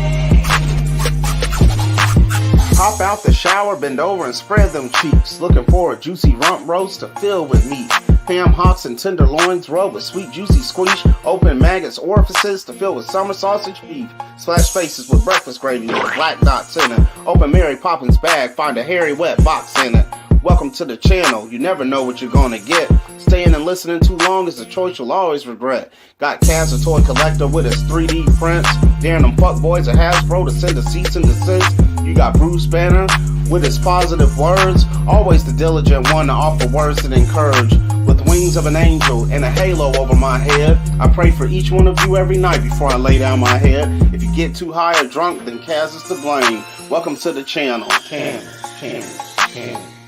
Hop out the shower, bend over and spread them cheeks. Looking for a juicy rump roast to fill with meat. Ham hocks and tenderloins rubbed with sweet juicy squeeze. Open maggots orifices to fill with summer sausage beef. Splash faces with breakfast gravy with black dots in it. Open Mary Poppins bag, find a hairy wet box in it. Welcome to the channel. You never know what you're gonna get. Staying and listening too long is a choice you'll always regret. Got Kaz, a toy collector with his 3D prints. Daring them fuckboys at Hasbro to send a cease and desist. You got Bruce Banner with his positive words. Always the diligent one to offer words that encourage. With wings of an angel and a halo over my head, I pray for each one of you every night before I lay down my head. If you get too high or drunk, then Kaz is to blame. Welcome to the channel. Kaz.